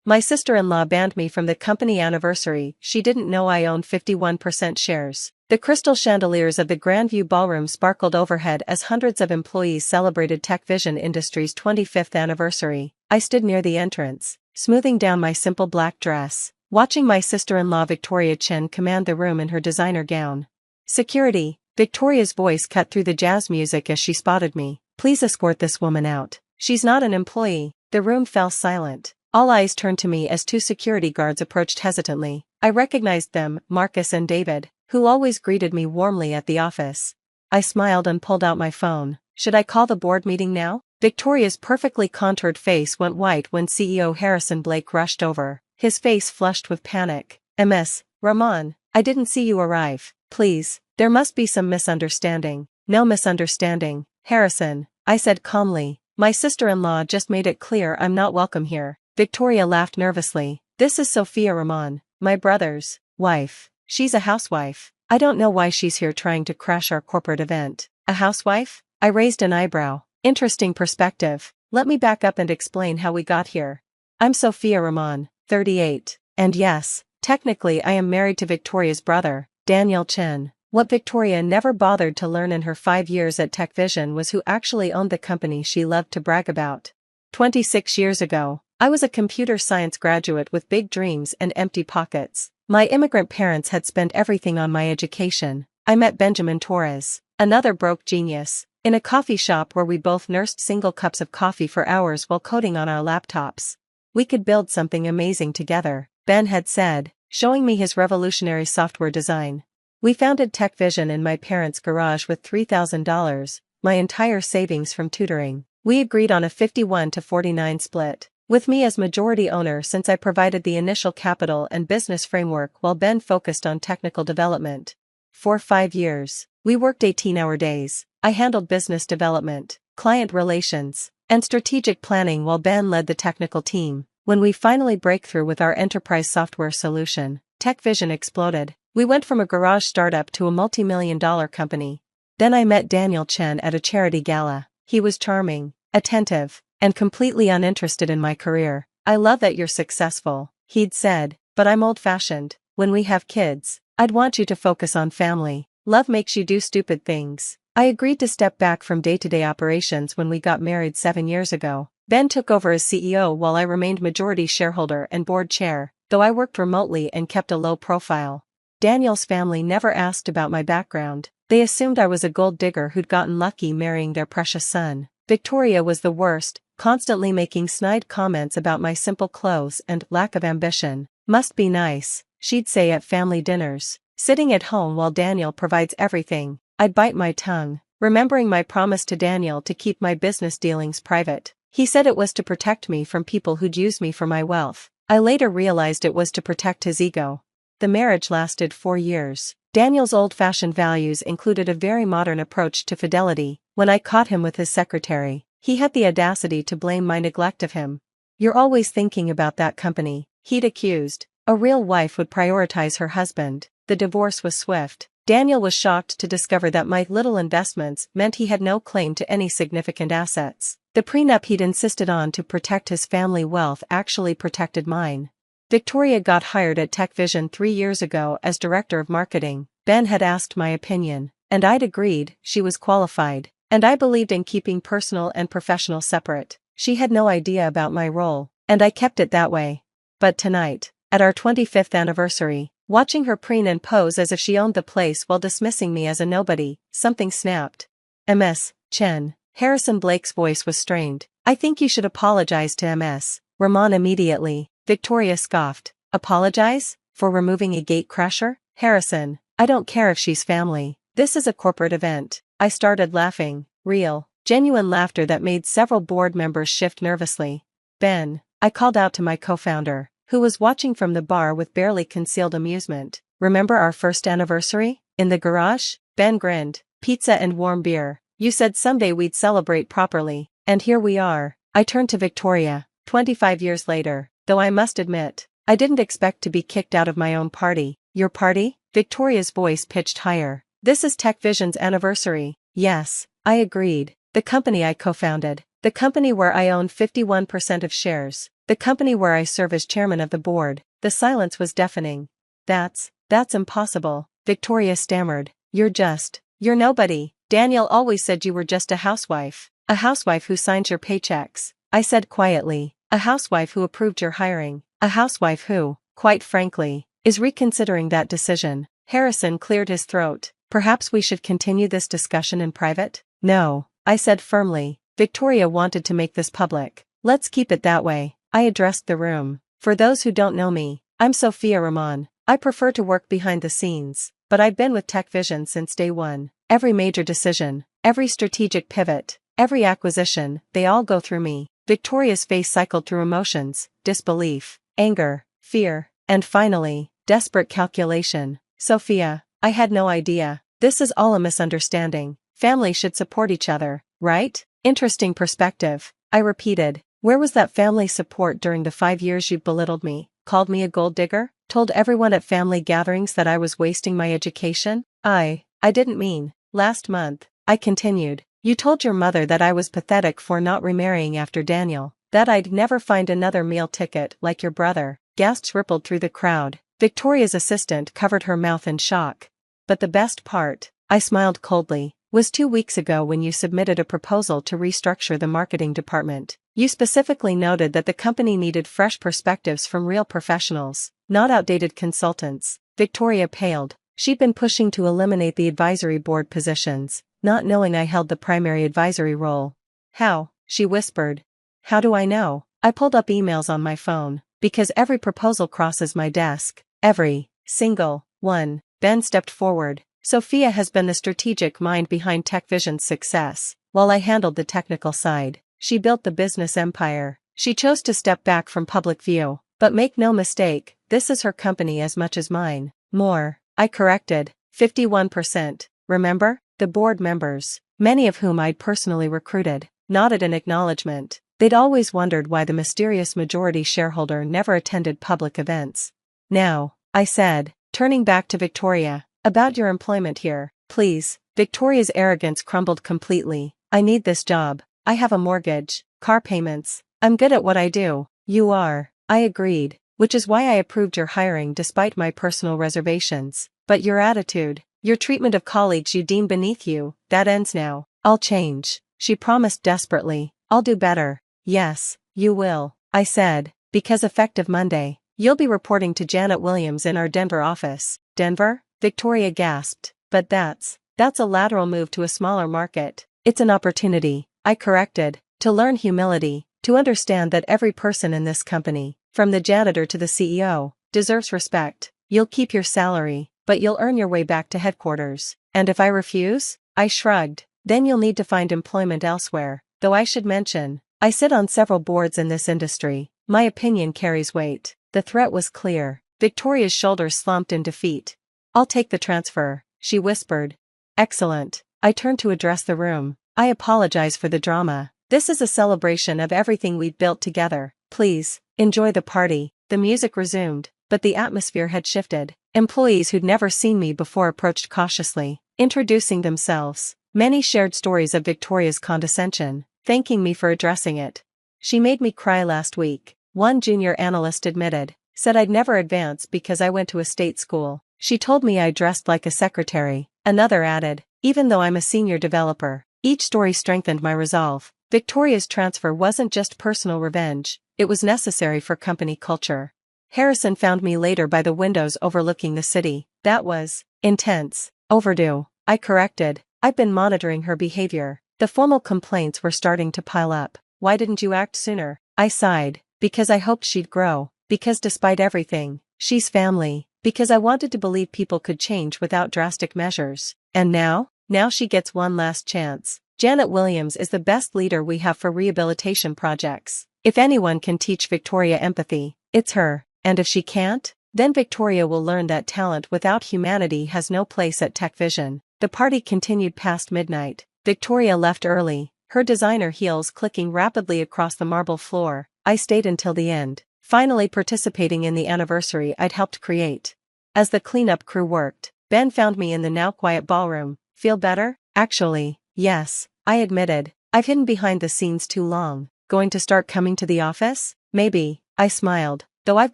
My sister-in-law banned me from the company anniversary. She didn't know I owned 51% shares. The crystal chandeliers of the Grandview Ballroom sparkled overhead as hundreds of employees celebrated TechVision Industries' 25th anniversary. I stood near the entrance, smoothing down my simple black dress, watching my sister-in-law Victoria Chen command the room in her designer gown. "Security," Victoria's voice cut through the jazz music as she spotted me. "Please escort this woman out. She's not an employee." The room fell silent. All eyes turned to me as two security guards approached hesitantly. I recognized them, Marcus and David, who always greeted me warmly at the office. I smiled and pulled out my phone. Should I call the board meeting now? Victoria's perfectly contoured face went white when CEO Harrison Blake rushed over, his face flushed with panic. "Ms. Rahman, I didn't see you arrive. Please, there must be some misunderstanding." "No misunderstanding, Harrison," I said calmly. "My sister-in-law just made it clear I'm not welcome here." Victoria laughed nervously. "This is Sophia Rahman, my brother's wife. She's a housewife. I don't know why she's here trying to crash our corporate event." "A housewife?" I raised an eyebrow. "Interesting perspective. Let me back up and explain how we got here. I'm Sophia Rahman, 38. And yes, technically I am married to Victoria's brother, Daniel Chen." What Victoria never bothered to learn in her 5 years at TechVision was who actually owned the company she loved to brag about. 26 years ago, I was a computer science graduate with big dreams and empty pockets. My immigrant parents had spent everything on my education. I met Benjamin Torres, another broke genius, in a coffee shop where we both nursed single cups of coffee for hours while coding on our laptops. "We could build something amazing together," Ben had said, showing me his revolutionary software design. We founded TechVision in my parents' garage with $3,000, my entire savings from tutoring. We agreed on a 51-49 split, with me as majority owner since I provided the initial capital and business framework while Ben focused on technical development. For 5 years, we worked 18-hour days. I handled business development, client relations, and strategic planning while Ben led the technical team. When we finally break through with our enterprise software solution, TechVision exploded. We went from a garage startup to a multi-million-dollar company. Then I met Daniel Chen at a charity gala. He was charming, attentive, and completely uninterested in my career. "I love that you're successful," he'd said, "but I'm old-fashioned. When we have kids, I'd want you to focus on family. Love makes you do stupid things." I agreed to step back from day-to-day operations when we got married 7 years ago. Ben took over as CEO while I remained majority shareholder and board chair, though I worked remotely and kept a low profile. Daniel's family never asked about my background. They assumed I was a gold digger who'd gotten lucky marrying their precious son. Victoria was the worst, constantly making snide comments about my simple clothes and lack of ambition. "Must be nice," she'd say at family dinners, "sitting at home while Daniel provides everything." I'd bite my tongue, remembering my promise to Daniel to keep my business dealings private. He said it was to protect me from people who'd use me for my wealth. I later realized it was to protect his ego. The marriage lasted 4 years. Daniel's old-fashioned values included a very modern approach to fidelity. When I caught him with his secretary, he had the audacity to blame my neglect of him. "You're always thinking about that company," he'd accused. A real wife would prioritize her husband. The divorce was swift. Daniel was shocked to discover that my little investments meant he had no claim to any significant assets. The prenup he'd insisted on to protect his family wealth actually protected mine. Victoria got hired at TechVision 3 years ago as director of marketing. Ben had asked my opinion, and I'd agreed she was qualified, and I believed in keeping personal and professional separate. She had no idea about my role, and I kept it that way. But tonight, at our 25th anniversary, watching her preen and pose as if she owned the place while dismissing me as a nobody, something snapped. "Ms. Chen." Harrison Blake's voice was strained. "I think you should apologize to Ms. Rahman immediately." Victoria scoffed. "Apologize? For removing a gatecrasher?" "Harrison, I don't care if she's family. This is a corporate event." I started laughing, real, genuine laughter that made several board members shift nervously. "Ben," I called out to my co-founder, who was watching from the bar with barely concealed amusement. "Remember our first anniversary? In the garage?" Ben grinned. "Pizza and warm beer. You said someday we'd celebrate properly, and here we are." I turned to Victoria, 25 years later, though I must admit, I didn't expect to be kicked out of my own party. "Your party?" Victoria's voice pitched higher. "This is TechVision's anniversary." "Yes," I agreed. "The company I co-founded. The company where I own 51% of shares." The company where I serve as chairman of the board. The silence was deafening. That's impossible, Victoria stammered. You're nobody. Daniel always said you were just a housewife. A housewife who signs your paychecks, I said quietly. A housewife who approved your hiring. A housewife who, quite frankly, is reconsidering that decision. Harrison cleared his throat. Perhaps we should continue this discussion in private? No, I said firmly. Victoria wanted to make this public. Let's keep it that way. I addressed the room. For those who don't know me, I'm Sophia Ramon. I prefer to work behind the scenes, but I've been with Tech Vision since day one. Every major decision, every strategic pivot, every acquisition, they all go through me. Victoria's face cycled through emotions, disbelief, anger, fear, and finally, desperate calculation. Sophia, I had no idea. This is all a misunderstanding. Family should support each other, right? Interesting perspective, I repeated. Where was that family support during the 5 years you belittled me, called me a gold digger, told everyone at family gatherings that I was wasting my education? I didn't mean. Last month, I continued, you told your mother that I was pathetic for not remarrying after Daniel, that I'd never find another meal ticket like your brother. Gasps rippled through the crowd. Victoria's assistant covered her mouth in shock. But the best part, I smiled coldly, was 2 weeks ago when you submitted a proposal to restructure the marketing department. You specifically noted that the company needed fresh perspectives from real professionals, not outdated consultants. Victoria paled. She'd been pushing to eliminate the advisory board positions, not knowing I held the primary advisory role. How? She whispered. How do I know? I pulled up emails on my phone, because every proposal crosses my desk. Every single one. Ben stepped forward. Sophia has been the strategic mind behind Tech Vision's success, while I handled the technical side. She built the business empire. She chose to step back from public view. But make no mistake, this is her company as much as mine. More, I corrected. 51%. Remember? The board members, many of whom I'd personally recruited, nodded in acknowledgement. They'd always wondered why the mysterious majority shareholder never attended public events. Now, I said, turning back to Victoria, about your employment here, please. Victoria's arrogance crumbled completely. I need this job. I have a mortgage, car payments. I'm good at what I do. You are. I agreed, which is why I approved your hiring despite my personal reservations. But your attitude, your treatment of colleagues you deem beneath you, that ends now. I'll change, she promised desperately. I'll do better. Yes, you will, I said, because effective Monday, you'll be reporting to Janet Williams in our Denver office. Denver? Victoria gasped. But that's a lateral move to a smaller market. It's an opportunity, I corrected, to learn humility, to understand that every person in this company, from the janitor to the CEO, deserves respect. You'll keep your salary, but you'll earn your way back to headquarters. And if I refuse? I shrugged. Then you'll need to find employment elsewhere. Though I should mention, I sit on several boards in this industry. My opinion carries weight. The threat was clear. Victoria's shoulders slumped in defeat. I'll take the transfer, she whispered. Excellent. I turned to address the room. I apologize for the drama. This is a celebration of everything we've built together. Please, enjoy the party. The music resumed, but the atmosphere had shifted. Employees who'd never seen me before approached cautiously, introducing themselves. Many shared stories of Victoria's condescension, thanking me for addressing it. She made me cry last week, one junior analyst admitted, said I'd never advance because I went to a state school. She told me I dressed like a secretary. Another added, even though I'm a senior developer. Each story strengthened my resolve. Victoria's transfer wasn't just personal revenge, it was necessary for company culture. Harrison found me later by the windows overlooking the city. That was intense. Overdue, I corrected. I've been monitoring her behavior. The formal complaints were starting to pile up. Why didn't you act sooner? I sighed. Because I hoped she'd grow. Because despite everything, she's family. Because I wanted to believe people could change without drastic measures. And now? Now she gets one last chance. Janet Williams is the best leader we have for rehabilitation projects. If anyone can teach Victoria empathy, it's her. And if she can't, then Victoria will learn that talent without humanity has no place at Tech Vision. The party continued past midnight. Victoria left early, her designer heels clicking rapidly across the marble floor. I stayed until the end, finally participating in the anniversary I'd helped create. As the cleanup crew worked, Ben found me in the now quiet ballroom. Feel better? Actually, yes, I admitted. I've hidden behind the scenes too long. Going to start coming to the office? Maybe, I smiled, though I've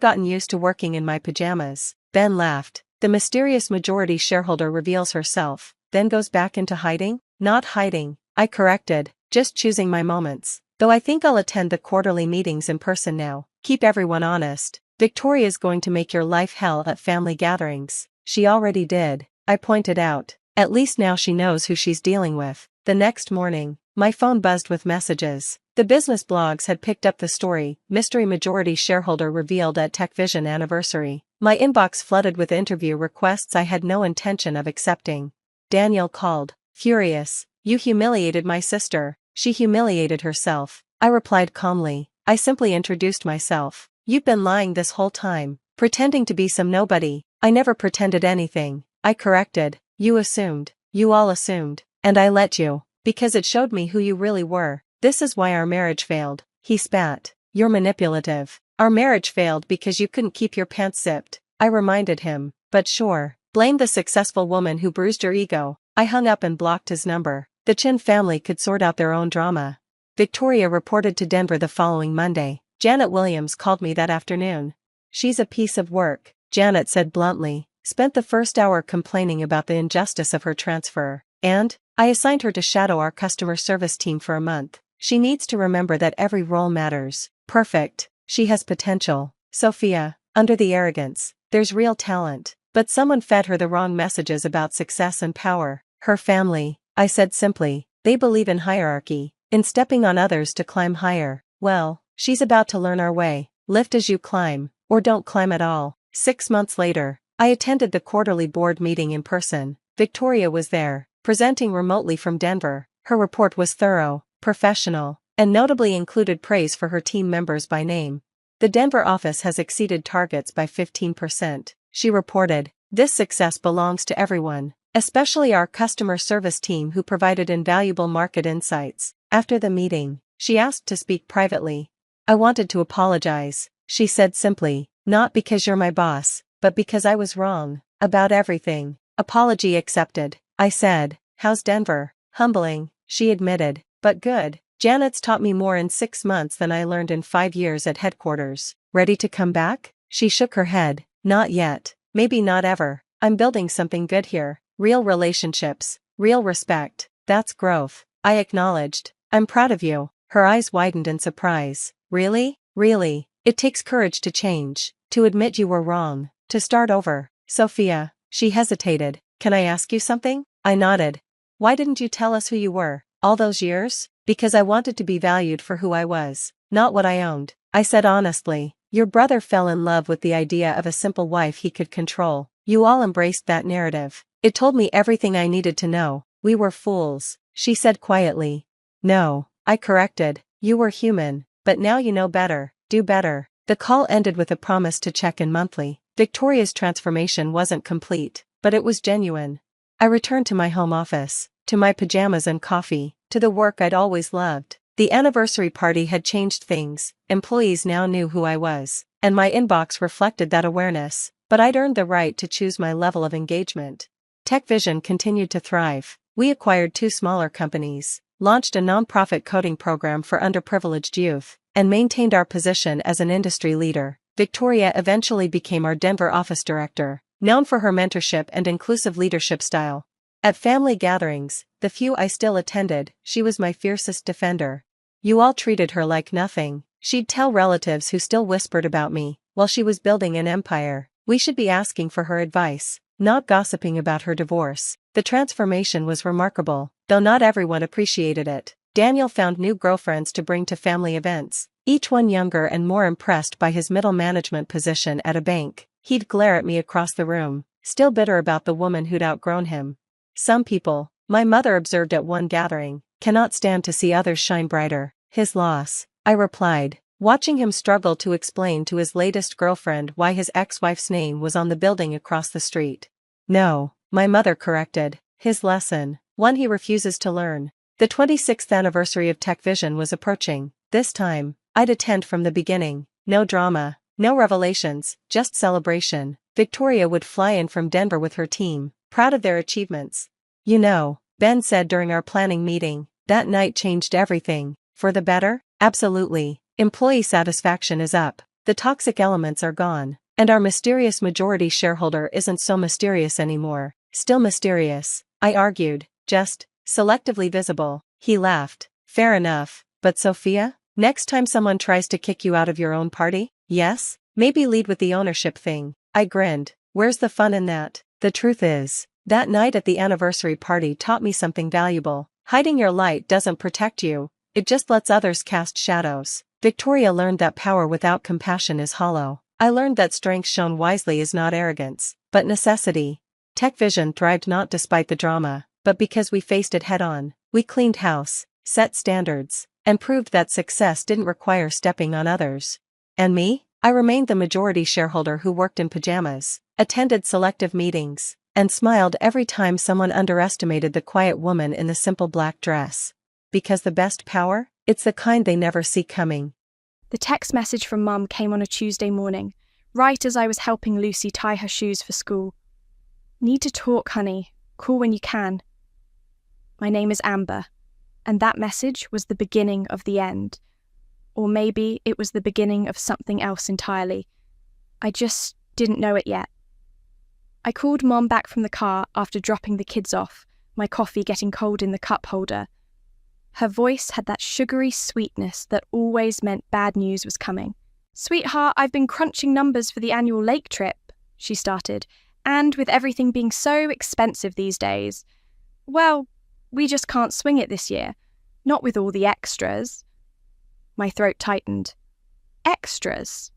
gotten used to working in my pajamas. Ben laughed. The mysterious majority shareholder reveals herself, then goes back into hiding? Not hiding, I corrected, just choosing my moments. Though I think I'll attend the quarterly meetings in person now. Keep everyone honest. Victoria's going to make your life hell at family gatherings. She already did, I pointed out. At least now she knows who she's dealing with. The next morning, my phone buzzed with messages. The business blogs had picked up the story, mystery majority shareholder revealed at TechVision anniversary. My inbox flooded with interview requests I had no intention of accepting. Daniel called, furious. You humiliated my sister. She humiliated herself. I replied calmly. I simply introduced myself. You've been lying this whole time, pretending to be some nobody. I never pretended anything. I corrected. You assumed. You all assumed. And I let you. Because it showed me who you really were. This is why our marriage failed. He spat. You're manipulative. Our marriage failed because you couldn't keep your pants zipped. I reminded him. But sure. Blame the successful woman who bruised your ego. I hung up and blocked his number. The Chin family could sort out their own drama. Victoria reported to Denver the following Monday. Janet Williams called me that afternoon. She's a piece of work, Janet said bluntly. Spent the first hour complaining about the injustice of her transfer. And I assigned her to shadow our customer service team for a month. She needs to remember that every role matters. Perfect. She has potential. Sophia, under the arrogance, there's real talent. But someone fed her the wrong messages about success and power. Her family, I said simply, they believe in hierarchy, in stepping on others to climb higher. Well, she's about to learn our way. Lift as you climb, or don't climb at all. 6 months later, I attended the quarterly board meeting in person. Victoria was there, presenting remotely from Denver. Her report was thorough, professional, and notably included praise for her team members by name. The Denver office has exceeded targets by 15%, she reported. This success belongs to everyone, especially our customer service team who provided invaluable market insights. After the meeting, she asked to speak privately. I wanted to apologize, she said simply, not because you're my boss, but because I was wrong about everything. Apology accepted, I said. How's Denver? Humbling, she admitted, but good. Janet's taught me more in 6 months than I learned in 5 years at headquarters. Ready to come back? She shook her head. Not yet. Maybe not ever. I'm building something good here. Real relationships. Real respect. That's growth. I acknowledged. I'm proud of you. Her eyes widened in surprise. Really? Really? It takes courage to change. To admit you were wrong. To start over. Sophia. She hesitated. Can I ask you something? I nodded. Why didn't you tell us who you were, all those years? Because I wanted to be valued for who I was, not what I owned. I said honestly. Your brother fell in love with the idea of a simple wife he could control. You all embraced that narrative. It told me everything I needed to know. We were fools, she said quietly. No, I corrected. You were human, but now you know better. Do better. The call ended with a promise to check in monthly. Victoria's transformation wasn't complete, but it was genuine. I returned to my home office, to my pajamas and coffee, to the work I'd always loved. The anniversary party had changed things. Employees now knew who I was, and my inbox reflected that awareness, but I'd earned the right to choose my level of engagement. TechVision continued to thrive. We acquired 2 smaller companies, launched a nonprofit coding program for underprivileged youth, and maintained our position as an industry leader. Victoria eventually became our Denver office director, known for her mentorship and inclusive leadership style. At family gatherings, the few I still attended, she was my fiercest defender. You all treated her like nothing. She'd tell relatives who still whispered about me, while she was building an empire. We should be asking for her advice, not gossiping about her divorce. The transformation was remarkable, though not everyone appreciated it. Daniel found new girlfriends to bring to family events, each one younger and more impressed by his middle management position at a bank. He'd glare at me across the room, still bitter about the woman who'd outgrown him. Some people, my mother observed at one gathering, cannot stand to see others shine brighter. His loss, I replied, watching him struggle to explain to his latest girlfriend why his ex-wife's name was on the building across the street. No, my mother corrected, his lesson, one he refuses to learn. The 26th anniversary of TechVision was approaching. This time, I'd attend from the beginning. No drama, no revelations, just celebration. Victoria would fly in from Denver with her team, proud of their achievements. You know, Ben said during our planning meeting, that night changed everything. For the better? Absolutely. Employee satisfaction is up, the toxic elements are gone, and our mysterious majority shareholder isn't so mysterious anymore. Still mysterious, I argued, just selectively visible. He laughed. Fair enough, but Sophia? Next time someone tries to kick you out of your own party? Yes? Maybe lead with the ownership thing. I grinned. Where's the fun in that? The truth is, that night at the anniversary party taught me something valuable. Hiding your light doesn't protect you, it just lets others cast shadows. Victoria learned that power without compassion is hollow. I learned that strength shown wisely is not arrogance, but necessity. Tech Vision thrived not despite the drama, but because we faced it head-on. We cleaned house, set standards, and proved that success didn't require stepping on others. And me? I remained the majority shareholder who worked in pajamas, attended selective meetings, and smiled every time someone underestimated the quiet woman in the simple black dress. Because the best power? It's the kind they never see coming. The text message from Mum came on a Tuesday morning, right as I was helping Lucy tie her shoes for school. Need to talk, honey. Call when you can. My name is Amber, and that message was the beginning of the end. Or maybe it was the beginning of something else entirely. I just didn't know it yet. I called Mom back from the car after dropping the kids off, my coffee getting cold in the cup holder. Her voice had that sugary sweetness that always meant bad news was coming. "Sweetheart, I've been crunching numbers for the annual lake trip," she started, "and with everything being so expensive these days, well, we just can't swing it this year. Not with all the extras." My throat tightened. Extras?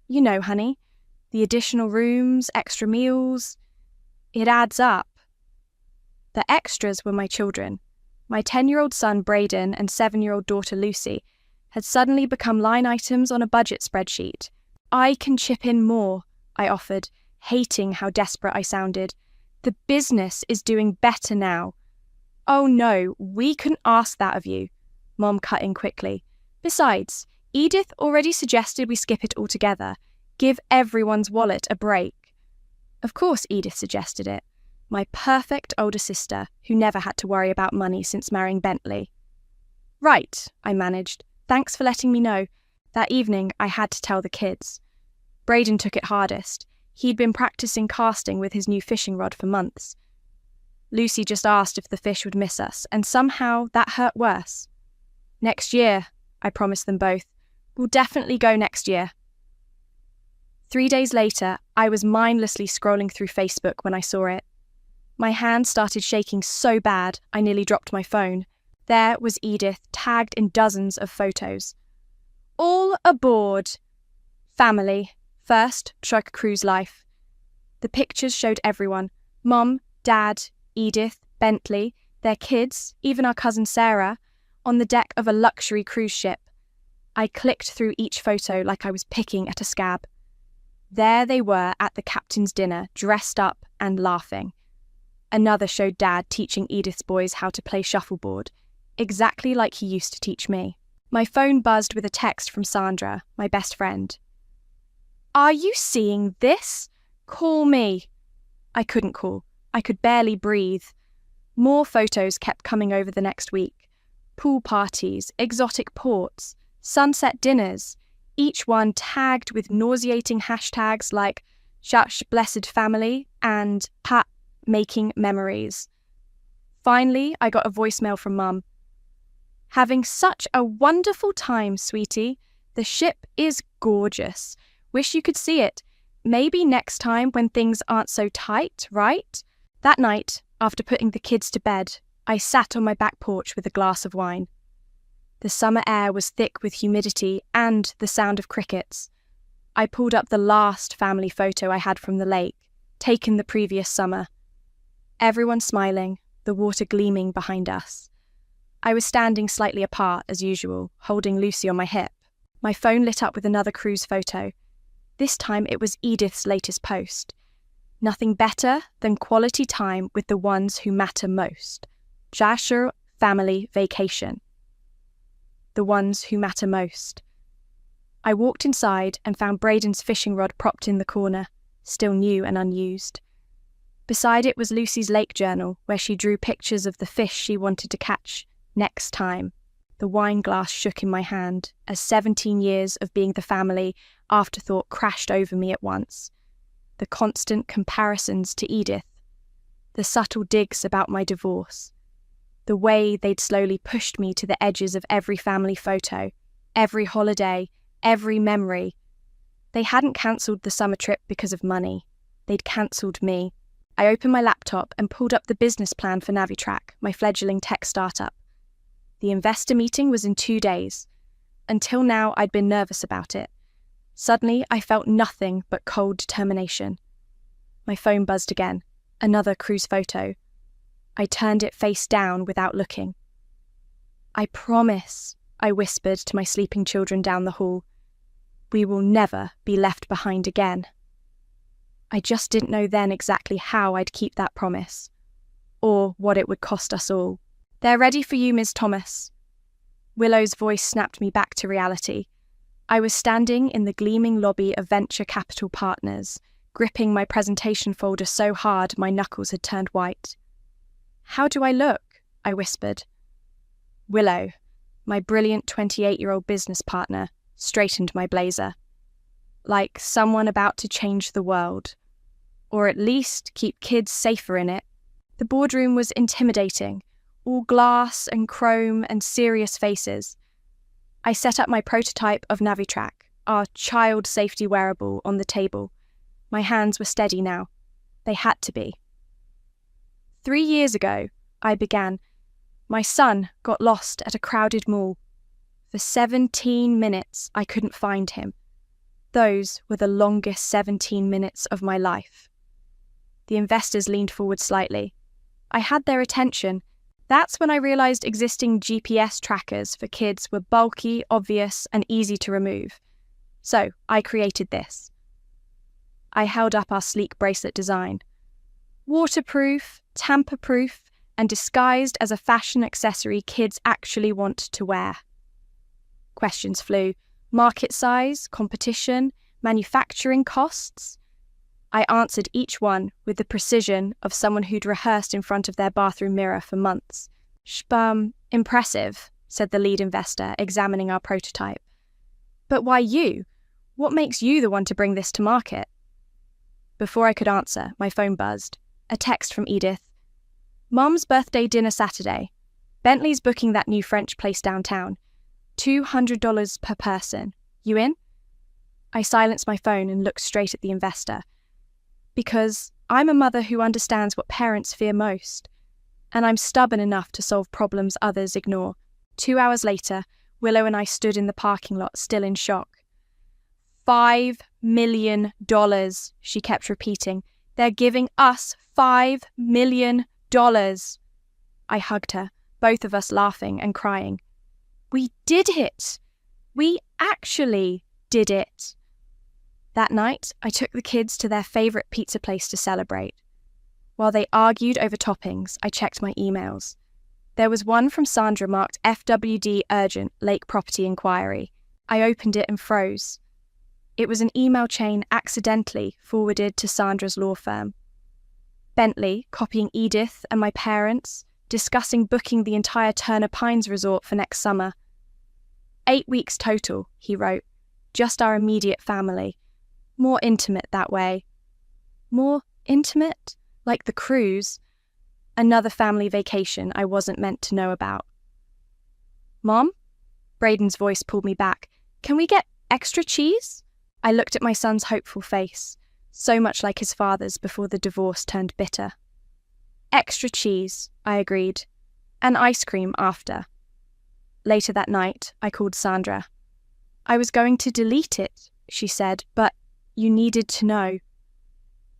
You know, honey, the additional rooms, extra meals. It adds up. The extras were my children. My 10-year-old son, Braden, and 7-year-old daughter, Lucy, had suddenly become line items on a budget spreadsheet. "I can chip in more," I offered, hating how desperate I sounded. "The business is doing better now." "Oh no, we couldn't ask that of you," Mom cut in quickly. "Besides, Edith already suggested we skip it altogether. Give everyone's wallet a break." Of course Edith suggested it. My perfect older sister, who never had to worry about money since marrying Bentley. "Right," I managed. "Thanks for letting me know." That evening, I had to tell the kids. Braden took it hardest. He'd been practicing casting with his new fishing rod for months. Lucy just asked if the fish would miss us, and somehow that hurt worse. "Next year," I promised them both. "We'll definitely go next year." 3 days later, I was mindlessly scrolling through Facebook when I saw it. My hand started shaking so bad, I nearly dropped my phone. There was Edith, tagged in dozens of photos. "All aboard! Family, first Truck Cruise Life." The pictures showed everyone: Mom, Dad, Edith, Bentley, their kids, even our cousin Sarah, on the deck of a luxury cruise ship. I clicked through each photo like I was picking at a scab. There they were at the captain's dinner, dressed up and laughing. Another showed Dad teaching Edith's boys how to play shuffleboard, exactly like he used to teach me. My phone buzzed with a text from Sandra, my best friend. "Are you seeing this? Call me." I couldn't call. I could barely breathe. More photos kept coming over the next week. Pool parties, exotic ports, sunset dinners, each one tagged with nauseating hashtags like "Shush Blessed Family" and "Ha Making Memories." Finally, I got a voicemail from Mum. "Having such a wonderful time, sweetie. The ship is gorgeous. Wish you could see it. Maybe next time when things aren't so tight, right?" That night, after putting the kids to bed, I sat on my back porch with a glass of wine. The summer air was thick with humidity and the sound of crickets. I pulled up the last family photo I had from the lake, taken the previous summer. Everyone smiling, the water gleaming behind us. I was standing slightly apart, as usual, holding Lucy on my hip. My phone lit up with another cruise photo. This time it was Edith's latest post. "Nothing better than quality time with the ones who matter most. Jasher family vacation." The ones who matter most. I walked inside and found Braden's fishing rod propped in the corner, still new and unused. Beside it was Lucy's lake journal, where she drew pictures of the fish she wanted to catch next time. The wine glass shook in my hand as 17 years of being the family afterthought crashed over me at once. The constant comparisons to Edith, the subtle digs about my divorce, the way they'd slowly pushed me to the edges of every family photo, every holiday, every memory. They hadn't cancelled the summer trip because of money. They'd cancelled me. I opened my laptop and pulled up the business plan for Navitrack, my fledgling tech startup. The investor meeting was in 2 days. Until now, I'd been nervous about it. Suddenly, I felt nothing but cold determination. My phone buzzed again. Another cruise photo. I turned it face down without looking. "I promise," I whispered to my sleeping children down the hall. "We will never be left behind again." I just didn't know then exactly how I'd keep that promise, or what it would cost us all. "They're ready for you, Ms. Thomas." Willow's voice snapped me back to reality. I was standing in the gleaming lobby of Venture Capital Partners, gripping my presentation folder so hard my knuckles had turned white. "How do I look?" I whispered. Willow, my brilliant 28-year-old business partner, straightened my blazer. "Like someone about to change the world. Or at least keep kids safer in it." The boardroom was intimidating, all glass and chrome and serious faces. I set up my prototype of Navitrack, our child safety wearable, on the table. My hands were steady now. They had to be. 3 years ago, I began. My son got lost at a crowded mall. For 17 minutes, I couldn't find him. Those were the longest 17 minutes of my life. The investors leaned forward slightly. I had their attention. That's when I realized existing GPS trackers for kids were bulky, obvious, and easy to remove. So I created this. I held up our sleek bracelet design. Waterproof, tamper-proof, and disguised as a fashion accessory kids actually want to wear. Questions flew. Market size, competition, manufacturing costs. I answered each one with the precision of someone who'd rehearsed in front of their bathroom mirror for months. Impressive," said the lead investor, examining our prototype. "But why you? What makes you the one to bring this to market?" Before I could answer, my phone buzzed. A text from Edith. "Mum's birthday dinner Saturday. Bentley's booking that new French place downtown. $200 per person. You in?" I silenced my phone and looked straight at the investor. Because I'm a mother who understands what parents fear most. And I'm stubborn enough to solve problems others ignore. 2 hours later, Willow and I stood in the parking lot, still in shock. $5 million, she kept repeating. "They're giving us $5 million. I hugged her, both of us laughing and crying. "We did it! We actually did it!" That night, I took the kids to their favourite pizza place to celebrate. While they argued over toppings, I checked my emails. There was one from Sandra marked FWD Urgent Lake Property Inquiry. I opened it and froze. It was an email chain accidentally forwarded to Sandra's law firm. Bentley copying Edith and my parents, discussing booking the entire Turner Pines resort for next summer. 8 weeks total, he wrote. Just our immediate family. More intimate that way. More intimate? Like the cruise. Another family vacation I wasn't meant to know about. "Mom?" Braden's voice pulled me back. "Can we get extra cheese?" I looked at my son's hopeful face, so much like his father's before the divorce turned bitter. "Extra cheese," I agreed. "And ice cream after." Later that night, I called Sandra. "I was going to delete it," she said, "but you needed to know."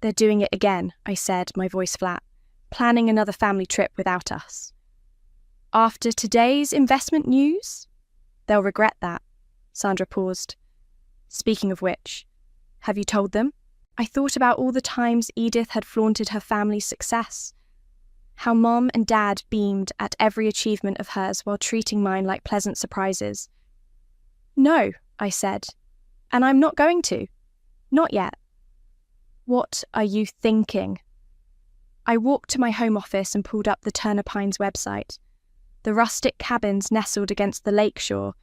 "They're doing it again," I said, my voice flat. "Planning another family trip without us." "After today's investment news?" "They'll regret that." Sandra paused. "Speaking of which, have you told them?" I thought about all the times Edith had flaunted her family's success. How Mom and Dad beamed at every achievement of hers while treating mine like pleasant surprises. "No," I said, "and I'm not going to. Not yet." "What are you thinking?" I walked to my home office and pulled up the Turner Pines website. The rustic cabins nestled against the lake shore,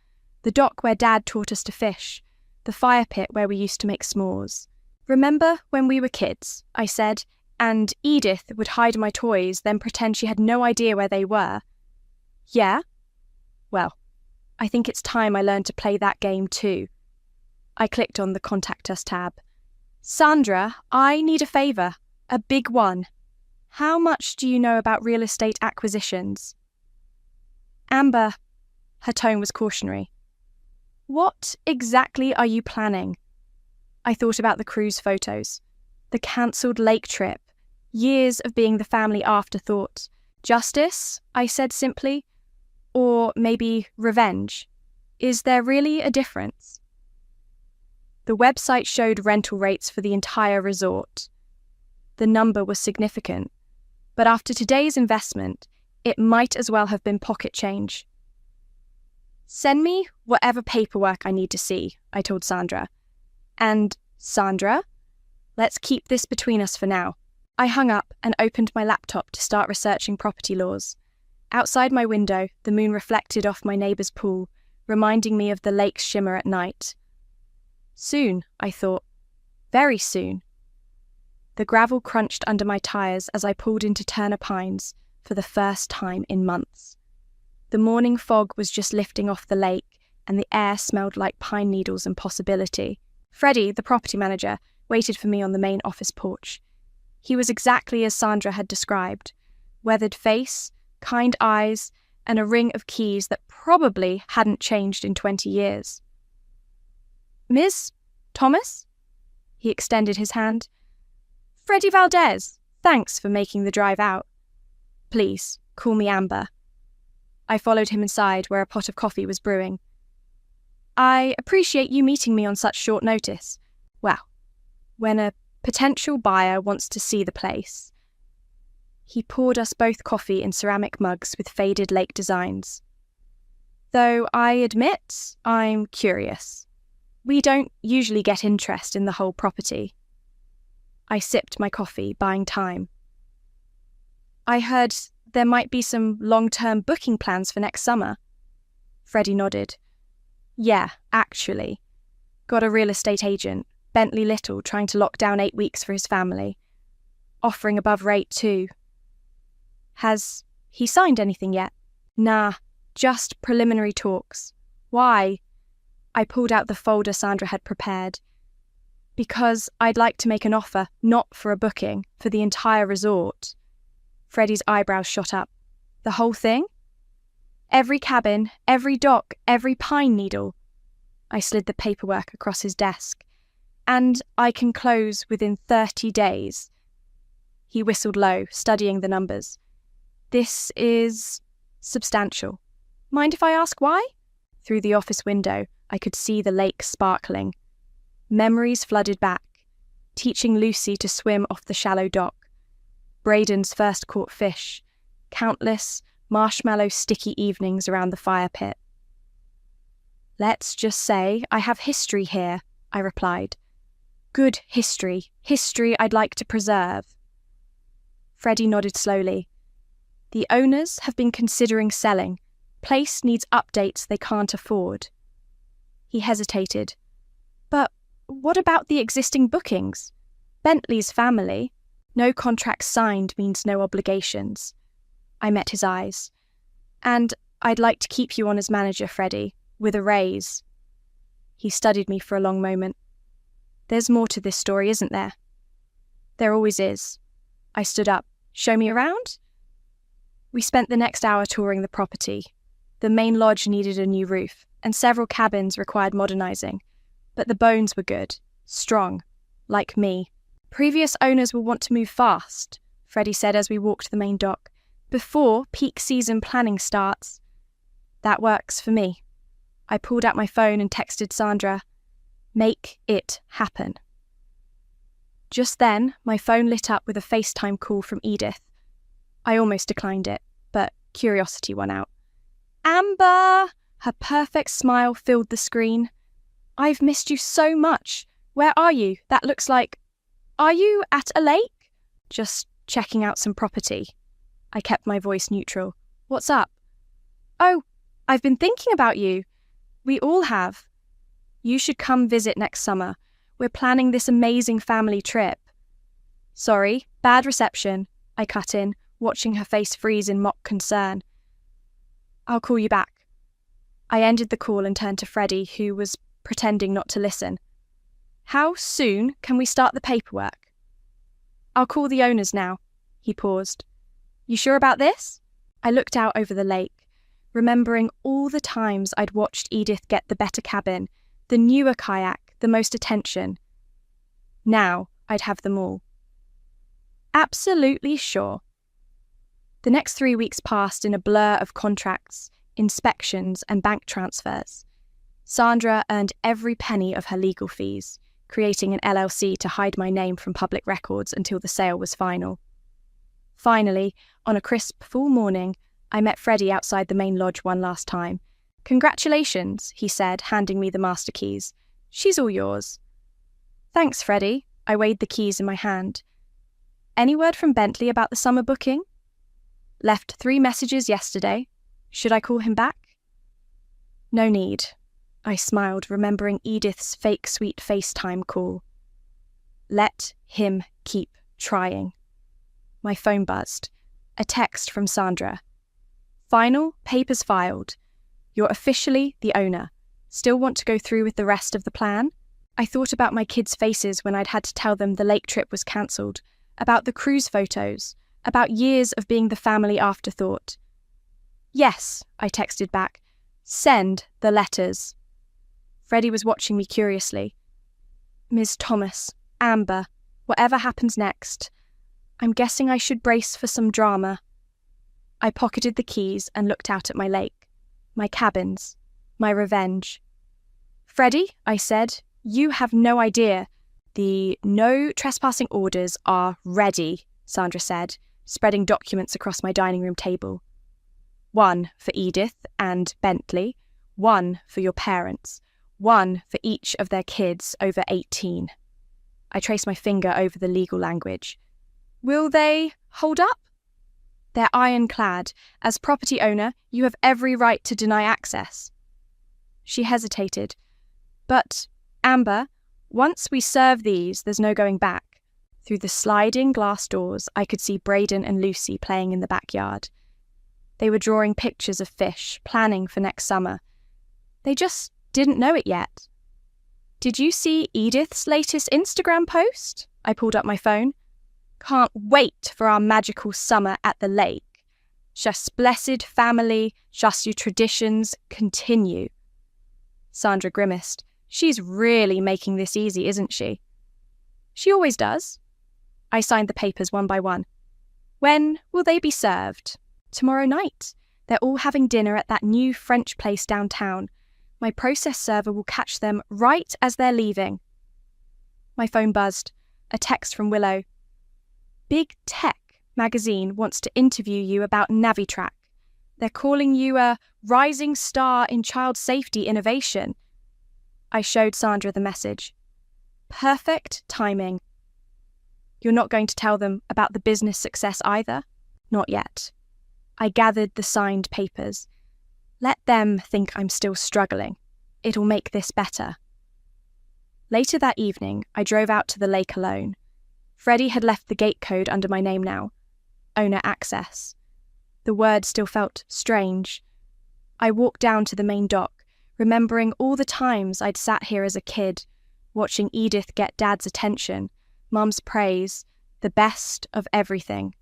the dock where Dad taught us to fish, the fire pit where we used to make s'mores. "Remember when we were kids?" I said, and Edith would hide my toys, then pretend she had no idea where they were. "Yeah? Well, I think it's time I learned to play that game too." I clicked on the Contact Us tab. "Sandra, I need a favour. A big one. How much do you know about real estate acquisitions?" "Amber," her tone was cautionary. "What exactly are you planning?" I thought about the cruise photos, the cancelled lake trip, years of being the family afterthought. "Justice," I said simply. "Or maybe revenge. Is there really a difference?" The website showed rental rates for the entire resort. The number was significant, but after today's investment, it might as well have been pocket change. "Send me whatever paperwork I need to see," I told Sandra. And, "Sandra, let's keep this between us for now." I hung up and opened my laptop to start researching property laws. Outside my window, the moon reflected off my neighbour's pool, reminding me of the lake's shimmer at night. Soon, I thought. Very soon. The gravel crunched under my tyres as I pulled into Turner Pines for the first time in months. The morning fog was just lifting off the lake, and the air smelled like pine needles and possibility. Freddie, the property manager, waited for me on the main office porch. He was exactly as Sandra had described: weathered face, kind eyes, and a ring of keys that probably hadn't changed in 20 years. "Ms. Thomas?" He extended his hand. "Freddie Valdez, thanks for making the drive out. Please, call me Amber." I followed him inside where a pot of coffee was brewing. "I appreciate you meeting me on such short notice. Well, when a potential buyer wants to see the place." He poured us both coffee in ceramic mugs with faded lake designs. "Though I admit I'm curious. We don't usually get interest in the whole property." I sipped my coffee, buying time. "I heard there might be some long-term booking plans for next summer." Freddie nodded. "Yeah, actually. Got a real estate agent, Bentley Little, trying to lock down 8 weeks for his family. Offering above rate too." "Has he signed anything yet?" "Nah, just preliminary talks." "Why?" I pulled out the folder Sandra had prepared. "Because I'd like to make an offer, not for a booking, for the entire resort." Freddie's eyebrows shot up. "The whole thing?" "Every cabin, every dock, every pine needle." I slid the paperwork across his desk. "And I can close within 30 days. He whistled low, studying the numbers. "This is substantial. Mind if I ask why?" Through the office window, I could see the lake sparkling. Memories flooded back, teaching Lucy to swim off the shallow dock, Braden's first caught fish, countless marshmallow sticky evenings around the fire pit. "Let's just say I have history here," I replied. "Good history I'd like to preserve." Freddie nodded slowly. "The owners have been considering selling. Place needs updates they can't afford." He hesitated. "But what about the existing bookings? Bentley's family. No contracts signed means no obligations." I met his eyes. "And I'd like to keep you on as manager, Freddie, with a raise." He studied me for a long moment. "There's more to this story, isn't there?" "There always is." I stood up. "Show me around?" We spent the next hour touring the property. The main lodge needed a new roof, and several cabins required modernising. But the bones were good, strong, like me. "Previous owners will want to move fast," Freddie said as we walked the main dock, "before peak season planning starts." "That works for me." I pulled out my phone and texted Sandra, "Make it happen." Just then, my phone lit up with a FaceTime call from Edith. I almost declined it, but curiosity won out. "Amber!" Her perfect smile filled the screen. "I've missed you so much. Where are you? That looks like... Are you at a lake?" "Just checking out some property." I kept my voice neutral. "What's up?" Oh, I've been thinking about you. We all have. You should come visit next summer. We're planning this amazing family trip. Sorry, bad reception, I cut in, watching her face freeze in mock concern. I'll call you back. I ended the call and turned to Freddie, who was pretending not to listen. How soon can we start the paperwork? I'll call the owners now. He paused. You sure about this? I looked out over the lake, remembering all the times I'd watched Edith get the better cabin, the newer kayak, the most attention. Now I'd have them all. Absolutely sure. The next 3 weeks passed in a blur of contracts, inspections, and bank transfers. Sandra earned every penny of her legal fees, creating an LLC to hide my name from public records until the sale was final. Finally, on a crisp fall morning, I met Freddie outside the main lodge one last time. Congratulations, he said, handing me the master keys. She's all yours. Thanks, Freddie. I weighed the keys in my hand. Any word from Bentley about the summer booking? Left 3 messages yesterday. Should I call him back? No need. I smiled, remembering Edith's fake sweet FaceTime call. Let him keep trying. My phone buzzed. A text from Sandra. Final, papers filed. You're officially the owner. Still want to go through with the rest of the plan? I thought about my kids' faces when I'd had to tell them the lake trip was cancelled, about the cruise photos, about years of being the family afterthought. Yes, I texted back. Send the letters. Freddie was watching me curiously. Ms. Thomas, Amber, whatever happens next, I'm guessing I should brace for some drama. I pocketed the keys and looked out at my lake, my cabins, my revenge. Freddie, I said, you have no idea. The no trespassing orders are ready, Sandra said, spreading documents across my dining room table. 1 for Edith and Bentley, 1 for your parents, 1 for each of their kids over 18. I traced my finger over the legal language. Will they hold up? They're ironclad. As property owner, you have every right to deny access. She hesitated. But, Amber, once we serve these, there's no going back. Through the sliding glass doors, I could see Braden and Lucy playing in the backyard. They were drawing pictures of fish, planning for next summer. They just didn't know it yet. Did you see Edith's latest Instagram post? I pulled up my phone. Can't wait for our magical summer at the lake. Just blessed family, just your traditions continue. Sandra grimaced. She's really making this easy, isn't she? She always does. I signed the papers one by one. When will they be served? Tomorrow night. They're all having dinner at that new French place downtown. My process server will catch them right as they're leaving. My phone buzzed. A text from Willow. Big Tech magazine wants to interview you about NaviTrack. They're calling you a rising star in child safety innovation. I showed Sandra the message. Perfect timing. You're not going to tell them about the business success either? Not yet. I gathered the signed papers. Let them think I'm still struggling. It'll make this better. Later that evening, I drove out to the lake alone. Freddie had left the gate code under my name now. Owner access. The word still felt strange. I walked down to the main dock, remembering all the times I'd sat here as a kid, watching Edith get Dad's attention, Mum's praise, the best of everything.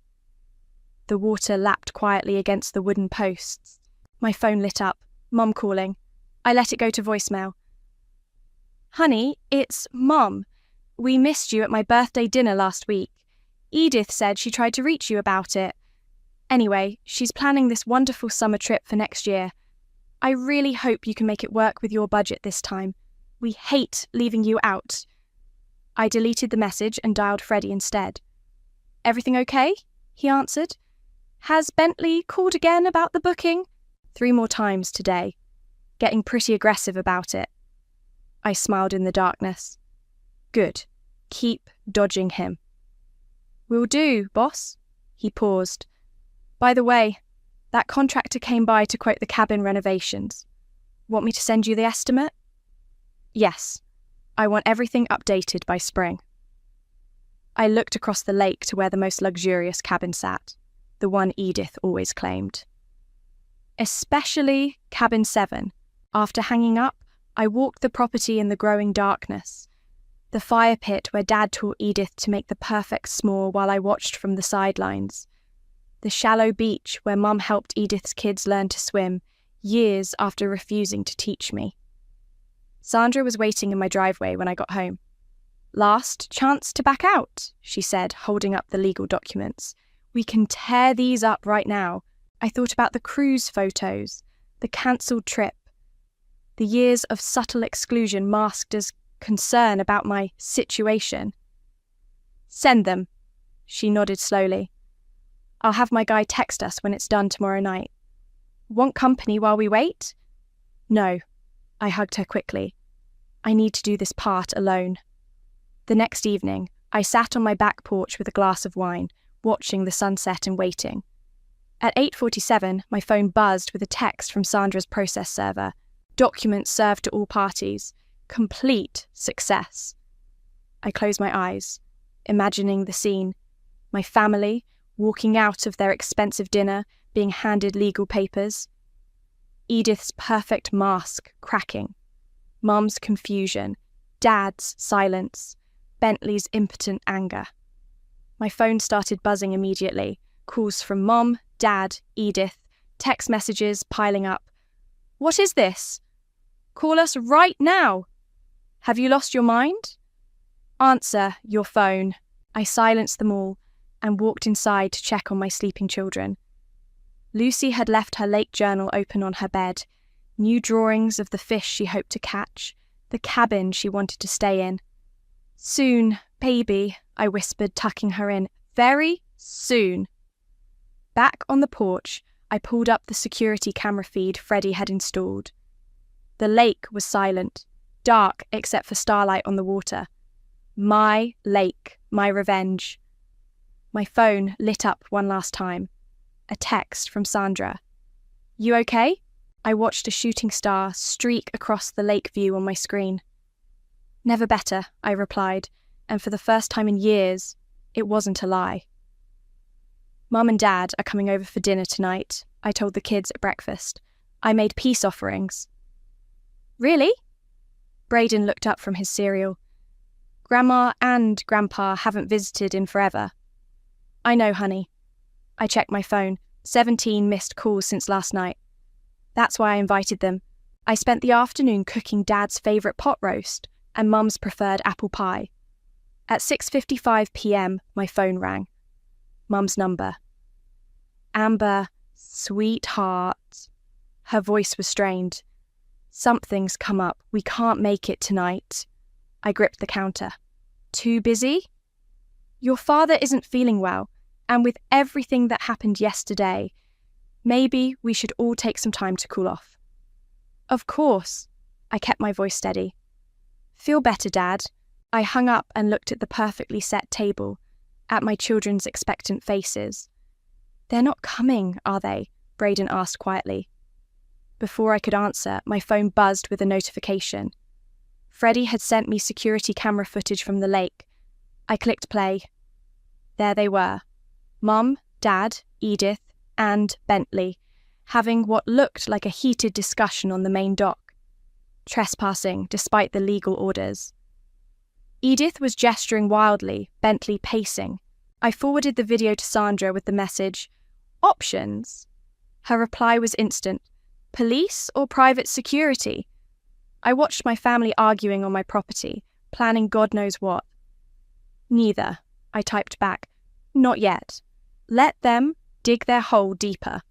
The water lapped quietly against the wooden posts. My phone lit up. Mum calling. I let it go to voicemail. Honey, it's Mum. We missed you at my birthday dinner last week. Edith said she tried to reach you about it. Anyway, she's planning this wonderful summer trip for next year. I really hope you can make it work with your budget this time. We hate leaving you out. I deleted the message and dialed Freddie instead. Everything okay? He answered. Has Bentley called again about the booking? 3 more times today. Getting pretty aggressive about it. I smiled in the darkness. Good. Keep dodging him. Will do, boss. He paused. By the way, That contractor came by to quote the cabin renovations. Want me to send you the estimate? Yes. I want everything updated by spring. I looked across the lake to where the most luxurious cabin sat, the one Edith always claimed. Especially cabin 7. After hanging up, I walked the property in the growing darkness. The fire pit where Dad taught Edith to make the perfect s'more while I watched from the sidelines. The shallow beach where Mum helped Edith's kids learn to swim, years after refusing to teach me. Sandra was waiting in my driveway when I got home. Last chance to back out, she said, holding up the legal documents. We can tear these up right now. I thought about the cruise photos, the cancelled trip, the years of subtle exclusion masked as concern about my situation. Send them, she nodded slowly. I'll have my guy text us when it's done tomorrow night. Want company while we wait? No, I hugged her quickly. I need to do this part alone. The next evening, I sat on my back porch with a glass of wine, watching the sunset and waiting. At 8:47, my phone buzzed with a text from Sandra's process server. Documents served to all parties. Complete success. I closed my eyes, imagining the scene. My family, walking out of their expensive dinner, being handed legal papers. Edith's perfect mask cracking. Mum's confusion. Dad's silence. Bentley's impotent anger. My phone started buzzing immediately. Calls from Mum, Dad, Edith, text messages piling up. What is this? Call us right now. Have you lost your mind? Answer your phone. I silenced them all and walked inside to check on my sleeping children. Lucy had left her lake journal open on her bed, new drawings of the fish she hoped to catch, the cabin she wanted to stay in. Soon, baby, I whispered, tucking her in. Very soon. Back on the porch, I pulled up the security camera feed Freddie had installed. The lake was silent, dark except for starlight on the water. My lake, my revenge. My phone lit up one last time. A text from Sandra. You okay? I watched a shooting star streak across the lake view on my screen. Never better, I replied, and for the first time in years, it wasn't a lie. Mum and Dad are coming over for dinner tonight, I told the kids at breakfast. I made peace offerings. Really? Braden looked up from his cereal. Grandma and Grandpa haven't visited in forever. I know, honey. I checked my phone. 17 missed calls since last night. That's why I invited them. I spent the afternoon cooking Dad's favourite pot roast and Mum's preferred apple pie. At 6:55 p.m, my phone rang. Mum's number. Amber, sweetheart. Her voice was strained. Something's come up. We can't make it tonight. I gripped the counter. Too busy? Your father isn't feeling well, and with everything that happened yesterday, maybe we should all take some time to cool off. Of course. I kept my voice steady. Feel better, Dad. I hung up and looked at the perfectly set table, at my children's expectant faces. They're not coming, are they? Braden asked quietly. Before I could answer, my phone buzzed with a notification. Freddie had sent me security camera footage from the lake. I clicked play. There they were. Mum, Dad, Edith, and Bentley, having what looked like a heated discussion on the main dock. Trespassing, despite the legal orders. Edith was gesturing wildly, Bentley pacing. I forwarded the video to Sandra with the message, "Options?" Her reply was instant. Police or private security? I watched my family arguing on my property, planning God knows what. Neither, I typed back. Not yet. Let them dig their hole deeper.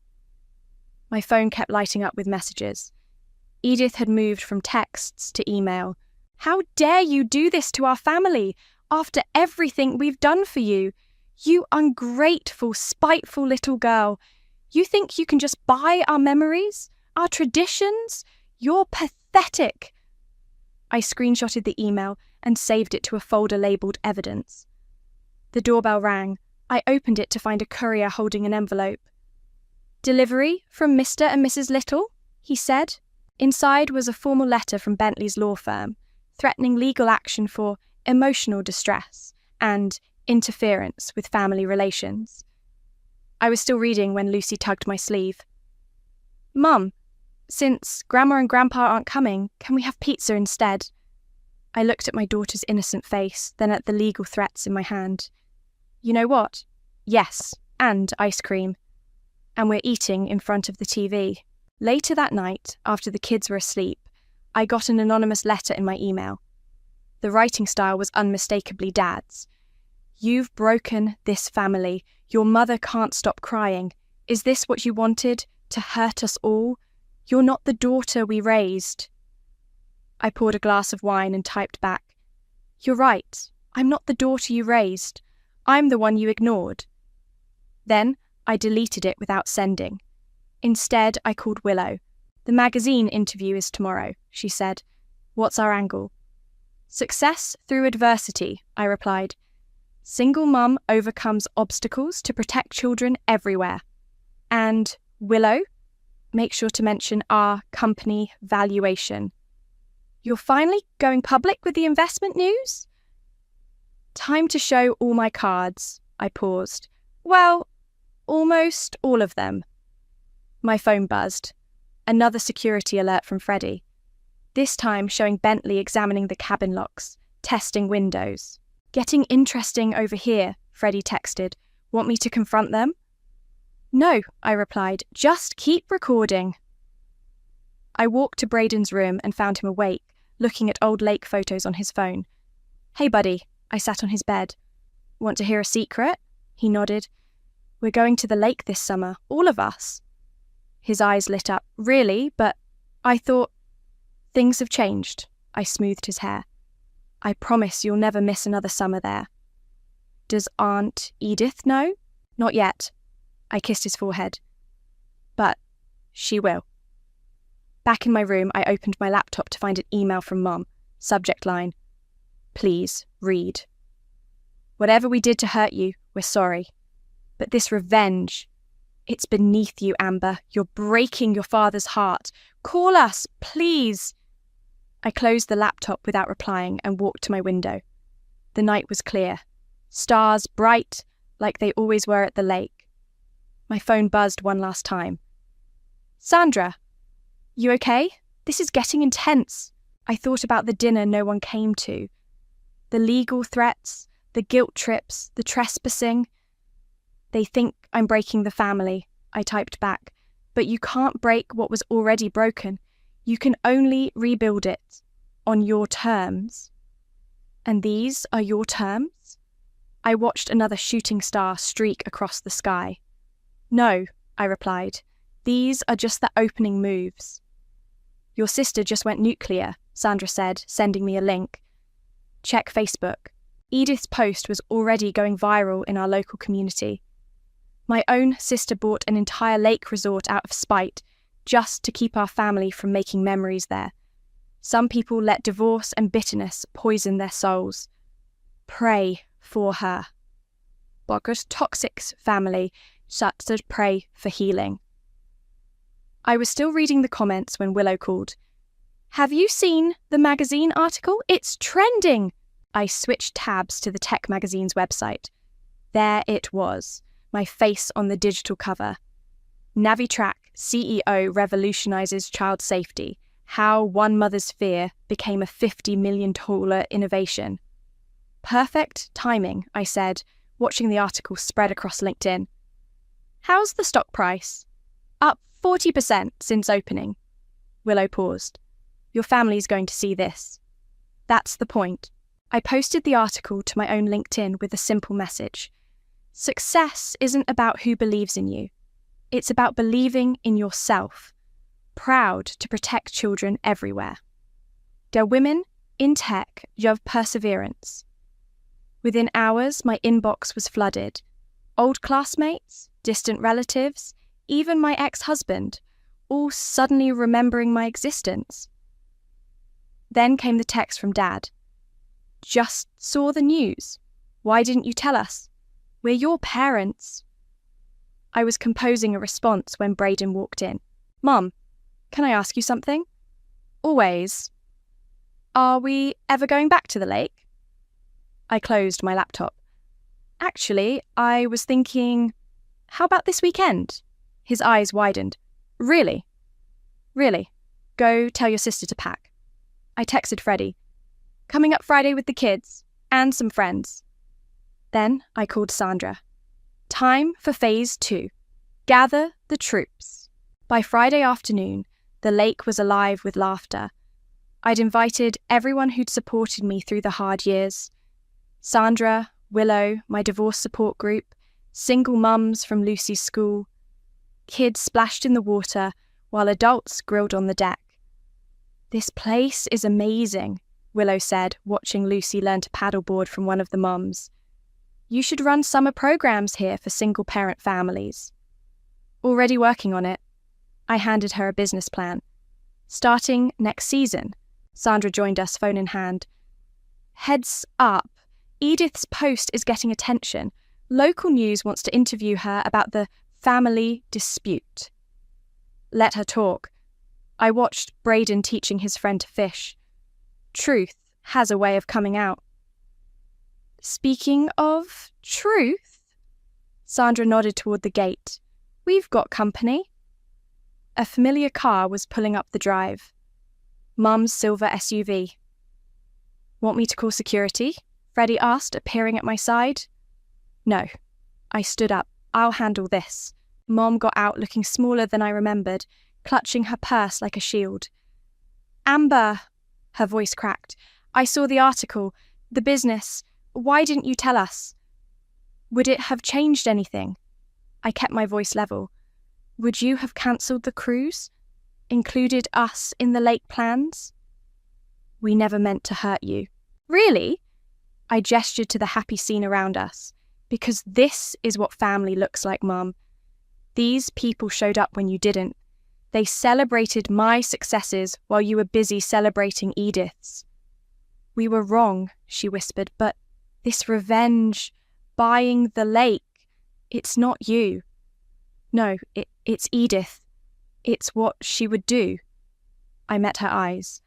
My phone kept lighting up with messages. Edith had moved from texts to email. How dare you do this to our family, after everything we've done for you? You ungrateful, spiteful little girl. You think you can just buy our memories? Our traditions? You're pathetic. I screenshotted the email and saved it to a folder labelled evidence. The doorbell rang. I opened it to find a courier holding an envelope. Delivery from Mr. and Mrs. Little, he said. Inside was a formal letter from Bentley's law firm, threatening legal action for emotional distress and interference with family relations. I was still reading when Lucy tugged my sleeve. "Mum, since Grandma and Grandpa aren't coming, can we have pizza instead?" I looked at my daughter's innocent face, then at the legal threats in my hand. "You know what? Yes, and ice cream." And we're eating in front of the TV. Later that night, after the kids were asleep, I got an anonymous letter in my email. The writing style was unmistakably Dad's. "You've broken this family. Your mother can't stop crying. Is this what you wanted? To hurt us all? You're not the daughter we raised." I poured a glass of wine and typed back, "You're right. I'm not the daughter you raised. I'm the one you ignored." Then I deleted it without sending. Instead, I called Willow. "The magazine interview is tomorrow," she said. "What's our angle?" "Success through adversity," I replied. "Single mum overcomes obstacles to protect children everywhere." And Willow, make sure to mention our company valuation. "You're finally going public with the investment news?" "Time to show all my cards," I paused. "Well, almost all of them." My phone buzzed. Another security alert from Freddie. This time showing Bentley examining the cabin locks, testing windows. "Getting interesting over here," Freddie texted. "Want me to confront them?" "No," I replied. "Just keep recording." I walked to Braden's room and found him awake, looking at old lake photos on his phone. "Hey, buddy." I sat on his bed. "Want to hear a secret?" He nodded. "We're going to the lake this summer, all of us." His eyes lit up. "Really? But I thought—" "Things have changed." I smoothed his hair. "I promise you'll never miss another summer there." "Does Aunt Edith know?" "Not yet." I kissed his forehead. "But she will." Back in my room, I opened my laptop to find an email from Mum. Subject line, "Please read. Whatever we did to hurt you, we're sorry. But this revenge, it's beneath you, Amber. You're breaking your father's heart. Call us, please." I closed the laptop without replying and walked to my window. The night was clear. Stars bright, like they always were at the lake. My phone buzzed one last time. "Sandra, you okay? This is getting intense." I thought about the dinner no one came to. The legal threats, the guilt trips, the trespassing. "They think I'm breaking the family," I typed back. "But you can't break what was already broken. You can only rebuild it on your terms." "And these are your terms?" I watched another shooting star streak across the sky. "No," I replied. "These are just the opening moves." "Your sister just went nuclear," Sandra said, sending me a link. "Check Facebook." Edith's post was already going viral in our local community. My own sister bought an entire lake resort out of spite, just to keep our family from making memories there. Some people let divorce and bitterness poison their souls. Pray for her. Bogart Toxic's family, such as pray for healing. I was still reading the comments when Willow called. "Have you seen the magazine article? It's trending!" I switched tabs to the tech magazine's website. There it was, my face on the digital cover. NaviTrack CEO revolutionizes child safety. How one mother's fear became a $50 million innovation. Perfect timing, I said, watching the article spread across LinkedIn. "How's the stock price?" "Up 40% since opening." Willow paused. "Your family's going to see this." That's the point. I posted the article to my own LinkedIn with a simple message. Success isn't about who believes in you. It's about believing in yourself. Proud to protect children everywhere. Der women in tech of perseverance. Within hours, my inbox was flooded. Old classmates, distant relatives, even my ex-husband, all suddenly remembering my existence. Then came the text from Dad. "Just saw the news. Why didn't you tell us? We're your parents." I was composing a response when Braden walked in. "Mum, can I ask you something?" "Always." "Are we ever going back to the lake?" I closed my laptop. "Actually, I was thinking, how about this weekend?" His eyes widened. "Really?" "Really. Go tell your sister to pack." I texted Freddie. "Coming up Friday with the kids and some friends." Then I called Sandra. Time for phase 2. Gather the troops. By Friday afternoon, the lake was alive with laughter. I'd invited everyone who'd supported me through the hard years. Sandra, Willow, my divorce support group, single mums from Lucy's school. Kids splashed in the water while adults grilled on the deck. "This place is amazing," Willow said, watching Lucy learn to paddleboard from one of the mums. "You should run summer programs here for single-parent families." "Already working on it." I handed her a business plan. "Starting next season." Sandra joined us, phone in hand. "Heads up, Edith's post is getting attention. Local news wants to interview her about the family dispute." "Let her talk." I watched Braden teaching his friend to fish. Truth has a way of coming out. "Speaking of truth," Sandra nodded toward the gate. "We've got company." A familiar car was pulling up the drive. Mum's silver SUV. "Want me to call security?" Freddie asked, appearing at my side. "No." I stood up. "I'll handle this." Mom got out looking smaller than I remembered, clutching her purse like a shield. "Amber," her voice cracked. "I saw the article, the business. Why didn't you tell us?" "Would it have changed anything?" I kept my voice level. "Would you have cancelled the cruise? Included us in the lake plans?" "We never meant to hurt you." "Really?" I gestured to the happy scene around us. "Because this is what family looks like, Mum. These people showed up when you didn't. They celebrated my successes while you were busy celebrating Edith's." "We were wrong," she whispered, "but this revenge, buying the lake, it's not you." "No, it's Edith. It's what she would do." I met her eyes.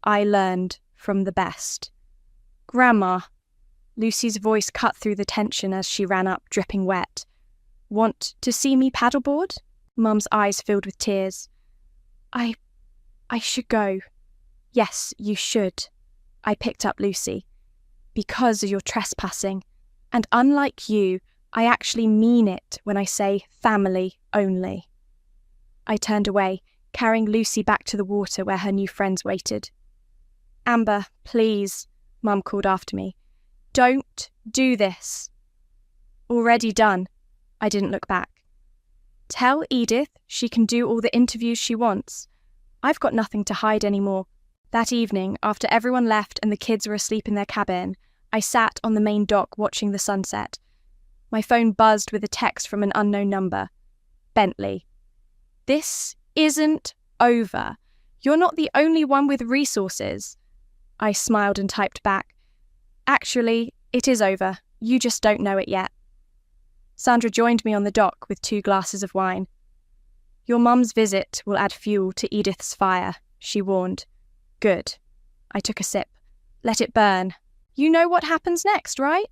I learned from the best. "Grandma," Lucy's voice cut through the tension as she ran up, dripping wet. "Want to see me paddleboard?" Mum's eyes filled with tears. I should go." "Yes, you should." I picked up Lucy. "Because you're trespassing. And unlike you, I actually mean it when I say family only." I turned away, carrying Lucy back to the water where her new friends waited. "Amber, please," Mum called after me. "Don't do this." "Already done." I didn't look back. "Tell Edith she can do all the interviews she wants. I've got nothing to hide anymore." That evening, after everyone left and the kids were asleep in their cabin, I sat on the main dock watching the sunset. My phone buzzed with a text from an unknown number. Bentley. "This isn't over. You're not the only one with resources." I smiled and typed back, "Actually, it is over. You just don't know it yet." Sandra joined me on the dock with 2 glasses of wine. "Your mum's visit will add fuel to Edith's fire," she warned. "Good." I took a sip. "Let it burn. You know what happens next, right?"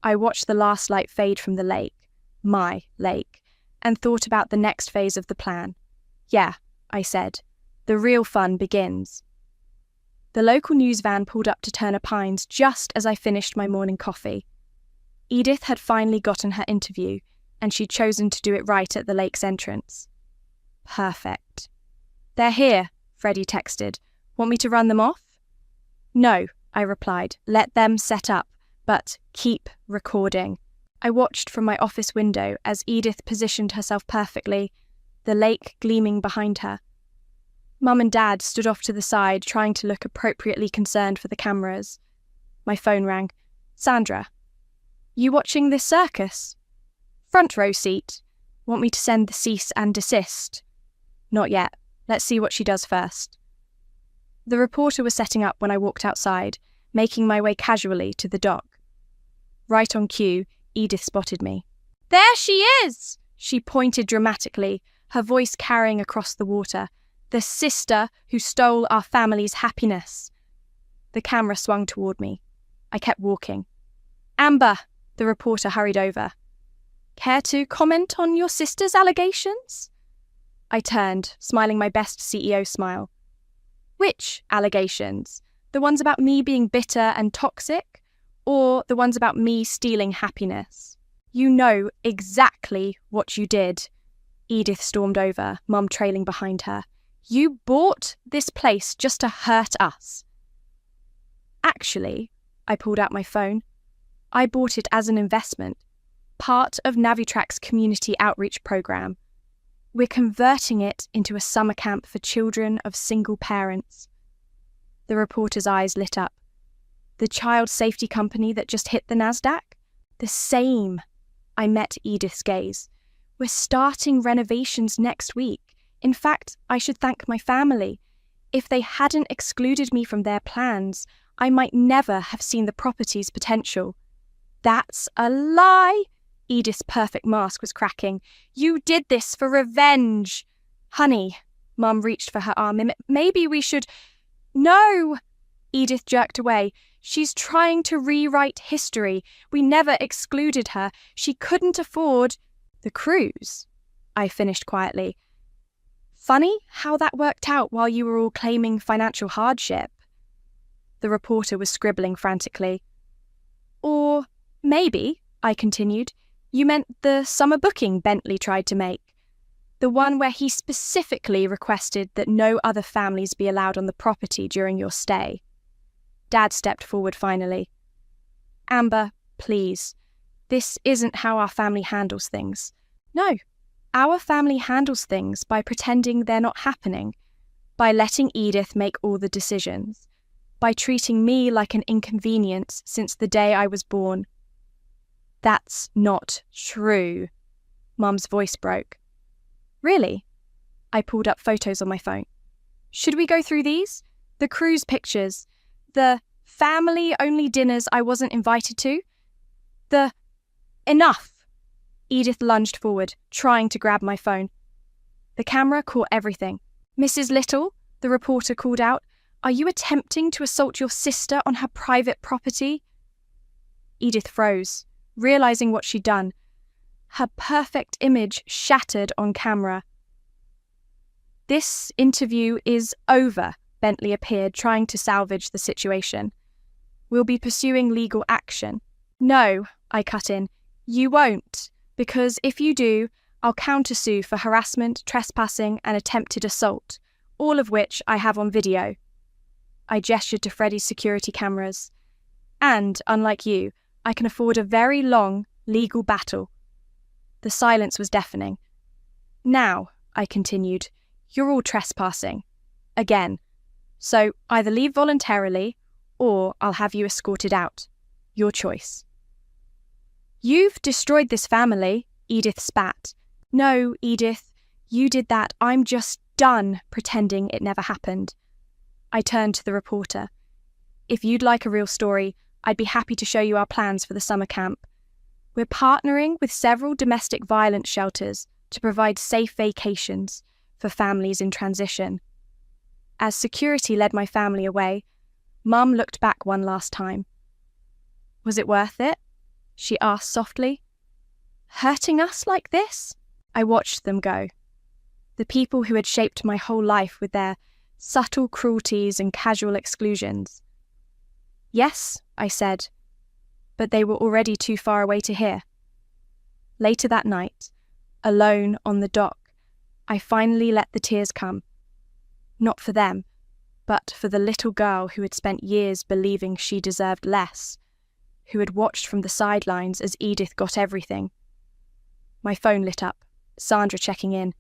I watched the last light fade from the lake, my lake, and thought about the next phase of the plan. "Yeah," I said, "the real fun begins." The local news van pulled up to Turner Pines just as I finished my morning coffee. Edith had finally gotten her interview, and she'd chosen to do it right at the lake's entrance. Perfect. "They're here," Freddie texted. "Want me to run them off?" "No," I replied. "Let them set up, but keep recording." I watched from my office window as Edith positioned herself perfectly, the lake gleaming behind her. Mum and Dad stood off to the side, trying to look appropriately concerned for the cameras. My phone rang. "Sandra, you watching this circus?" "Front row seat. Want me to send the cease and desist?" "Not yet. Let's see what she does first." The reporter was setting up when I walked outside, making my way casually to the dock. Right on cue, Edith spotted me. "There she is!" She pointed dramatically, her voice carrying across the water. The sister who stole our family's happiness. The camera swung toward me. I kept walking. Amber, the reporter hurried over. Care to comment on your sister's allegations? I turned, smiling my best CEO smile. Which allegations? The ones about me being bitter and toxic? Or the ones about me stealing happiness? You know exactly what you did. Edith stormed over, Mum trailing behind her. You bought this place just to hurt us. Actually, I pulled out my phone. I bought it as an investment, part of Navitrack's community outreach program. We're converting it into a summer camp for children of single parents. The reporter's eyes lit up. The child safety company that just hit the NASDAQ? The same. I met Edith's gaze. We're starting renovations next week. In fact, I should thank my family. If they hadn't excluded me from their plans, I might never have seen the property's potential. That's a lie! Edith's perfect mask was cracking. You did this for revenge! Honey, Mum reached for her arm. Maybe we should... No! Edith jerked away. She's trying to rewrite history. We never excluded her. She couldn't afford... The cruise, I finished quietly. Funny how that worked out while you were all claiming financial hardship. The reporter was scribbling frantically. Or maybe, I continued, you meant the summer booking Bentley tried to make. The one where he specifically requested that no other families be allowed on the property during your stay. Dad stepped forward finally. Amber, please. This isn't how our family handles things. No. Our family handles things by pretending they're not happening, by letting Edith make all the decisions, by treating me like an inconvenience since the day I was born. That's not true. Mum's voice broke. Really? I pulled up photos on my phone. Should we go through these? The cruise pictures, the family-only dinners I wasn't invited to, the... Enough! Edith lunged forward, trying to grab my phone. The camera caught everything. Mrs. Little, the reporter called out, are you attempting to assault your sister on her private property? Edith froze, realizing what she'd done. Her perfect image shattered on camera. This interview is over, Bentley appeared, trying to salvage the situation. We'll be pursuing legal action. No, I cut in. You won't, because if you do, I'll countersue for harassment, trespassing, and attempted assault, all of which I have on video. I gestured to Freddie's security cameras. And, unlike you, I can afford a very long legal battle. The silence was deafening. Now, I continued, you're all trespassing. Again. So either leave voluntarily, or I'll have you escorted out. Your choice. You've destroyed this family, Edith spat. No, Edith, you did that. I'm just done pretending it never happened. I turned to the reporter. If you'd like a real story, I'd be happy to show you our plans for the summer camp. We're partnering with several domestic violence shelters to provide safe vacations for families in transition. As security led my family away, Mum looked back one last time. Was it worth it? She asked softly. Hurting us like this? I watched them go. The people who had shaped my whole life with their subtle cruelties and casual exclusions. Yes, I said, but they were already too far away to hear. Later that night, alone on the dock, I finally let the tears come. Not for them, but for the little girl who had spent years believing she deserved less, who had watched from the sidelines as Edith got everything. My phone lit up, Sandra checking in.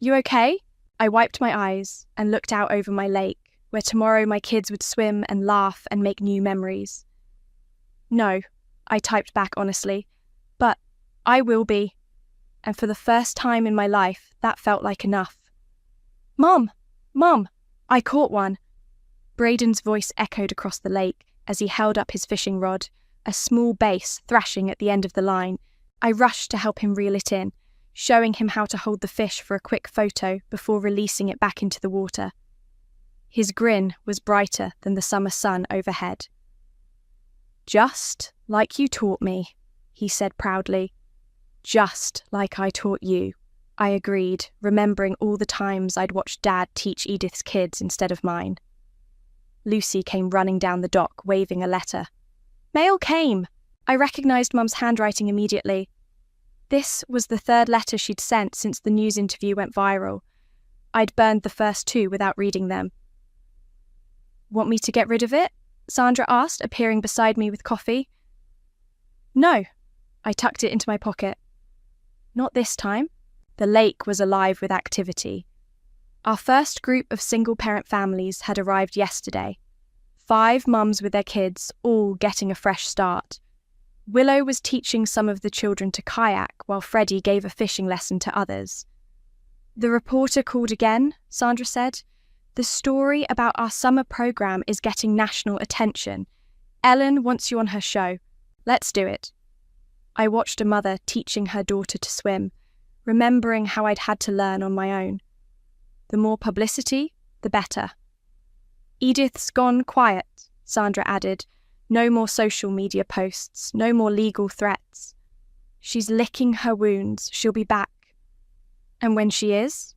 You okay? I wiped my eyes and looked out over my lake, where tomorrow my kids would swim and laugh and make new memories. No, I typed back honestly, but I will be. And for the first time in my life, that felt like enough. Mum! Mum! I caught one. Braden's voice echoed across the lake as he held up his fishing rod, a small bass thrashing at the end of the line. I rushed to help him reel it in. showing him how to hold the fish for a quick photo before releasing it back into the water. His grin was brighter than the summer sun overhead. "Just like you taught me," he said proudly. "Just like I taught you," I agreed, remembering all the times I'd watched Dad teach Edith's kids instead of mine. Lucy came running down the dock, waving a letter. Mail came! I recognised Mum's handwriting immediately. This was the third letter she'd sent since the news interview went viral. I'd burned the first two without reading them. "Want me to get rid of it?" Sandra asked, appearing beside me with coffee. "No." I tucked it into my pocket. Not this time. The lake was alive with activity. Our first group of single-parent families had arrived yesterday. 5 mums with their kids, all getting a fresh start. Willow was teaching some of the children to kayak while Freddie gave a fishing lesson to others. "The reporter called again," Sandra said. "The story about our summer program is getting national attention. Ellen wants you on her show. Let's do it." I watched a mother teaching her daughter to swim, remembering how I'd had to learn on my own. The more publicity, the better. "Edith's gone quiet," Sandra added. "No more social media posts, no more legal threats. She's licking her wounds, she'll be back." "And when she is?"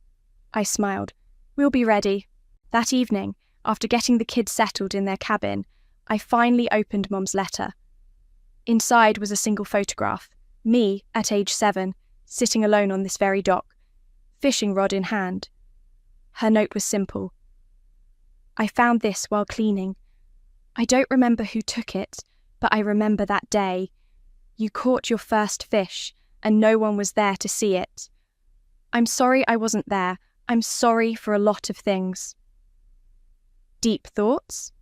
I smiled. "We'll be ready." That evening, after getting the kids settled in their cabin, I finally opened Mum's letter. Inside was a single photograph, me at age 7, sitting alone on this very dock, fishing rod in hand. Her note was simple. "I found this while cleaning. I don't remember who took it, but I remember that day. You caught your first fish, and no one was there to see it. I'm sorry I wasn't there. I'm sorry for a lot of things." "Deep thoughts?"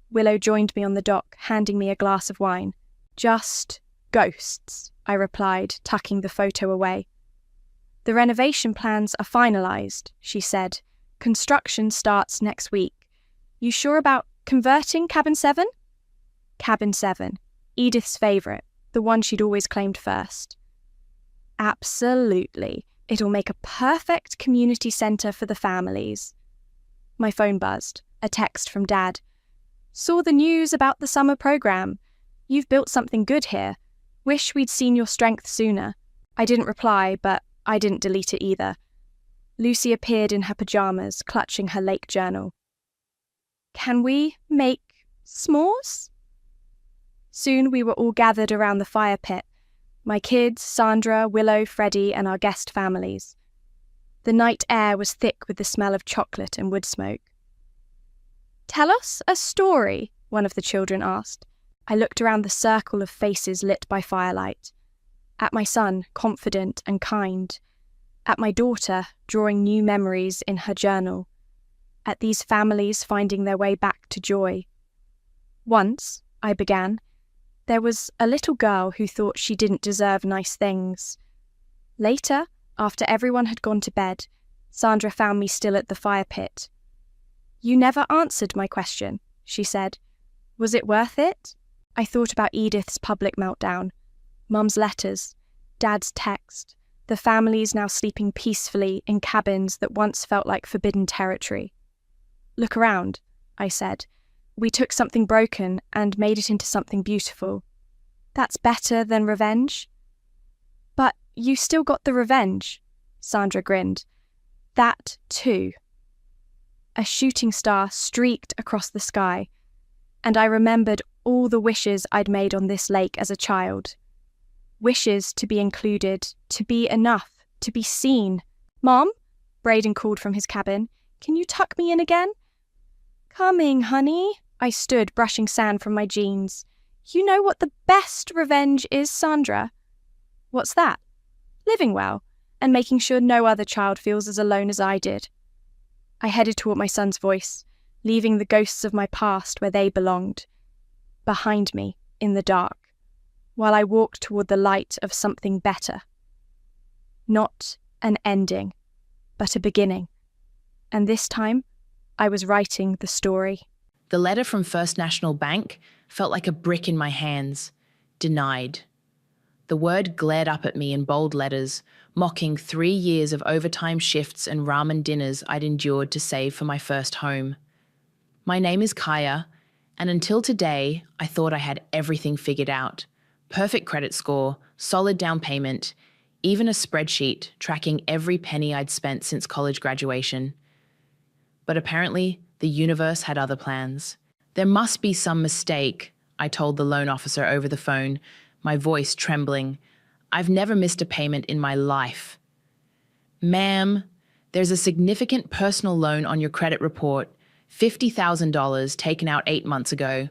Willow joined me on the dock, handing me a glass of wine. "Just ghosts," I replied, tucking the photo away. "The renovation plans are finalised," she said. "Construction starts next week. You sure about converting Cabin 7? Cabin 7, Edith's favourite, the one she'd always claimed first. "Absolutely. It'll make a perfect community centre for the families." My phone buzzed, a text from Dad. "Saw the news about the summer programme. You've built something good here. Wish we'd seen your strength sooner." I didn't reply, but I didn't delete it either. Lucy appeared in her pyjamas, clutching her lake journal. "Can we make s'mores?" Soon we were all gathered around the fire pit. My kids, Sandra, Willow, Freddie, and our guest families. The night air was thick with the smell of chocolate and wood smoke. "Tell us a story," one of the children asked. I looked around the circle of faces lit by firelight. At my son, confident and kind. At my daughter, drawing new memories in her journal. At these families finding their way back to joy. "Once," I began, "there was a little girl who thought she didn't deserve nice things. Later, after everyone had gone to bed, Sandra found me still at the fire pit. 'You never answered my question,' she said. 'Was it worth it?' I thought about Edith's public meltdown, Mum's letters, Dad's text, the families now sleeping peacefully in cabins that once felt like forbidden territory. 'Look around,' I said. 'We took something broken and made it into something beautiful. That's better than revenge.' 'But you still got the revenge,' Sandra grinned. 'That too.' A shooting star streaked across the sky, and I remembered all the wishes I'd made on this lake as a child. Wishes to be included, to be enough, to be seen. 'Mom,' Braden called from his cabin, 'can you tuck me in again?' 'Coming, honey.' I stood, brushing sand from my jeans. 'You know what the best revenge is, Sandra?' 'What's that?' 'Living well, and making sure no other child feels as alone as I did.' I headed toward my son's voice, leaving the ghosts of my past where they belonged. Behind me, in the dark, while I walked toward the light of something better. Not an ending, but a beginning. And this time, I was writing the story. The letter from First National Bank felt like a brick in my hands. Denied. The word glared up at me in bold letters, mocking 3 years of overtime shifts and ramen dinners I'd endured to save for my first home. My name is Kaya, and until today, I thought I had everything figured out. Perfect credit score, solid down payment, even a spreadsheet tracking every penny I'd spent since college graduation. But apparently, the universe had other plans. There must be some mistake, I told the loan officer over the phone, my voice trembling. I've never missed a payment in my life. Ma'am, there's a significant personal loan on your credit report, $50,000 taken out 8 months ago.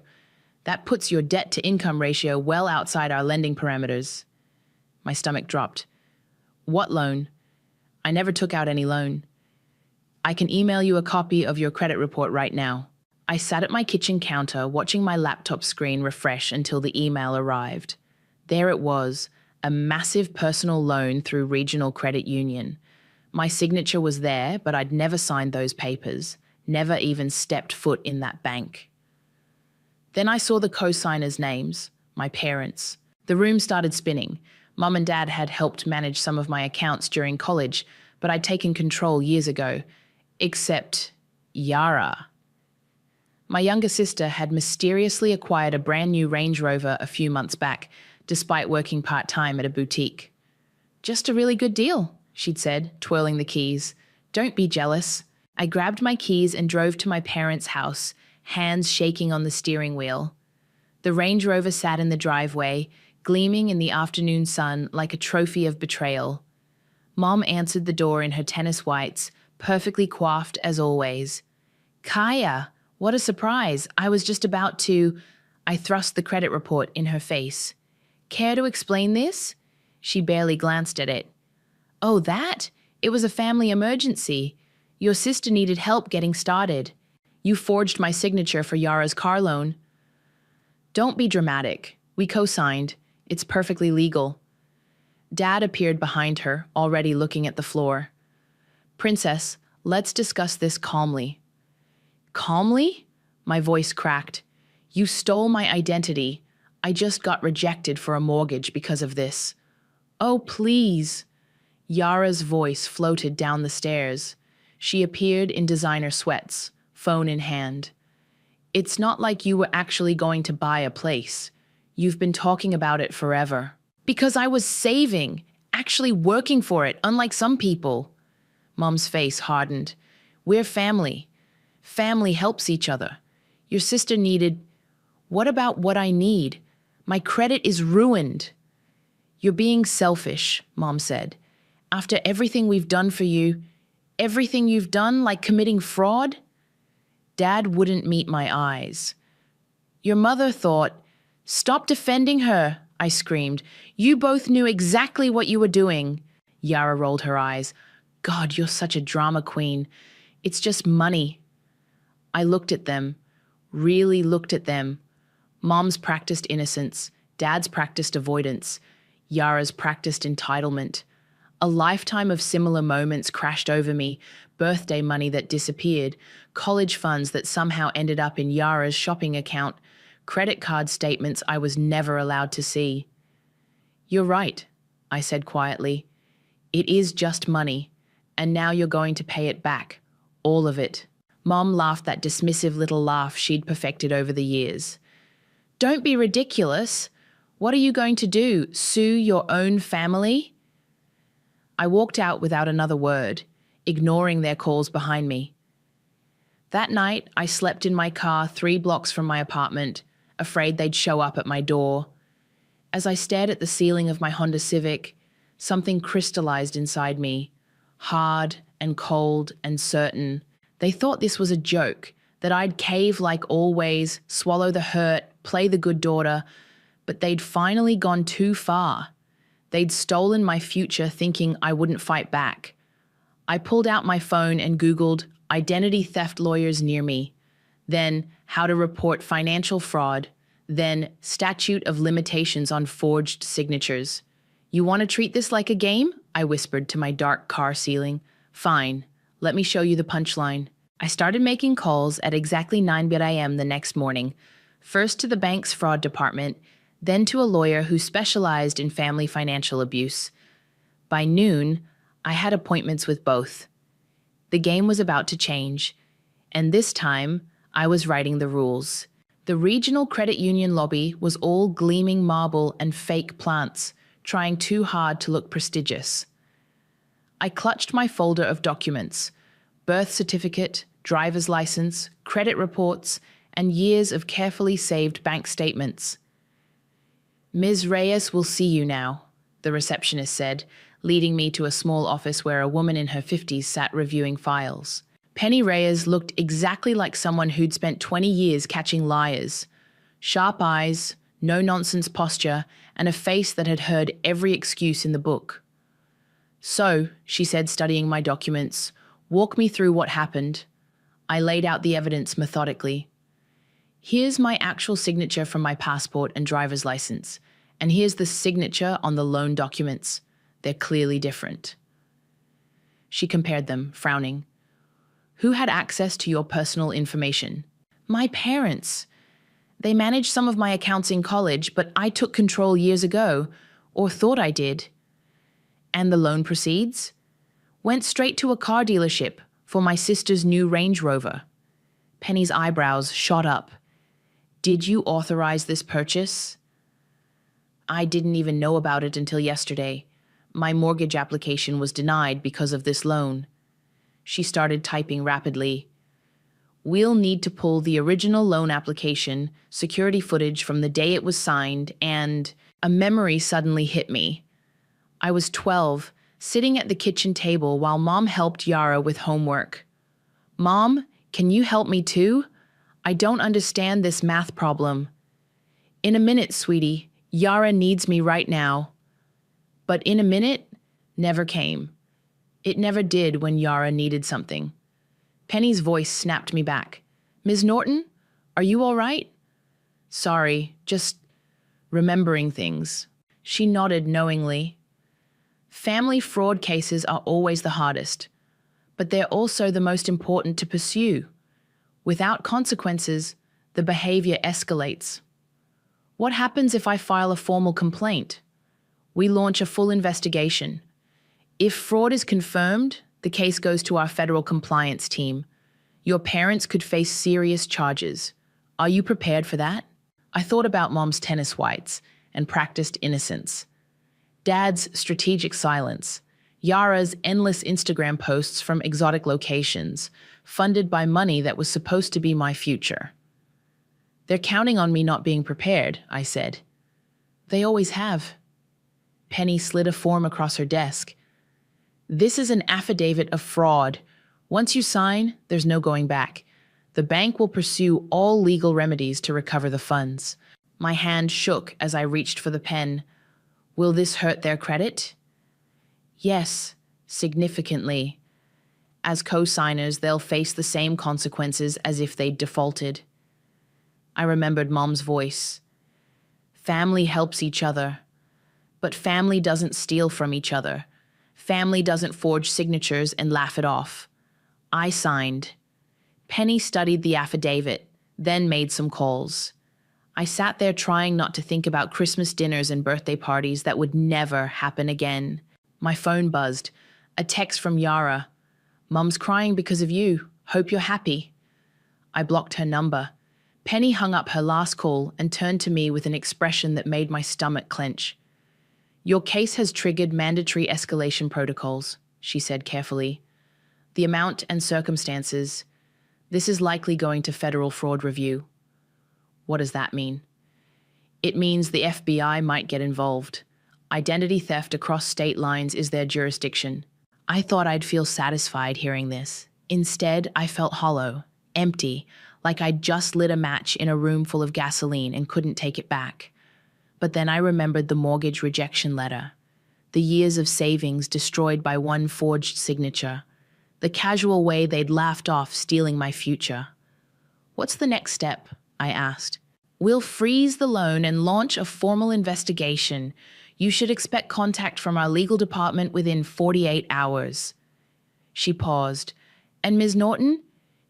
That puts your debt-to-income ratio well outside our lending parameters. My stomach dropped. What loan? I never took out any loan. I can email you a copy of your credit report right now. I sat at my kitchen counter watching my laptop screen refresh until the email arrived. There it was, a massive personal loan through Regional Credit Union. My signature was there, but I'd never signed those papers, never even stepped foot in that bank. Then I saw the co-signers' names, my parents. The room started spinning. Mum and Dad had helped manage some of my accounts during college, but I'd taken control years ago. Except Yara. My younger sister had mysteriously acquired a brand new Range Rover a few months back, despite working part-time at a boutique. Just a really good deal, she'd said, twirling the keys. Don't be jealous. I grabbed my keys and drove to my parents' house, hands shaking on the steering wheel. The Range Rover sat in the driveway, gleaming in the afternoon sun like a trophy of betrayal. Mom answered the door in her tennis whites, perfectly coiffed as always. Kaya, what a surprise. I was just about to... I thrust the credit report in her face. Care to explain this? She barely glanced at it. Oh, that? It was a family emergency. Your sister needed help getting started. You forged my signature for Yara's car loan. Don't be dramatic. We co-signed. It's perfectly legal. Dad appeared behind her, already looking at the floor. Princess, let's discuss this calmly. Calmly? My voice cracked. You stole my identity. I just got rejected for a mortgage because of this. Oh, please. Yara's voice floated down the stairs. She appeared in designer sweats, phone in hand. It's not like you were actually going to buy a place. You've been talking about it forever. Because I was saving, actually working for it, unlike some people. Mom's face hardened. We're family. Family helps each other. Your sister needed... What about what I need? My credit is ruined. You're being selfish, Mom said. After everything we've done for you, everything you've done, like committing fraud? Dad wouldn't meet my eyes. Your mother thought, stop defending her, I screamed. You both knew exactly what you were doing. Yara rolled her eyes. God, you're such a drama queen. It's just money. I looked at them, really looked at them. Mom's practiced innocence, Dad's practiced avoidance, Yara's practiced entitlement. A lifetime of similar moments crashed over me, birthday money that disappeared, college funds that somehow ended up in Yara's shopping account, credit card statements I was never allowed to see. You're right, I said quietly. It is just money, and now you're going to pay it back, all of it. Mom laughed that dismissive little laugh she'd perfected over the years. Don't be ridiculous. What are you going to do, sue your own family? I walked out without another word, ignoring their calls behind me. That night, I slept in my car 3 blocks from my apartment, afraid they'd show up at my door. As I stared at the ceiling of my Honda Civic, something crystallized inside me, hard and cold and certain. They thought this was a joke, that I'd cave like always, swallow the hurt, play the good daughter, but they'd finally gone too far. They'd stolen my future thinking I wouldn't fight back. I pulled out my phone and Googled identity theft lawyers near me, then how to report financial fraud, then statute of limitations on forged signatures. You want to treat this like a game? I whispered to my dark car ceiling. Fine, let me show you the punchline. I started making calls at exactly 9 a.m. the next morning, first to the bank's fraud department, then to a lawyer who specialized in family financial abuse. By noon, I had appointments with both. The game was about to change, and this time, I was writing the rules. The regional credit union lobby was all gleaming marble and fake plants, trying too hard to look prestigious. I clutched my folder of documents: birth certificate, driver's license, credit reports, and years of carefully saved bank statements. "Ms. Reyes will see you now," the receptionist said, leading me to a small office where a woman in her 50s sat reviewing files. Penny Reyes looked exactly like someone who'd spent 20 years catching liars. Sharp eyes, no-nonsense posture, and a face that had heard every excuse in the book. "So," she said, studying my documents, "walk me through what happened." I laid out the evidence methodically. "Here's my actual signature from my passport and driver's license, and here's the signature on the loan documents. They're clearly different." She compared them, frowning. "Who had access to your personal information?" "My parents. They managed some of my accounts in college, but I took control years ago, or thought I did." "And the loan proceeds?" "Went straight to a car dealership for my sister's new Range Rover." Penny's eyebrows shot up. "Did you authorize this purchase?" "I didn't even know about it until yesterday. My mortgage application was denied because of this loan." She started typing rapidly. "We'll need to pull the original loan application, security footage from the day it was signed, and..." A memory suddenly hit me. I was 12, sitting at the kitchen table while Mom helped Yara with homework. "Mom, can you help me too? I don't understand this math problem." "In a minute, sweetie. Yara needs me right now." But in a minute never came. It never did when Yara needed something. Penny's voice snapped me back. "Ms. Norton, are you all right?" "Sorry, just remembering things." She nodded knowingly. Family fraud cases are always the hardest, but they're also the most important to pursue. Without consequences, the behavior escalates. What happens if I file a formal complaint? We launch a full investigation. If fraud is confirmed, the case goes to our federal compliance team. Your parents could face serious charges. Are you prepared for that? I thought about Mom's tennis whites and practiced innocence. Dad's strategic silence. Yara's endless Instagram posts from exotic locations, funded by money that was supposed to be my future. "They're counting on me not being prepared," I said. "They always have." Penny slid a form across her desk. "This is an affidavit of fraud. Once you sign, there's no going back. The bank will pursue all legal remedies to recover the funds." My hand shook as I reached for the pen. "Will this hurt their credit?" "Yes, significantly. As co-signers, they'll face the same consequences as if they'd defaulted." I remembered Mom's voice. "Family helps each other. But family doesn't steal from each other. Family doesn't forge signatures and laugh it off." I signed. Penny studied the affidavit, then made some calls. I sat there trying not to think about Christmas dinners and birthday parties that would never happen again. My phone buzzed. A text from Yara. "Mum's crying because of you. Hope you're happy." I blocked her number. Penny hung up her last call and turned to me with an expression that made my stomach clench. "Your case has triggered mandatory escalation protocols," she said carefully. "The amount and circumstances. This is likely going to federal fraud review." What does that mean? It means the FBI might get involved. Identity theft across state lines is their jurisdiction. I thought I'd feel satisfied hearing this. Instead, I felt hollow, empty, like I'd just lit a match in a room full of gasoline and couldn't take it back. But then I remembered the mortgage rejection letter, the years of savings destroyed by one forged signature, the casual way they'd laughed off stealing my future. "What's the next step?" I asked. "We'll freeze the loan and launch a formal investigation. You should expect contact from our legal department within 48 hours. She paused. "And Ms. Norton?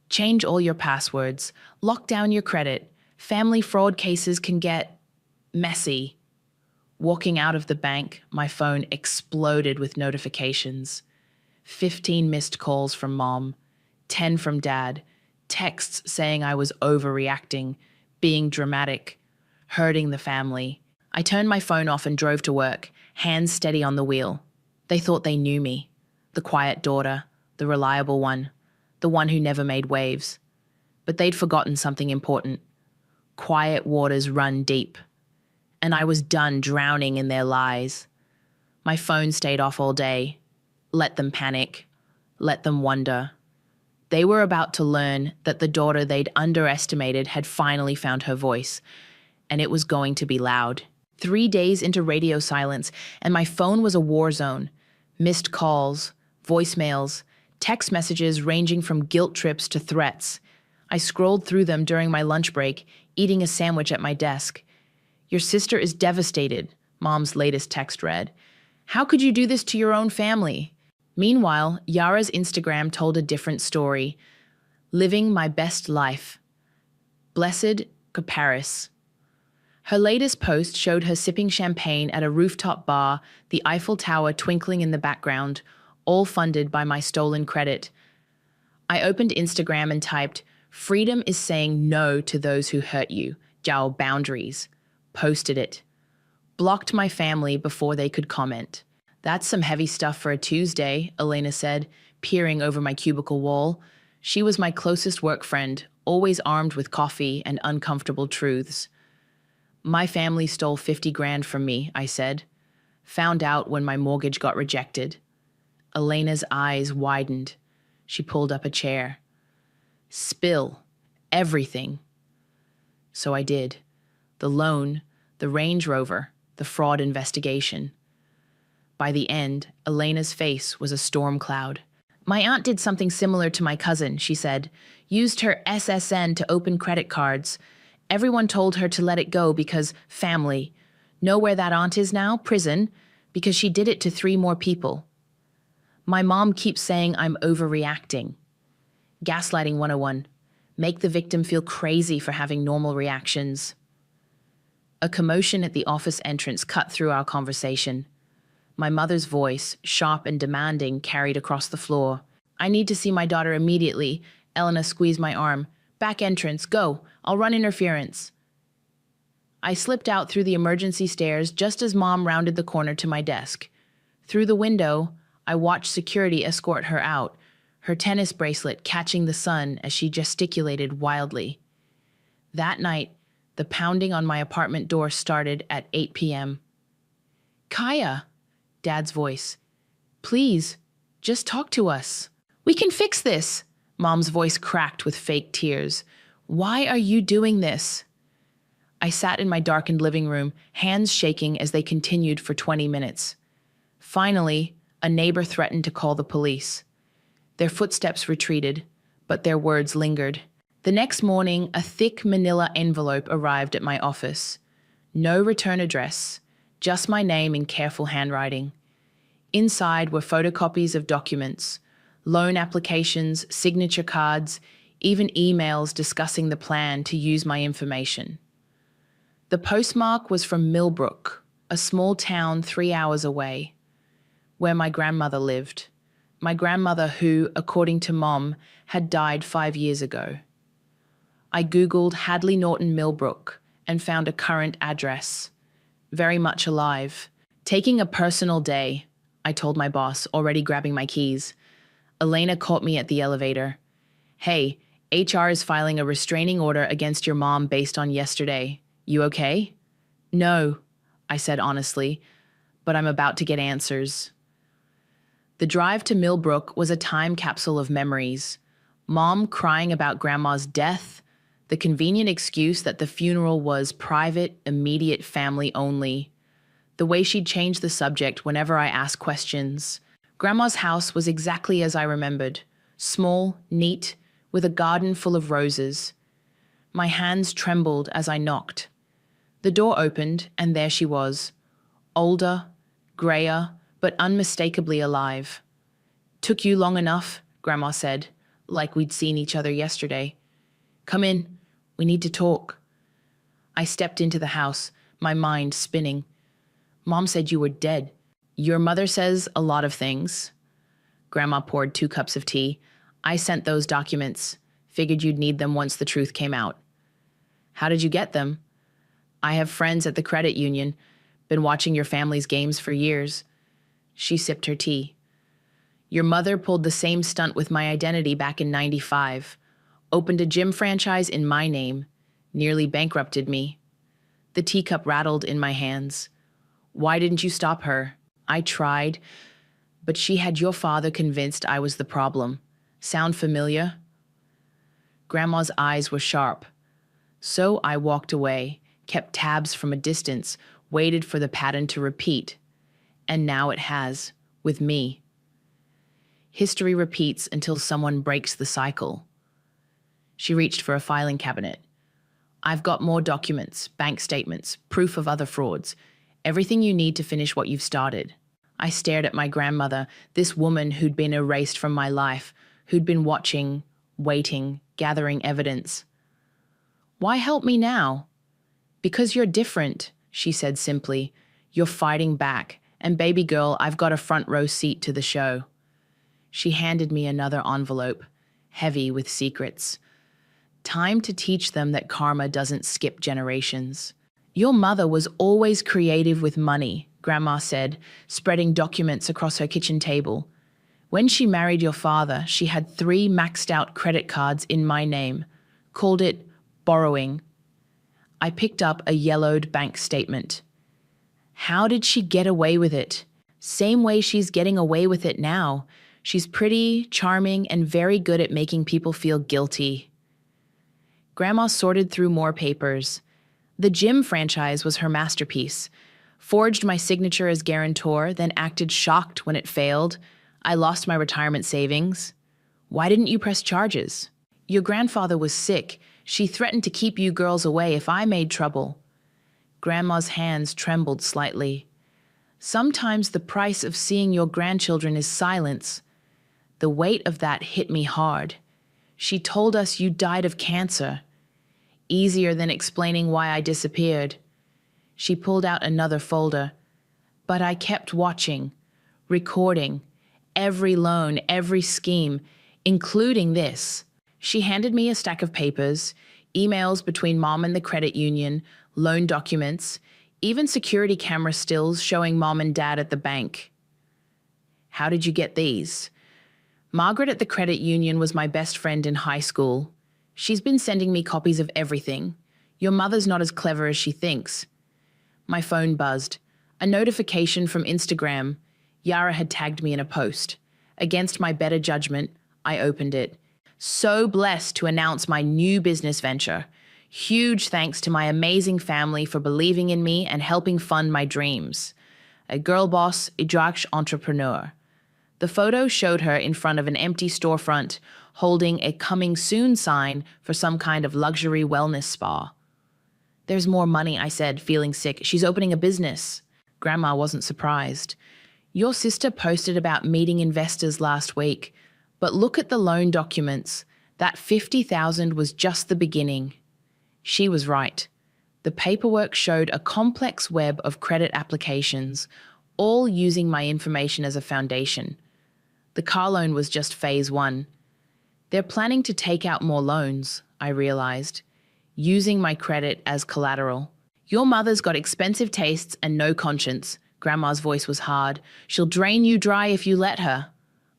Change all your passwords. Lock down your credit. Family fraud cases can get..." Messy. Walking out of the bank, my phone exploded with notifications. 15 missed calls from Mom, 10 from Dad, texts saying I was overreacting, being dramatic, hurting the family. I turned my phone off and drove to work, hands steady on the wheel. They thought they knew me. The quiet daughter, the reliable one, the one who never made waves. But they'd forgotten something important. Quiet waters run deep. And I was done drowning in their lies. My phone stayed off all day. Let them panic. Let them wonder. They were about to learn that the daughter they'd underestimated had finally found her voice, and it was going to be loud. 3 days into radio silence, and my phone was a war zone. Missed calls, voicemails, text messages ranging from guilt trips to threats. I scrolled through them during my lunch break, eating a sandwich at my desk. "Your sister is devastated," Mom's latest text read. "How could you do this to your own family?" Meanwhile, Yara's Instagram told a different story. "Living my best life. Blessed Paris." Her latest post showed her sipping champagne at a rooftop bar, the Eiffel Tower twinkling in the background, all funded by my stolen credit. I opened Instagram and typed, "Freedom is saying no to those who hurt you. Jiao boundaries." Posted it. Blocked my family before they could comment. "That's some heavy stuff for a Tuesday," Elena said, peering over my cubicle wall. She was my closest work friend, always armed with coffee and uncomfortable truths. "My family stole 50 grand from me," I said. "Found out when my mortgage got rejected." Elena's eyes widened. She pulled up a chair. "Spill. Everything." So I did. The loan, the Range Rover, the fraud investigation. By the end, Elena's face was a storm cloud. "My aunt did something similar to my cousin," she said. "Used her SSN to open credit cards. Everyone told her to let it go because family. Know where that aunt is now? Prison. Because she did it to 3 more people. My mom keeps saying I'm overreacting. Gaslighting 101. Make the victim feel crazy for having normal reactions." A commotion at the office entrance cut through our conversation. My mother's voice, sharp and demanding, carried across the floor. "I need to see my daughter immediately." Elena squeezed my arm. "Back entrance, go. I'll run interference." I slipped out through the emergency stairs just as Mom rounded the corner to my desk. Through the window, I watched security escort her out, her tennis bracelet catching the sun as she gesticulated wildly. That night, the pounding on my apartment door started at 8 p.m. "Kaya," Dad's voice. "Please, just talk to us. We can fix this." Mom's voice cracked with fake tears. "Why are you doing this?" I sat in my darkened living room, hands shaking as they continued for 20 minutes. Finally, a neighbor threatened to call the police. Their footsteps retreated, but their words lingered. The next morning, a thick manila envelope arrived at my office. No return address, just my name in careful handwriting. Inside were photocopies of documents, loan applications, signature cards, even emails discussing the plan to use my information. The postmark was from Millbrook, a small town 3 hours away, where my grandmother lived. My grandmother who, according to Mom, had died 5 years ago. I Googled Hadley Norton Millbrook and found a current address. Very much alive. "Taking a personal day," I told my boss, already grabbing my keys. Elena caught me at the elevator. "Hey, HR is filing a restraining order against your mom based on yesterday. You okay?" "No," I said honestly, "but I'm about to get answers." The drive to Millbrook was a time capsule of memories. Mom crying about Grandma's death, the convenient excuse that the funeral was private, immediate family only. The way she'd changed the subject whenever I asked questions. Grandma's house was exactly as I remembered. Small, neat, with a garden full of roses. My hands trembled as I knocked. The door opened, and there she was. Older, grayer, but unmistakably alive. "Took you long enough," Grandma said, like we'd seen each other yesterday. "Come in. We need to talk." I stepped into the house, my mind spinning. Mom said you were dead. Your mother says a lot of things. Grandma poured 2 cups of tea. I sent those documents. Figured you'd need them once the truth came out. How did you get them? I have friends at the credit union. Been watching your family's games for years. She sipped her tea. Your mother pulled the same stunt with my identity back in '95. Opened a gym franchise in my name. Nearly bankrupted me. The teacup rattled in my hands. Why didn't you stop her? I tried, but she had your father convinced I was the problem. Sound familiar? Grandma's eyes were sharp. So I walked away, kept tabs from a distance, waited for the pattern to repeat. And now it has, with me. History repeats until someone breaks the cycle. She reached for a filing cabinet. I've got more documents, bank statements, proof of other frauds, everything you need to finish what you've started. I stared at my grandmother, this woman who'd been erased from my life, who'd been watching, waiting, gathering evidence. Why help me now? Because you're different, she said simply. You're fighting back, and baby girl, I've got a front row seat to the show. She handed me another envelope, heavy with secrets. Time to teach them that karma doesn't skip generations. Your mother was always creative with money, Grandma said, spreading documents across her kitchen table. When she married your father, she had 3 maxed out credit cards in my name, called it borrowing. I picked up a yellowed bank statement. How did she get away with it? Same way she's getting away with it now. She's pretty, charming, and very good at making people feel guilty. Grandma sorted through more papers. The gym franchise was her masterpiece. Forged my signature as guarantor, then acted shocked when it failed. I lost my retirement savings. Why didn't you press charges? Your grandfather was sick. She threatened to keep you girls away if I made trouble. Grandma's hands trembled slightly. Sometimes the price of seeing your grandchildren is silence. The weight of that hit me hard. She told us you died of cancer. Easier than explaining why I disappeared. She pulled out another folder. But I kept watching, recording, every loan, every scheme, including this. She handed me a stack of papers, emails between Mom and the credit union, loan documents, even security camera stills showing Mom and Dad at the bank. How did you get these? Margaret at the credit union was my best friend in high school. She's been sending me copies of everything. Your mother's not as clever as she thinks. My phone buzzed. A notification from Instagram. Yara had tagged me in a post. Against my better judgment, I opened it. So blessed to announce my new business venture. Huge thanks to my amazing family for believing in me and helping fund my dreams. A girl boss, a Draksh entrepreneur. The photo showed her in front of an empty storefront, holding a coming soon sign for some kind of luxury wellness spa. There's more money, I said, feeling sick. She's opening a business. Grandma wasn't surprised. Your sister posted about meeting investors last week, but look at the loan documents. That $50,000 was just the beginning. She was right. The paperwork showed a complex web of credit applications, all using my information as a foundation. The car loan was just phase 1. They're planning to take out more loans, I realized, using my credit as collateral. Your mother's got expensive tastes and no conscience. Grandma's voice was hard. She'll drain you dry if you let her.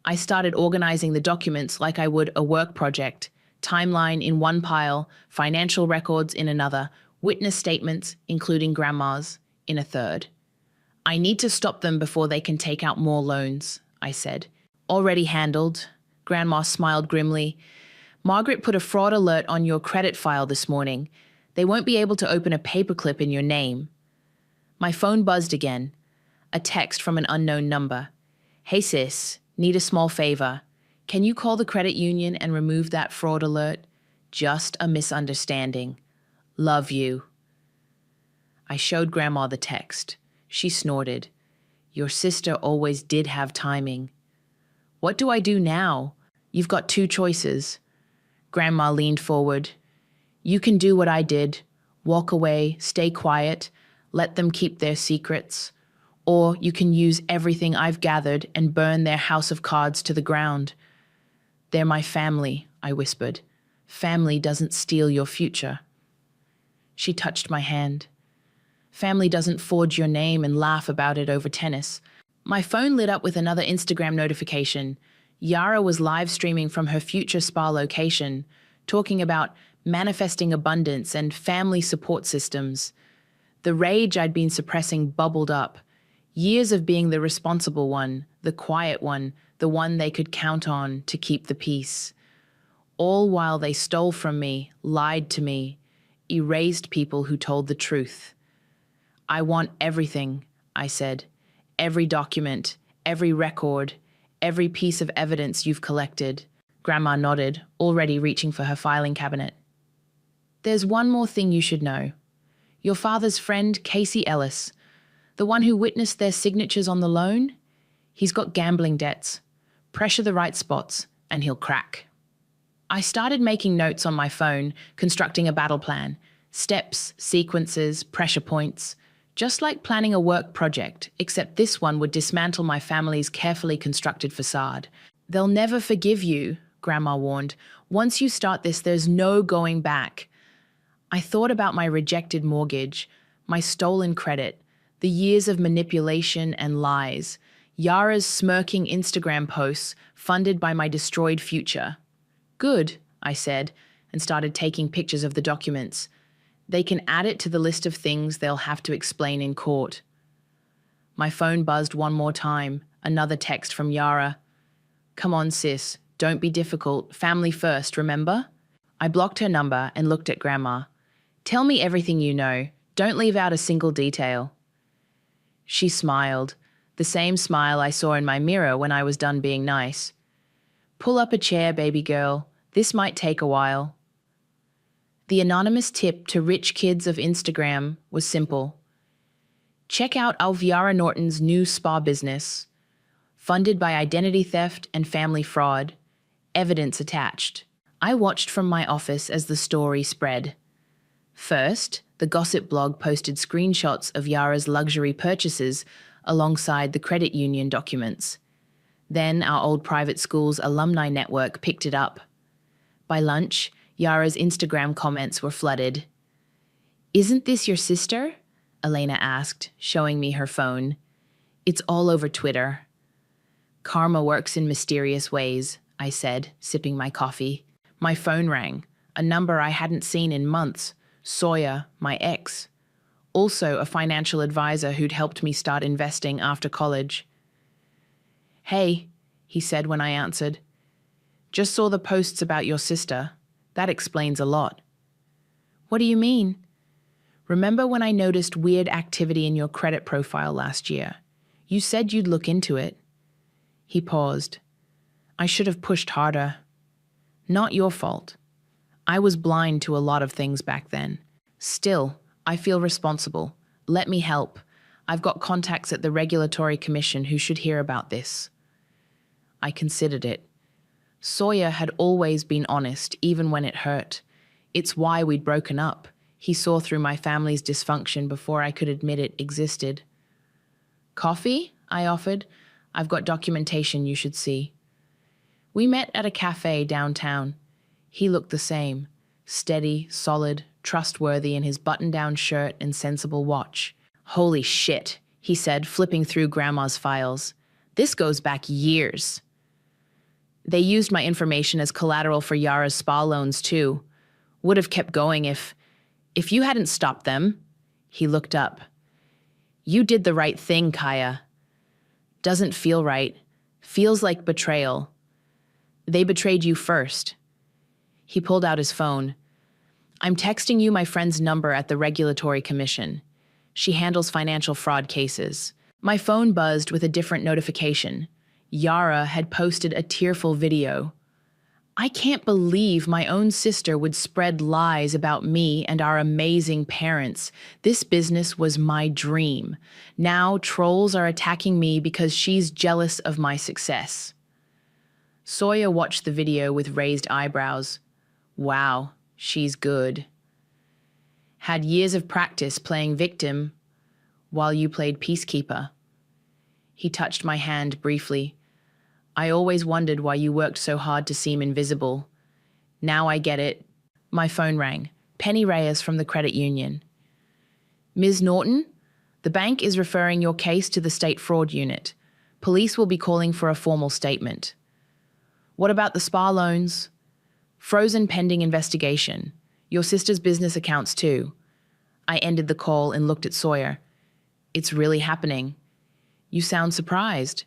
I started organizing the documents like I would a work project. Timeline in one pile, financial records in another, witness statements, including Grandma's, in a third. I need to stop them before they can take out more loans, I said. Already handled. Grandma smiled grimly. Margaret put a fraud alert on your credit file this morning. They won't be able to open a paperclip in your name. My phone buzzed again. A text from an unknown number. Hey sis, need a small favor. Can you call the credit union and remove that fraud alert? Just a misunderstanding. Love you. I showed Grandma the text. She snorted. Your sister always did have timing. What do I do now? You've got 2 choices. Grandma leaned forward. You can do what I did. Walk away, stay quiet, let them keep their secrets. Or you can use everything I've gathered and burn their house of cards to the ground. They're my family, I whispered. Family doesn't steal your future. She touched my hand. Family doesn't forge your name and laugh about it over tennis. My phone lit up with another Instagram notification. Yara was live streaming from her future spa location, talking about manifesting abundance and family support systems. The rage I'd been suppressing bubbled up. Years of being the responsible one, the quiet one, the one they could count on to keep the peace. All while they stole from me, lied to me, erased people who told the truth. I want everything, I said. Every document, every record, every piece of evidence you've collected. Grandma nodded, already reaching for her filing cabinet. There's one more thing you should know. Your father's friend, Casey Ellis, the one who witnessed their signatures on the loan, he's got gambling debts. Pressure the right spots, and he'll crack. I started making notes on my phone, constructing a battle plan. Steps, sequences, pressure points. Just like planning a work project, except this one would dismantle my family's carefully constructed facade. They'll never forgive you, Grandma warned. Once you start this, there's no going back. I thought about my rejected mortgage, my stolen credit, the years of manipulation and lies, Yara's smirking Instagram posts funded by my destroyed future. Good, I said, and started taking pictures of the documents. They can add it to the list of things they'll have to explain in court. My phone buzzed one more time, another text from Yara. Come on, sis, don't be difficult. Family first, remember? I blocked her number and looked at Grandma. Tell me everything you know. Don't leave out a single detail. She smiled, the same smile I saw in my mirror when I was done being nice. Pull up a chair, baby girl. This might take a while. The anonymous tip to rich kids of Instagram was simple. Check out Alviara Norton's new spa business. Funded by identity theft and family fraud. Evidence attached. I watched from my office as the story spread. First, the gossip blog posted screenshots of Yara's luxury purchases alongside the credit union documents. Then our old private school's alumni network picked it up. By lunch, Yara's Instagram comments were flooded. Isn't this your sister? Elena asked, showing me her phone. It's all over Twitter. Karma works in mysterious ways, I said, sipping my coffee. My phone rang, a number I hadn't seen in months. Sawyer, my ex. Also a financial advisor who'd helped me start investing after college. Hey, he said when I answered. Just saw the posts about your sister. That explains a lot. What do you mean? Remember when I noticed weird activity in your credit profile last year? You said you'd look into it. He paused. I should have pushed harder. Not your fault. I was blind to a lot of things back then. Still, I feel responsible. Let me help. I've got contacts at the Regulatory Commission who should hear about this. I considered it. Sawyer had always been honest, even when it hurt. It's why we'd broken up. He saw through my family's dysfunction before I could admit it existed. Coffee? I offered. I've got documentation you should see. We met at a cafe downtown. He looked the same, steady, solid, trustworthy in his button-down shirt and sensible watch. Holy shit, he said, flipping through Grandma's files. This goes back years. They used my information as collateral for Yara's spa loans, too. Would have kept going if you hadn't stopped them. He looked up. You did the right thing, Kaya. Doesn't feel right. Feels like betrayal. They betrayed you first. He pulled out his phone. I'm texting you my friend's number at the Regulatory Commission. She handles financial fraud cases. My phone buzzed with a different notification. Yara had posted a tearful video. I can't believe my own sister would spread lies about me and our amazing parents. This business was my dream. Now trolls are attacking me because she's jealous of my success. Sawyer watched the video with raised eyebrows. Wow, she's good. Had years of practice playing victim. while you played peacekeeper. He touched my hand briefly. I always wondered why you worked so hard to seem invisible. Now I get it. My phone rang. Penny Reyes from the credit union. Ms. Norton, the bank is referring your case to the State Fraud Unit. Police will be calling for a formal statement. What about the spa loans? Frozen pending investigation. Your sister's business accounts too. I ended the call and looked at Sawyer. It's really happening. You sound surprised.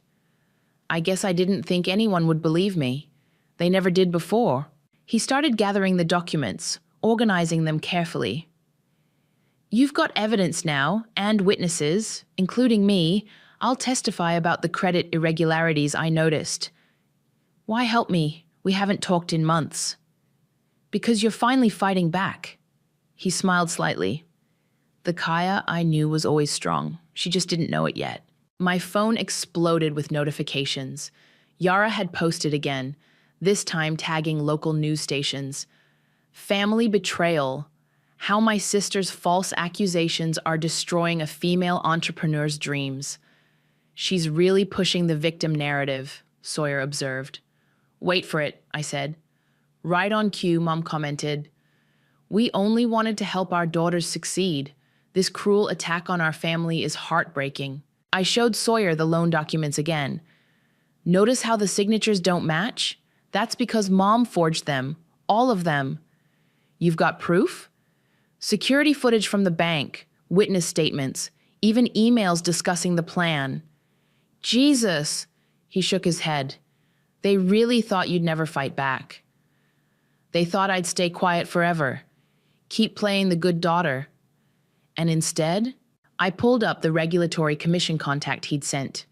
I guess I didn't think anyone would believe me. They never did before. He started gathering the documents, organizing them carefully. You've got evidence now, and witnesses, including me. I'll testify about the credit irregularities I noticed. Why help me? We haven't talked in months. Because you're finally fighting back. He smiled slightly. The Kaya I knew was always strong. She just didn't know it yet. My phone exploded with notifications. Yara had posted again, this time tagging local news stations. Family betrayal. How my sister's false accusations are destroying a female entrepreneur's dreams. She's really pushing the victim narrative, Sawyer observed. Wait for it, I said. Right on cue, Mom commented. We only wanted to help our daughters succeed. This cruel attack on our family is heartbreaking. I showed Sawyer the loan documents again. Notice how the signatures don't match? That's because Mom forged them, all of them. You've got proof? Security footage from the bank, witness statements, even emails discussing the plan. Jesus, he shook his head. They really thought you'd never fight back. They thought I'd stay quiet forever, keep playing the good daughter. And instead, I pulled up the regulatory commission contact he'd sent.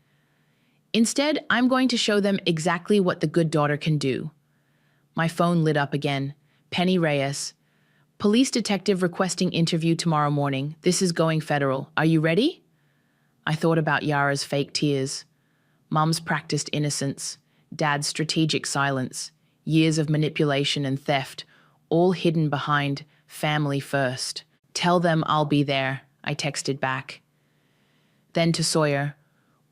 Instead, I'm going to show them exactly what the good daughter can do. My phone lit up again. Penny Reyes. Police detective requesting interview tomorrow morning. This is going federal. Are you ready? I thought about Yara's fake tears. Mom's practiced innocence. Dad's strategic silence. Years of manipulation and theft, all hidden behind family first. Tell them I'll be there, I texted back. Then to Sawyer,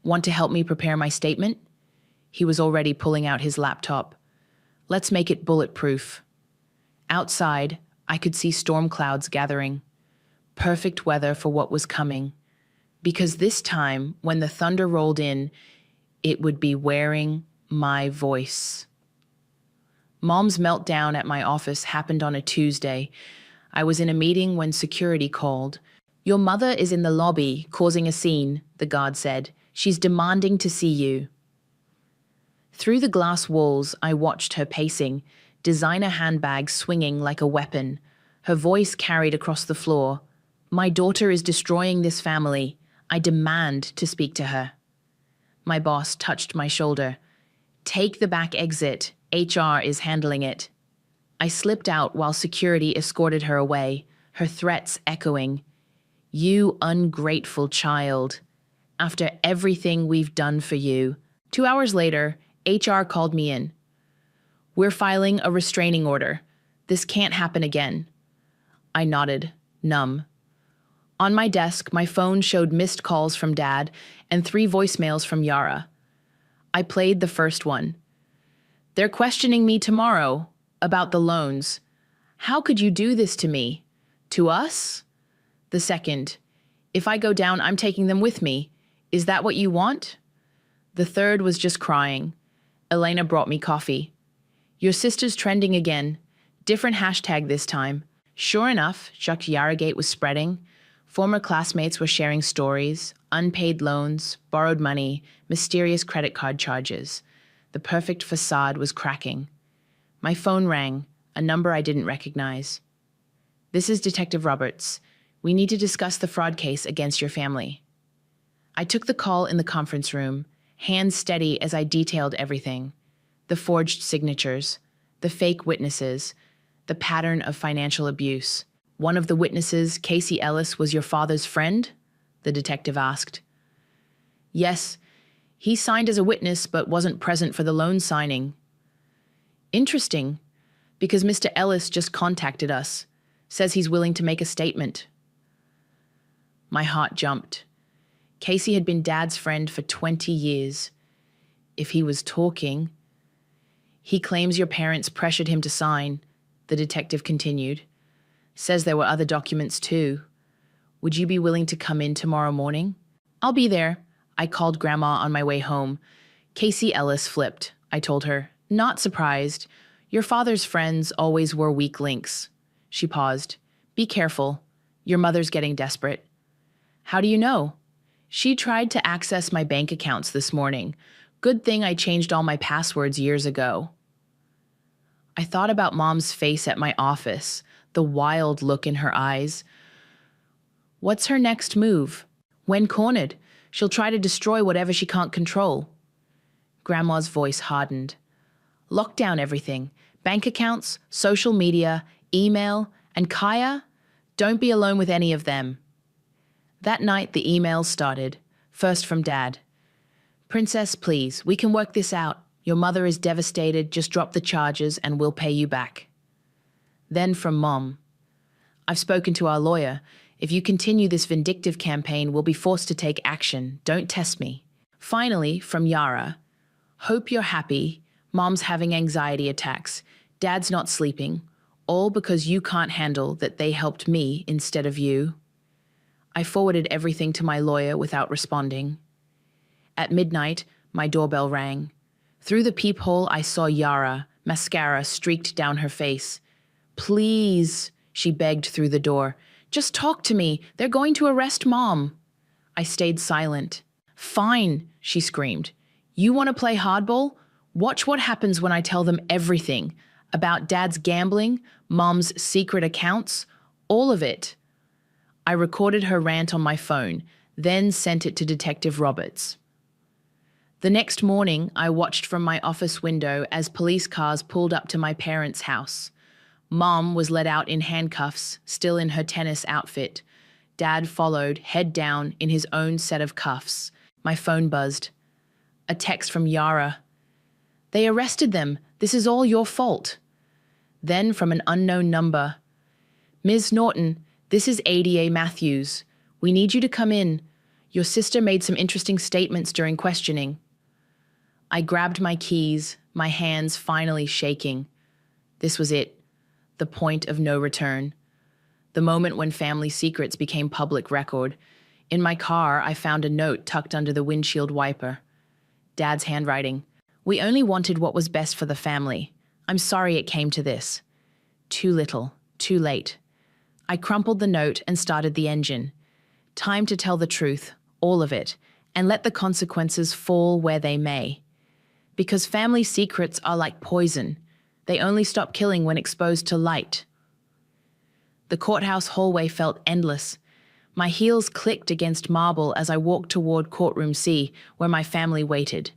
want to help me prepare my statement? He was already pulling out his laptop. Let's make it bulletproof. Outside, I could see storm clouds gathering. Perfect weather for what was coming. Because this time, when the thunder rolled in, it would be wearing my voice. Mom's meltdown at my office happened on a Tuesday. I was in a meeting when security called. Your mother is in the lobby, causing a scene, the guard said. She's demanding to see you. Through the glass walls, I watched her pacing, designer handbag swinging like a weapon. Her voice carried across the floor. My daughter is destroying this family. I demand to speak to her. My boss touched my shoulder. Take the back exit. HR is handling it. I slipped out while security escorted her away, her threats echoing. You ungrateful child. After everything we've done for you. 2 hours later, HR called me in. We're filing a restraining order. This can't happen again. I nodded, numb. On my desk, my phone showed missed calls from Dad and 3 voicemails from Yara. I played the first one. They're questioning me tomorrow about the loans. How could you do this to me? To us? The second. If I go down, I'm taking them with me. Is that what you want? The third was just crying. Elena brought me coffee. Your sister's trending again. Different hashtag this time. Sure enough, Chuck Yarragate was spreading. Former classmates were sharing stories, unpaid loans, borrowed money, mysterious credit card charges. The perfect facade was cracking. My phone rang, a number I didn't recognize. This is Detective Roberts. We need to discuss the fraud case against your family. I took the call in the conference room, hands steady as I detailed everything. The forged signatures, the fake witnesses, the pattern of financial abuse. One of the witnesses, Casey Ellis, was your father's friend? The detective asked. Yes, he signed as a witness but wasn't present for the loan signing. Interesting, because Mr. Ellis just contacted us, says he's willing to make a statement. My heart jumped. Casey had been Dad's friend for 20 years. If he was talking... He claims your parents pressured him to sign, the detective continued. Says there were other documents too. Would you be willing to come in tomorrow morning? I'll be there. I called Grandma on my way home. Casey Ellis flipped, I told her. Not surprised. Your father's friends always were weak links. She paused. Be careful. Your mother's getting desperate. How do you know? She tried to access my bank accounts this morning. Good thing I changed all my passwords years ago. I thought about Mom's face at my office, the wild look in her eyes. What's her next move? When cornered, she'll try to destroy whatever she can't control. Grandma's voice hardened. Lock down everything. Bank accounts, social media, email, and Kaya? Don't be alone with any of them. That night, the emails started, first from Dad. Princess, please, we can work this out. Your mother is devastated, just drop the charges and we'll pay you back. Then from Mom. I've spoken to our lawyer. If you continue this vindictive campaign, we'll be forced to take action. Don't test me. Finally, from Yara. Hope you're happy. Mom's having anxiety attacks. Dad's not sleeping. All because you can't handle that they helped me instead of you. I forwarded everything to my lawyer without responding. At midnight, my doorbell rang. Through the peephole, I saw Yara, mascara streaked down her face. Please, she begged through the door. Just talk to me. They're going to arrest Mom. I stayed silent. Fine, she screamed. You want to play hardball? Watch what happens when I tell them everything. About Dad's gambling, Mom's secret accounts, all of it. I recorded her rant on my phone, then sent it to Detective Roberts. The next morning, I watched from my office window as police cars pulled up to my parents' house. Mom was let out in handcuffs, still in her tennis outfit. Dad followed, head down, in his own set of cuffs. My phone buzzed. A text from Yara. They arrested them. This is all your fault. Then from an unknown number. Ms. Norton, this is ADA Matthews. We need you to come in. Your sister made some interesting statements during questioning. I grabbed my keys, my hands finally shaking. This was it. The point of no return. The moment when family secrets became public record. In my car, I found a note tucked under the windshield wiper. Dad's handwriting. We only wanted what was best for the family. I'm sorry it came to this. Too little, too late. I crumpled the note and started the engine. Time to tell the truth, all of it, and let the consequences fall where they may. Because family secrets are like poison. They only stop killing when exposed to light. The courthouse hallway felt endless. My heels clicked against marble as I walked toward courtroom C, where my family waited.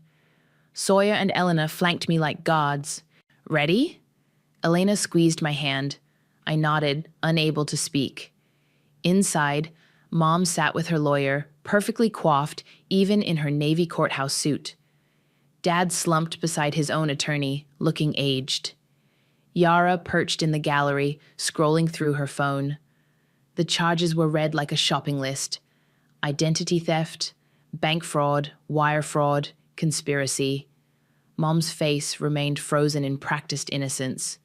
Sawyer and Eleanor flanked me like guards. Ready? Elena squeezed my hand. I nodded, unable to speak. Inside, Mom sat with her lawyer, perfectly coiffed, even in her Navy courthouse suit. Dad slumped beside his own attorney, looking aged. Yara perched in the gallery, scrolling through her phone. The charges were read like a shopping list. Identity theft, bank fraud, wire fraud, conspiracy. Mom's face remained frozen in practiced innocence.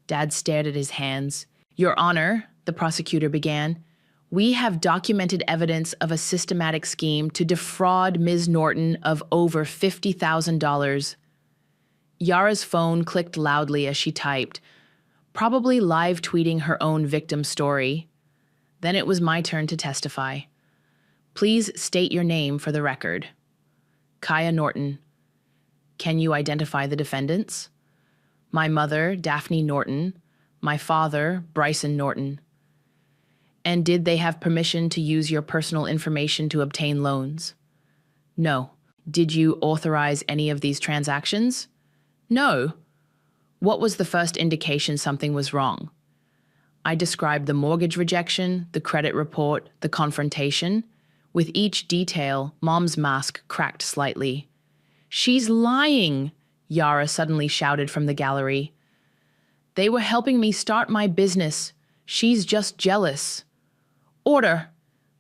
Dad stared at his hands. Your Honor, the prosecutor began, we have documented evidence of a systematic scheme to defraud Ms. Norton of over $50,000. Yara's phone clicked loudly as she typed, probably live tweeting her own victim story. Then it was my turn to testify. Please state your name for the record. Kaya Norton. Can you identify the defendants? My mother, Daphne Norton. My father, Bryson Norton. And did they have permission to use your personal information to obtain loans? No. Did you authorize any of these transactions? No. What was the first indication something was wrong? I described the mortgage rejection, the credit report, the confrontation. With each detail, Mom's mask cracked slightly. She's lying, Yara suddenly shouted from the gallery. They were helping me start my business. She's just jealous. Order!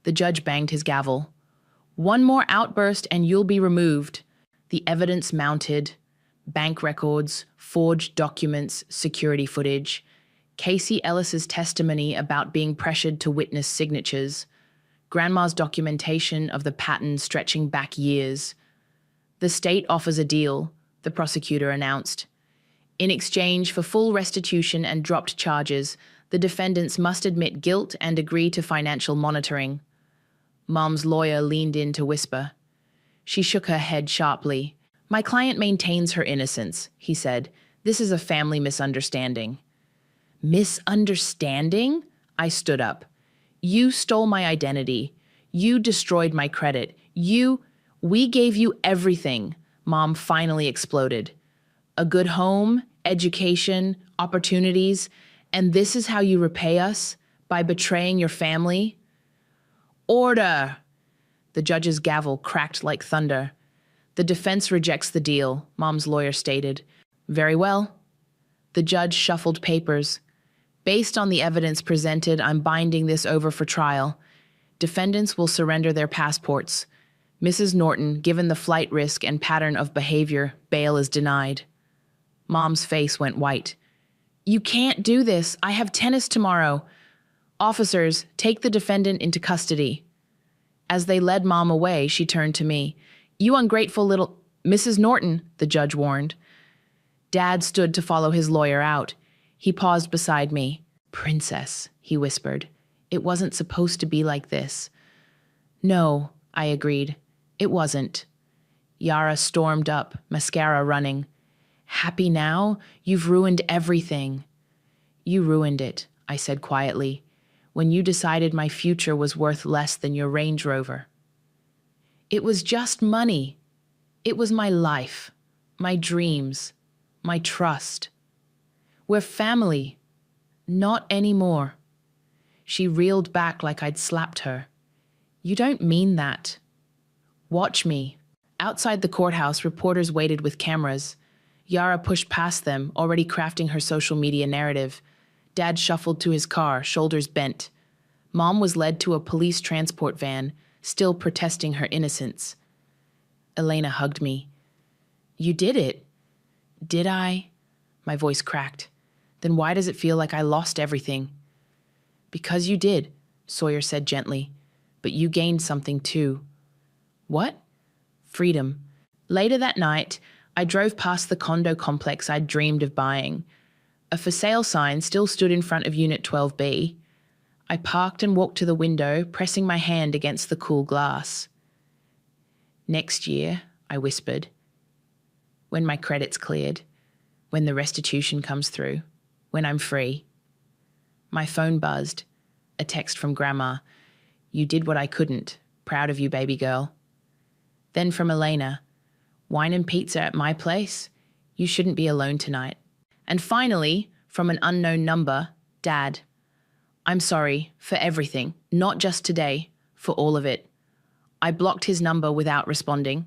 The judge banged his gavel. One more outburst and you'll be removed. The evidence mounted. Bank records, forged documents, security footage. Casey Ellis's testimony about being pressured to witness signatures. Grandma's documentation of the pattern stretching back years. The state offers a deal, the prosecutor announced. In exchange for full restitution and dropped charges, the defendants must admit guilt and agree to financial monitoring. Mom's lawyer leaned in to whisper. She shook her head sharply. My client maintains her innocence, he said. This is a family misunderstanding. Misunderstanding? I stood up. You stole my identity. You destroyed my credit. We gave you everything, Mom finally exploded. A good home, education, opportunities, and this is how you repay us? By betraying your family? Order! The judge's gavel cracked like thunder. The defense rejects the deal, Mom's lawyer stated. Very well. The judge shuffled papers. Based on the evidence presented, I'm binding this over for trial. Defendants will surrender their passports. Mrs. Norton, given the flight risk and pattern of behavior, bail is denied. Mom's face went white. You can't do this. I have tennis tomorrow. Officers, take the defendant into custody. As they led Mom away, she turned to me. You ungrateful little... Mrs. Norton, the judge warned. Dad stood to follow his lawyer out. He paused beside me. Princess, he whispered. It wasn't supposed to be like this. No, I agreed. It wasn't. Yara stormed up, mascara running. Happy now? You've ruined everything. You ruined it, I said quietly, when you decided my future was worth less than your Range Rover. It was just money. It was my life, my dreams, my trust. We're family. Not anymore. She reeled back like I'd slapped her. You don't mean that. Watch me. Outside the courthouse, reporters waited with cameras. Yara pushed past them, already crafting her social media narrative. Dad shuffled to his car, shoulders bent. Mom was led to a police transport van, still protesting her innocence. Elena hugged me. You did it. Did I? My voice cracked. Then why does it feel like I lost everything? Because you did, Sawyer said gently. But you gained something too. What? Freedom. Later that night, I drove past the condo complex I'd dreamed of buying. A for sale sign still stood in front of Unit 12B. I parked and walked to the window, pressing my hand against the cool glass. Next year, I whispered. When my credit's cleared. When the restitution comes through. When I'm free. My phone buzzed. A text from Grandma. You did what I couldn't. Proud of you, baby girl. Then from Elena. Wine and pizza at my place? You shouldn't be alone tonight. And finally, from an unknown number, Dad. I'm sorry for everything, not just today, for all of it. I blocked his number without responding.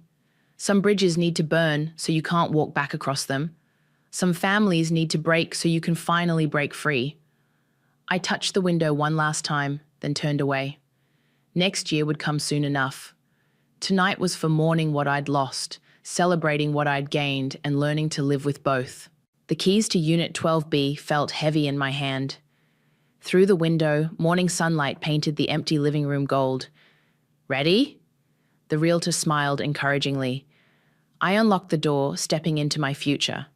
Some bridges need to burn so you can't walk back across them. Some families need to break so you can finally break free. I touched the window one last time, then turned away. Next year would come soon enough. Tonight was for mourning what I'd lost, celebrating what I'd gained, and learning to live with both. The keys to Unit 12B felt heavy in my hand. Through the window, morning sunlight painted the empty living room gold. Ready? The realtor smiled encouragingly. I unlocked the door, stepping into my future.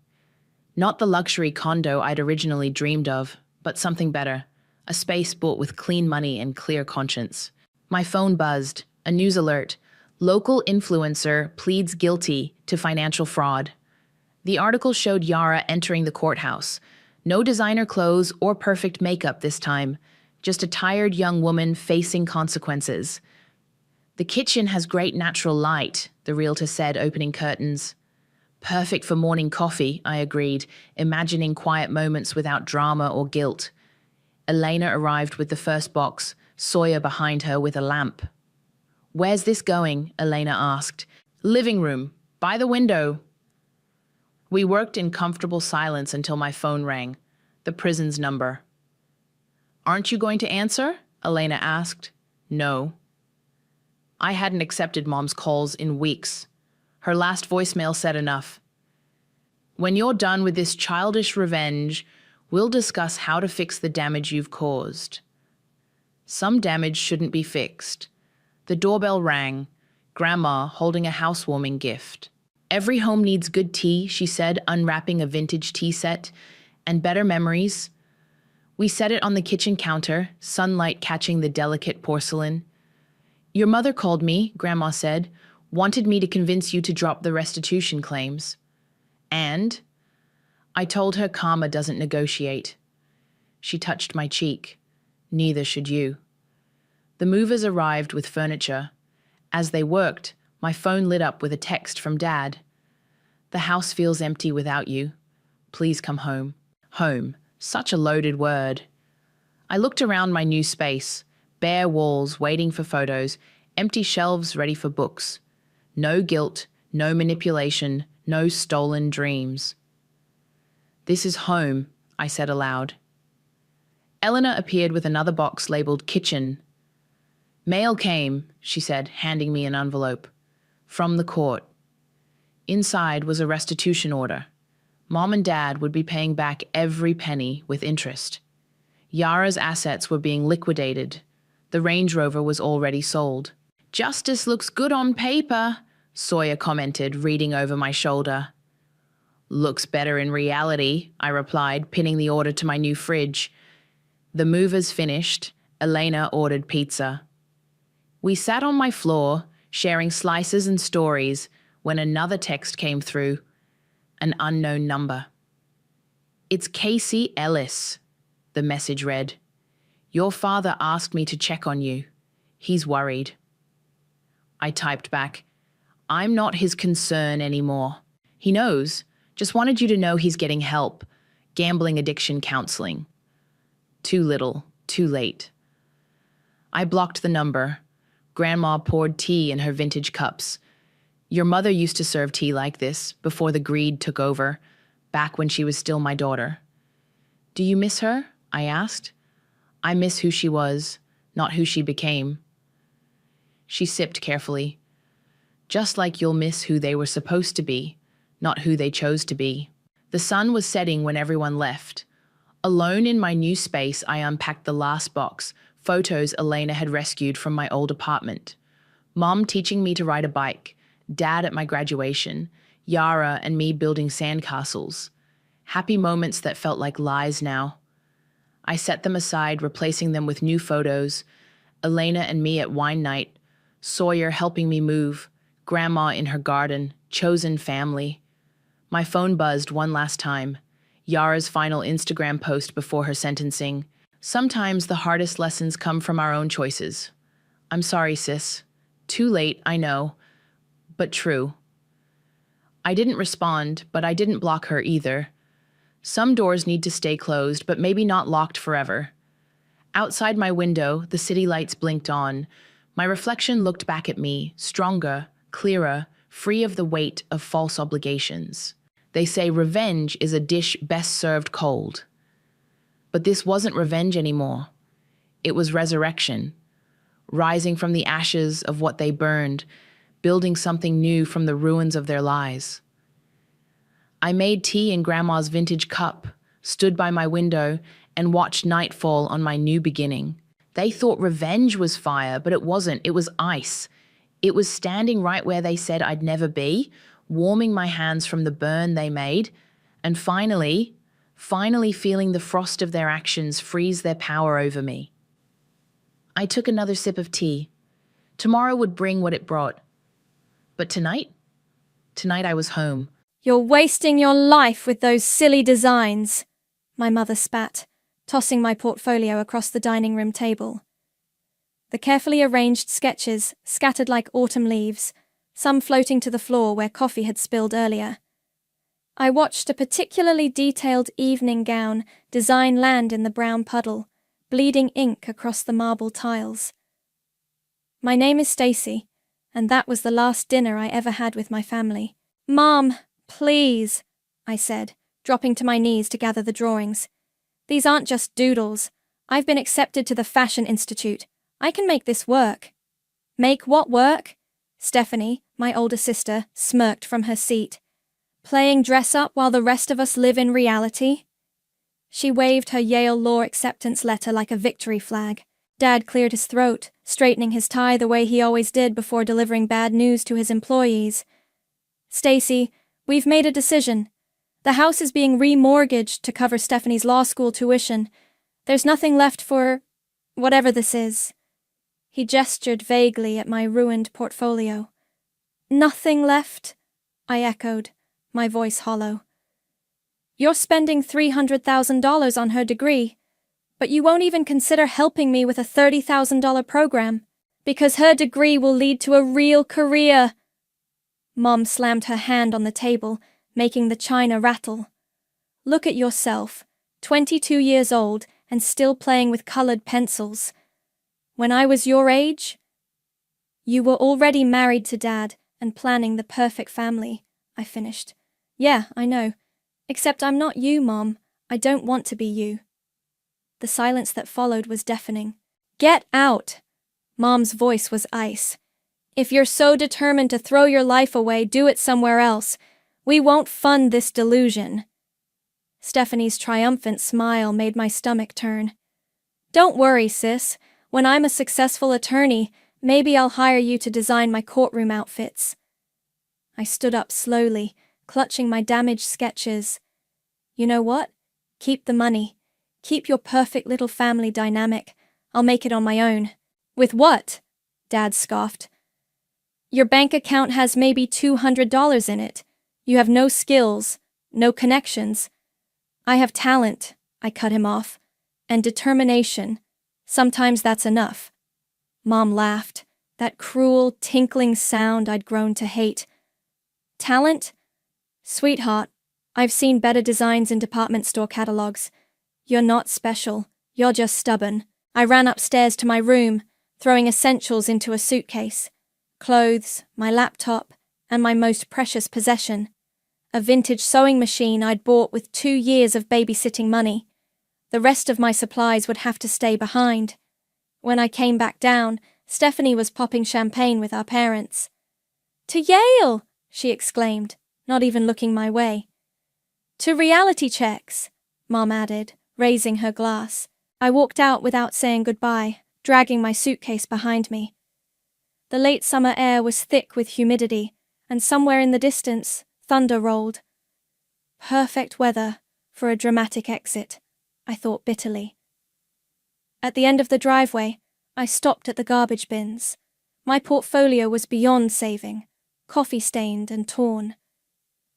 Not the luxury condo I'd originally dreamed of, but something better. A space bought with clean money and clear conscience. My phone buzzed. A news alert. Local influencer pleads guilty to financial fraud. The article showed Yara entering the courthouse. No designer clothes or perfect makeup this time. Just a tired young woman facing consequences. The kitchen has great natural light, the realtor said, opening curtains. Perfect for morning coffee, I agreed, imagining quiet moments without drama or guilt. Elena arrived with the first box, Sawyer behind her with a lamp. Where's this going? Elena asked. Living room, by the window. We worked in comfortable silence until my phone rang. The prison's number. Aren't you going to answer? Elena asked. No. I hadn't accepted Mom's calls in weeks. Her last voicemail said enough. When you're done with this childish revenge, we'll discuss how to fix the damage you've caused. Some damage shouldn't be fixed. The doorbell rang, Grandma holding a housewarming gift. Every home needs good tea, she said, unwrapping a vintage tea set, and better memories. We set it on the kitchen counter, sunlight catching the delicate porcelain. Your mother called me, Grandma said, wanted me to convince you to drop the restitution claims. And I told her karma doesn't negotiate. She touched my cheek. Neither should you. The movers arrived with furniture. As they worked, my phone lit up with a text from Dad. The house feels empty without you. Please come home. Home. Such a loaded word. I looked around my new space. Bare walls waiting for photos, empty shelves ready for books. No guilt, no manipulation, no stolen dreams. This is home, I said aloud. Eleanor appeared with another box labeled kitchen. Mail came, she said, handing me an envelope. From the court. Inside was a restitution order. Mom and Dad would be paying back every penny with interest. Yara's assets were being liquidated. The Range Rover was already sold. Justice looks good on paper, Sawyer commented, reading over my shoulder. Looks better in reality, I replied, pinning the order to my new fridge. The movers finished. Elena ordered pizza. We sat on my floor, sharing slices and stories, when another text came through. An unknown number. It's Casey Ellis, the message read. Your father asked me to check on you. He's worried. I typed back, I'm not his concern anymore. He knows. Just wanted you to know he's getting help. Gambling addiction counseling. Too little, too late. I blocked the number. Grandma poured tea in her vintage cups. Your mother used to serve tea like this before the greed took over, back when she was still my daughter. Do you miss her? I asked. I miss who she was, not who she became. She sipped carefully. Just like you'll miss who they were supposed to be, not who they chose to be. The sun was setting when everyone left. Alone in my new space, I unpacked the last box, photos Elena had rescued from my old apartment. Mom teaching me to ride a bike, Dad at my graduation, Yara and me building sandcastles. Happy moments that felt like lies now. I set them aside, replacing them with new photos. Elena and me at wine night, Sawyer helping me move, Grandma in her garden, chosen family. My phone buzzed one last time. Yara's final Instagram post before her sentencing. Sometimes the hardest lessons come from our own choices. I'm sorry, sis. Too late, I know, but true. I didn't respond, but I didn't block her either. Some doors need to stay closed, but maybe not locked forever. Outside my window, the city lights blinked on. My reflection looked back at me, stronger, clearer, free of the weight of false obligations. They say revenge is a dish best served cold. But this wasn't revenge anymore. It was resurrection, rising from the ashes of what they burned, building something new from the ruins of their lies. I made tea in Grandma's vintage cup, stood by my window, and watched night fall on my new beginning. They thought revenge was fire, but it wasn't. It was ice. It was standing right where they said I'd never be, warming my hands from the burn they made, and finally feeling the frost of their actions freeze their power over me. I took another sip of tea. Tomorrow would bring what it brought. But tonight I was home. You're wasting your life with those silly designs, my mother spat, tossing my portfolio across the dining room table. The carefully arranged sketches scattered like autumn leaves, some floating to the floor where coffee had spilled earlier. I watched a particularly detailed evening gown design land in the brown puddle, bleeding ink across the marble tiles. My name is Stacy, and that was the last dinner I ever had with my family. Mom, please, I said, dropping to my knees to gather the drawings. These aren't just doodles. I've been accepted to the Fashion Institute. I can make this work. Make what work? Stephanie, my older sister, smirked from her seat. Playing dress-up while the rest of us live in reality? She waved her Yale law acceptance letter like a victory flag. Dad cleared his throat, straightening his tie the way he always did before delivering bad news to his employees. Stacy, we've made a decision. The house is being remortgaged to cover Stephanie's law school tuition. There's nothing left for whatever this is. He gestured vaguely at my ruined portfolio. Nothing left? I echoed, my voice hollow. You're spending $300,000 on her degree, but you won't even consider helping me with a $30,000 program, because her degree will lead to a real career. Mom slammed her hand on the table, making the china rattle. Look at yourself, 22 years old and still playing with colored pencils. When I was your age, you were already married to Dad and planning the perfect family, I finished. Yeah, I know. Except I'm not you, Mom. I don't want to be you. The silence that followed was deafening. Get out! Mom's voice was ice. If you're so determined to throw your life away, do it somewhere else. We won't fund this delusion. Stephanie's triumphant smile made my stomach turn. Don't worry, sis. When I'm a successful attorney, maybe I'll hire you to design my courtroom outfits. I stood up slowly, clutching my damaged sketches. You know what? Keep the money. Keep your perfect little family dynamic. I'll make it on my own. With what? Dad scoffed. Your bank account has maybe $200 in it. You have no skills, no connections. I have talent, I cut him off, and determination. Sometimes that's enough. Mom laughed, that cruel, tinkling sound I'd grown to hate. Talent? Sweetheart, I've seen better designs in department store catalogs. You're not special. You're just stubborn. I ran upstairs to my room, throwing essentials into a suitcase. Clothes, my laptop, and my most precious possession. A vintage sewing machine I'd bought with 2 years of babysitting money. The rest of my supplies would have to stay behind. When I came back down, Stephanie was popping champagne with our parents. To Yale! She exclaimed, not even looking my way. To reality checks, Mom added, raising her glass. I walked out without saying goodbye, dragging my suitcase behind me. The late summer air was thick with humidity, and somewhere in the distance, thunder rolled. Perfect weather for a dramatic exit, I thought bitterly. At the end of the driveway, I stopped at the garbage bins. My portfolio was beyond saving, coffee-stained and torn.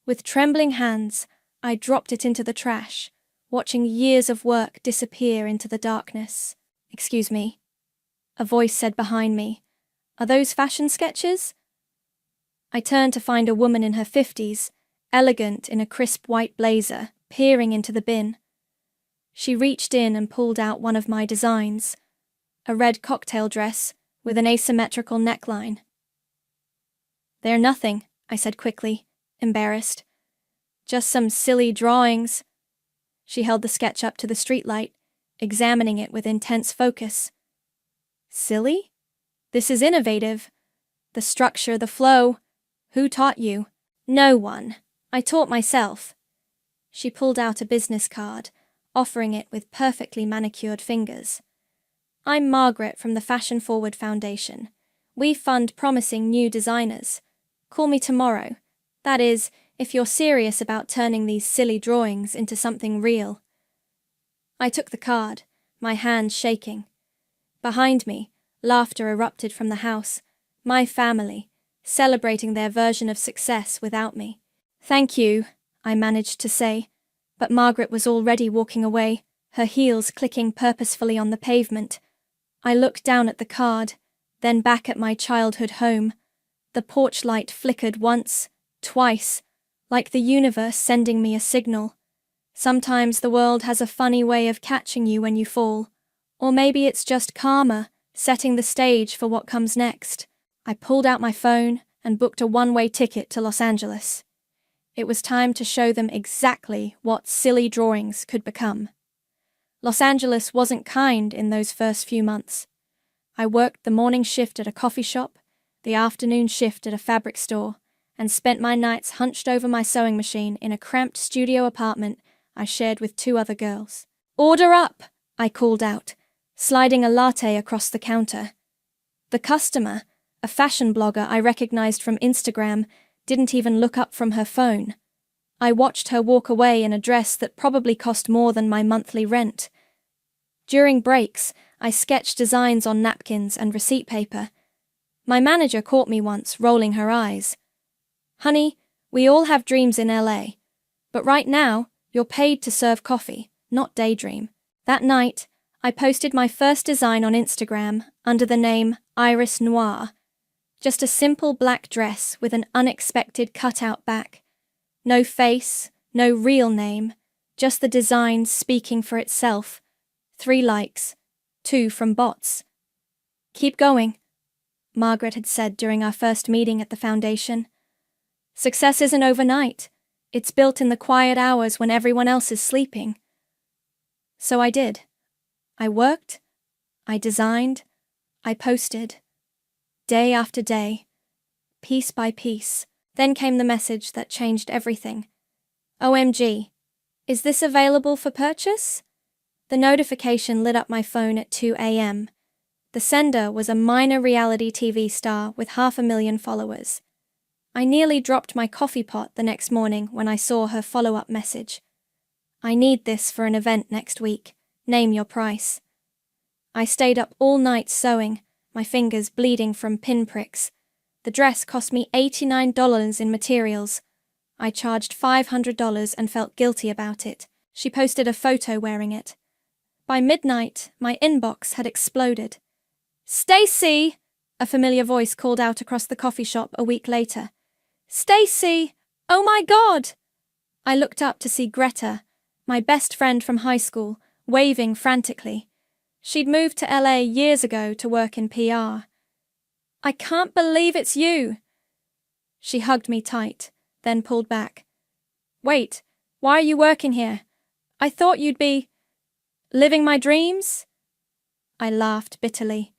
With trembling hands, I dropped it into the trash, watching years of work disappear into the darkness. Excuse me, a voice said behind me. Are those fashion sketches? I turned to find a woman in her 50s, elegant in a crisp white blazer, peering into the bin. She reached in and pulled out one of my designs, a red cocktail dress with an asymmetrical neckline. They're nothing, I said quickly, embarrassed. Just some silly drawings. She held the sketch up to the streetlight, examining it with intense focus. Silly? This is innovative. The structure, the flow. Who taught you? No one. I taught myself. She pulled out a business card, offering it with perfectly manicured fingers. I'm Margaret from the Fashion Forward Foundation. We fund promising new designers. Call me tomorrow. That is, if you're serious about turning these silly drawings into something real. I took the card, my hand shaking. Behind me, laughter erupted from the house, my family, celebrating their version of success without me. Thank you, I managed to say, but Margaret was already walking away, her heels clicking purposefully on the pavement. I looked down at the card, then back at my childhood home. The porch light flickered once, twice, like the universe sending me a signal. Sometimes the world has a funny way of catching you when you fall. Or maybe it's just karma, setting the stage for what comes next. I pulled out my phone and booked a one-way ticket to Los Angeles. It was time to show them exactly what silly drawings could become. Los Angeles wasn't kind in those first few months. I worked the morning shift at a coffee shop, the afternoon shift at a fabric store, and spent my nights hunched over my sewing machine in a cramped studio apartment I shared with 2 other girls. "Order up!" I called out, sliding a latte across the counter. The customer, a fashion blogger I recognized from Instagram, didn't even look up from her phone. I watched her walk away in a dress that probably cost more than my monthly rent. During breaks, I sketched designs on napkins and receipt paper. My manager caught me once, rolling her eyes. "Honey, we all have dreams in LA. But right now, you're paid to serve coffee, not daydream." That night, I posted my first design on Instagram under the name Iris Noir. Just a simple black dress with an unexpected cutout back. No face, no real name, just the design speaking for itself. 3 likes, 2 from bots. "Keep going," Margaret had said during our first meeting at the foundation. "Success isn't overnight. It's built in the quiet hours when everyone else is sleeping." So I did. I worked, I designed, I posted. Day after day, piece by piece. Then came the message that changed everything. "OMG, is this available for purchase?" The notification lit up my phone at 2 a.m. The sender was a minor reality TV star with 500,000 followers. I nearly dropped my coffee pot the next morning when I saw her follow-up message. "I need this for an event next week. Name your price." I stayed up all night sewing, my fingers bleeding from pinpricks. The dress cost me $89 in materials. I charged $500 and felt guilty about it. She posted a photo wearing it. By midnight, my inbox had exploded. "Stacy!" a familiar voice called out across the coffee shop a week later. "Stacy! Oh my God!" I looked up to see Greta, my best friend from high school, waving frantically. She'd moved to LA years ago to work in PR. "I can't believe it's you!" She hugged me tight, then pulled back. "Wait, why are you working here? I thought you'd be living my dreams?" I laughed bitterly.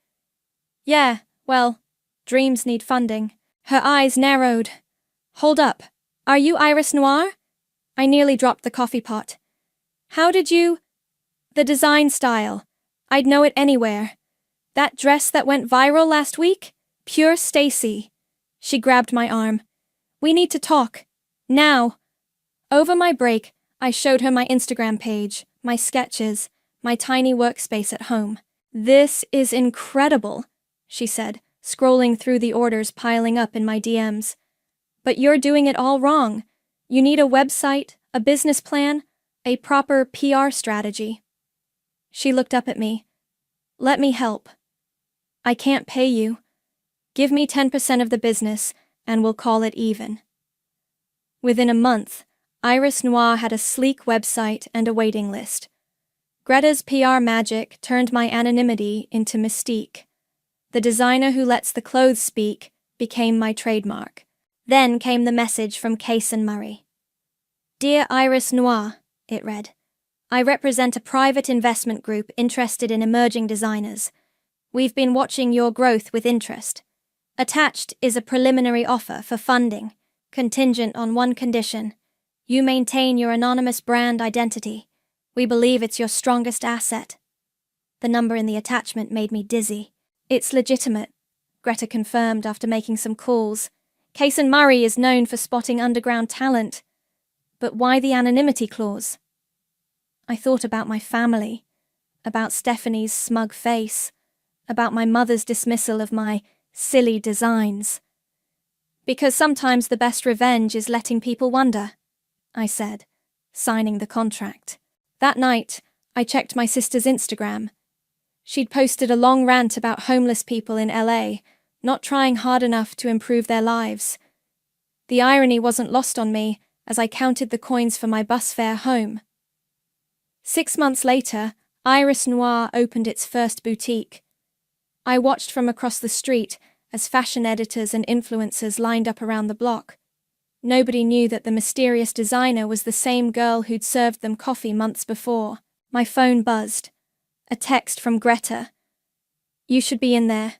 "Yeah, well, dreams need funding." Her eyes narrowed. "Hold up, are you Iris Noir?" I nearly dropped the coffee pot. "How did you—" "The design style. I'd know it anywhere. That dress that went viral last week? Pure Stacy." She grabbed my arm. "We need to talk. Now." Over my break, I showed her my Instagram page, my sketches, my tiny workspace at home. "This is incredible," she said, scrolling through the orders piling up in my DMs. "But you're doing it all wrong. You need a website, a business plan, a proper PR strategy." She looked up at me. "Let me help. I can't pay you. Give me 10% of the business, and we'll call it even." Within a month, Iris Noir had a sleek website and a waiting list. Greta's PR magic turned my anonymity into mystique. The designer who lets the clothes speak became my trademark. Then came the message from Case and Murray. "Dear Iris Noir," it read. "I represent a private investment group interested in emerging designers. We've been watching your growth with interest. Attached is a preliminary offer for funding, contingent on one condition. You maintain your anonymous brand identity. We believe it's your strongest asset." The number in the attachment made me dizzy. "It's legitimate," Greta confirmed after making some calls. "Case and Murray is known for spotting underground talent. But why the anonymity clause?" I thought about my family, about Stephanie's smug face, about my mother's dismissal of my silly designs. "Because sometimes the best revenge is letting people wonder," I said, signing the contract. That night, I checked my sister's Instagram. She'd posted a long rant about homeless people in LA, not trying hard enough to improve their lives. The irony wasn't lost on me as I counted the coins for my bus fare home. 6 months later, Iris Noir opened its first boutique. I watched from across the street as fashion editors and influencers lined up around the block. Nobody knew that the mysterious designer was the same girl who'd served them coffee months before. My phone buzzed. A text from Greta. You should be in there.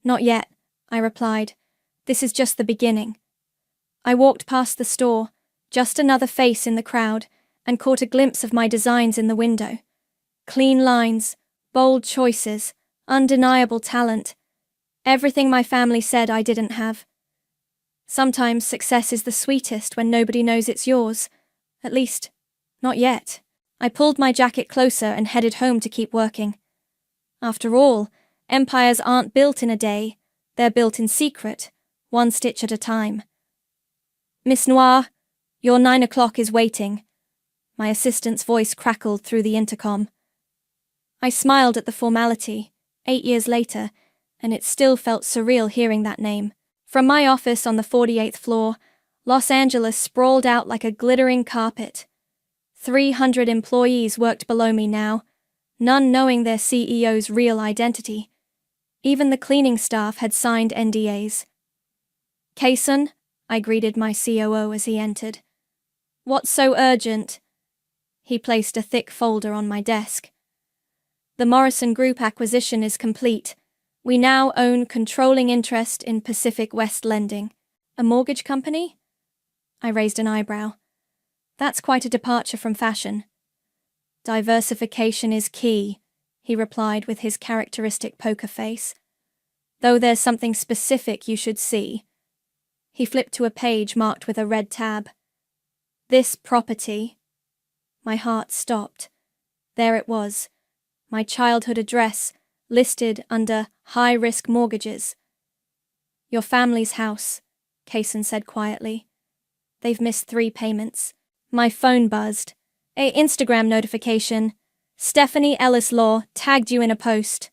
Not yet, I replied. This is just the beginning. I walked past the store, just another face in the crowd, and caught a glimpse of my designs in the window. Clean lines, bold choices, undeniable talent. Everything my family said I didn't have. Sometimes success is the sweetest when nobody knows it's yours. At least, not yet. I pulled my jacket closer and headed home to keep working. After all, empires aren't built in a day. They're built in secret, one stitch at a time. Miss Noir, your 9 o'clock is waiting. My assistant's voice crackled through the intercom. I smiled at the formality, 8 years later, and it still felt surreal hearing that name. From my office on the 48th floor, Los Angeles sprawled out like a glittering carpet. 300 employees worked below me now, none knowing their CEO's real identity. Even the cleaning staff had signed NDAs. Kaysen, I greeted my COO as he entered. What's so urgent? He placed a thick folder on my desk. The Morrison Group acquisition is complete. We now own controlling interest in Pacific West Lending. A mortgage company? I raised an eyebrow. That's quite a departure from fashion. Diversification is key, he replied with his characteristic poker face. Though there's something specific you should see. He flipped to a page marked with a red tab. This property. My heart stopped. There it was, my childhood address, listed under high-risk mortgages. Your family's house, Kaysen said quietly. They've missed 3 payments. My phone buzzed. A Instagram notification. Stephanie Ellis Law tagged you in a post.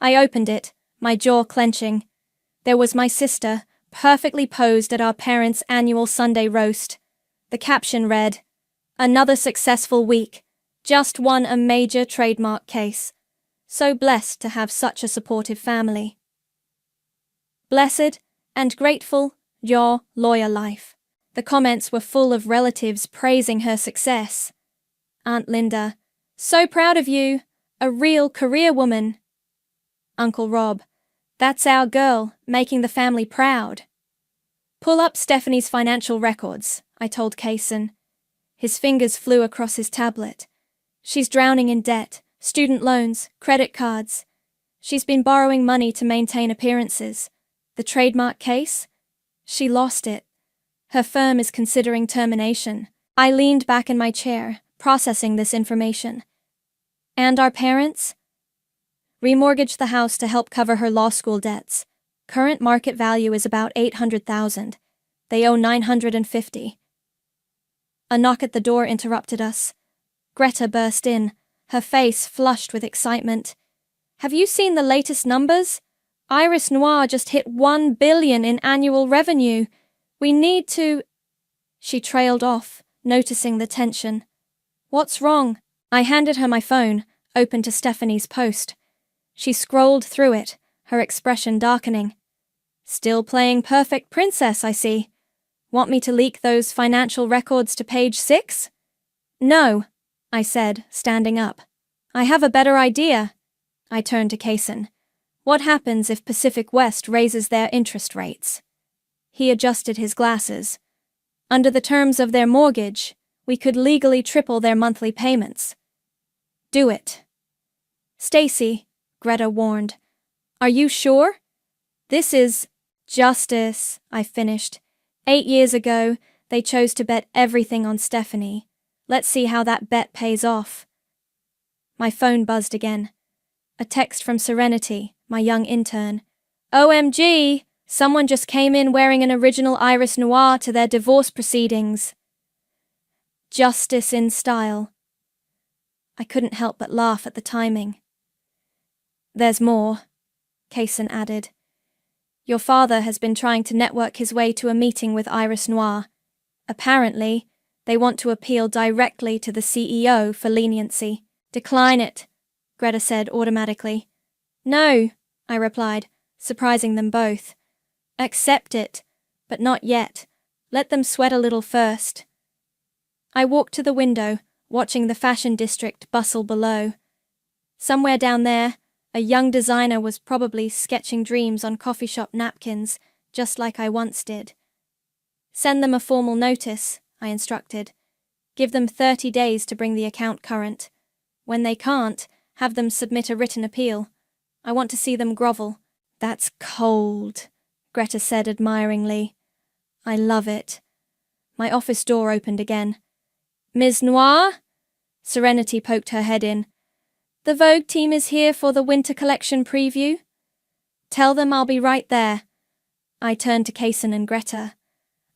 I opened it, my jaw clenching. There was my sister, perfectly posed at our parents' annual Sunday roast. The caption read, "Another successful week. Just won a major trademark case. So blessed to have such a supportive family. Blessed and grateful, your lawyer life." The comments were full of relatives praising her success. Aunt Linda, "So proud of you, a real career woman." Uncle Rob, "That's our girl, making the family proud." Pull up Stephanie's financial records, I told Kaysen. His fingers flew across his tablet. She's drowning in debt, student loans, credit cards. She's been borrowing money to maintain appearances. The trademark case? She lost it. Her firm is considering termination. I leaned back in my chair, processing this information. And our parents? Remortgaged the house to help cover her law school debts. Current market value is about $800,000. They owe $950. A knock at the door interrupted us. Greta burst in, her face flushed with excitement. "Have you seen the latest numbers? Iris Noir just hit $1 billion in annual revenue. We need to—" She trailed off, noticing the tension. "What's wrong?" I handed her my phone, open to Stephanie's post. She scrolled through it, her expression darkening. "Still playing perfect princess, I see. Want me to leak those financial records to page 6? "No," I said, standing up. "I have a better idea." I turned to Kaysen. "What happens if Pacific West raises their interest rates?" He adjusted his glasses. "Under the terms of their mortgage, we could legally triple their monthly payments." "Do it." "Stacy," Greta warned. "Are you sure? This is justice," I finished. 8 years ago, they chose to bet everything on Stephanie. Let's see how that bet pays off. My phone buzzed again. A text from Serenity, my young intern. "OMG! Someone just came in wearing an original Iris Noir to their divorce proceedings." Justice in style. I couldn't help but laugh at the timing. "There's more," Kaysen added. "Your father has been trying to network his way to a meeting with Iris Noir. Apparently, they want to appeal directly to the CEO for leniency." "Decline it," Greta said automatically. "No," I replied, surprising them both. "Accept it, but not yet. Let them sweat a little first." I walked to the window, watching the fashion district bustle below. Somewhere down there, A young designer was probably sketching dreams on coffee shop napkins, just like I once did. Send them a formal notice, I instructed. Give them 30 days to bring the account current. When they can't, have them submit a written appeal. I want to see them grovel. That's cold, Greta said admiringly. I love it. My office door opened again. Ms. Noir? Serenity poked her head in. The Vogue team is here for the winter collection preview. Tell them I'll be right there. I turned to Kaysen and Greta.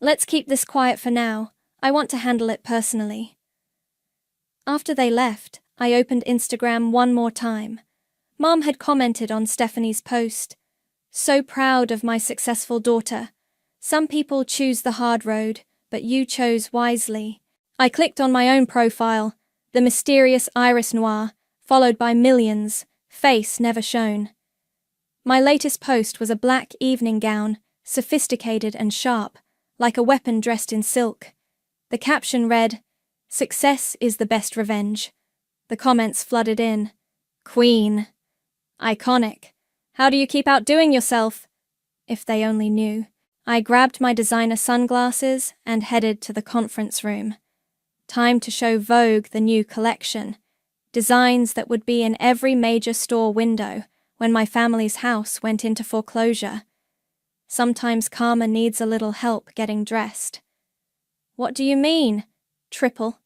Let's keep this quiet for now. I want to handle it personally. After they left, I opened Instagram one more time. Mom had commented on Stephanie's post. So proud of my successful daughter. Some people choose the hard road, but you chose wisely. I clicked on my own profile, the mysterious Iris Noir, followed by millions, face never shown. My latest post was a black evening gown, sophisticated and sharp, like a weapon dressed in silk. The caption read, "Success is the best revenge." The comments flooded in. Queen. Iconic. How do you keep outdoing yourself? If they only knew. I grabbed my designer sunglasses and headed to the conference room. Time to show Vogue the new collection. Designs that would be in every major store window when my family's house went into foreclosure. Sometimes Karma needs a little help getting dressed. What do you mean? Triple.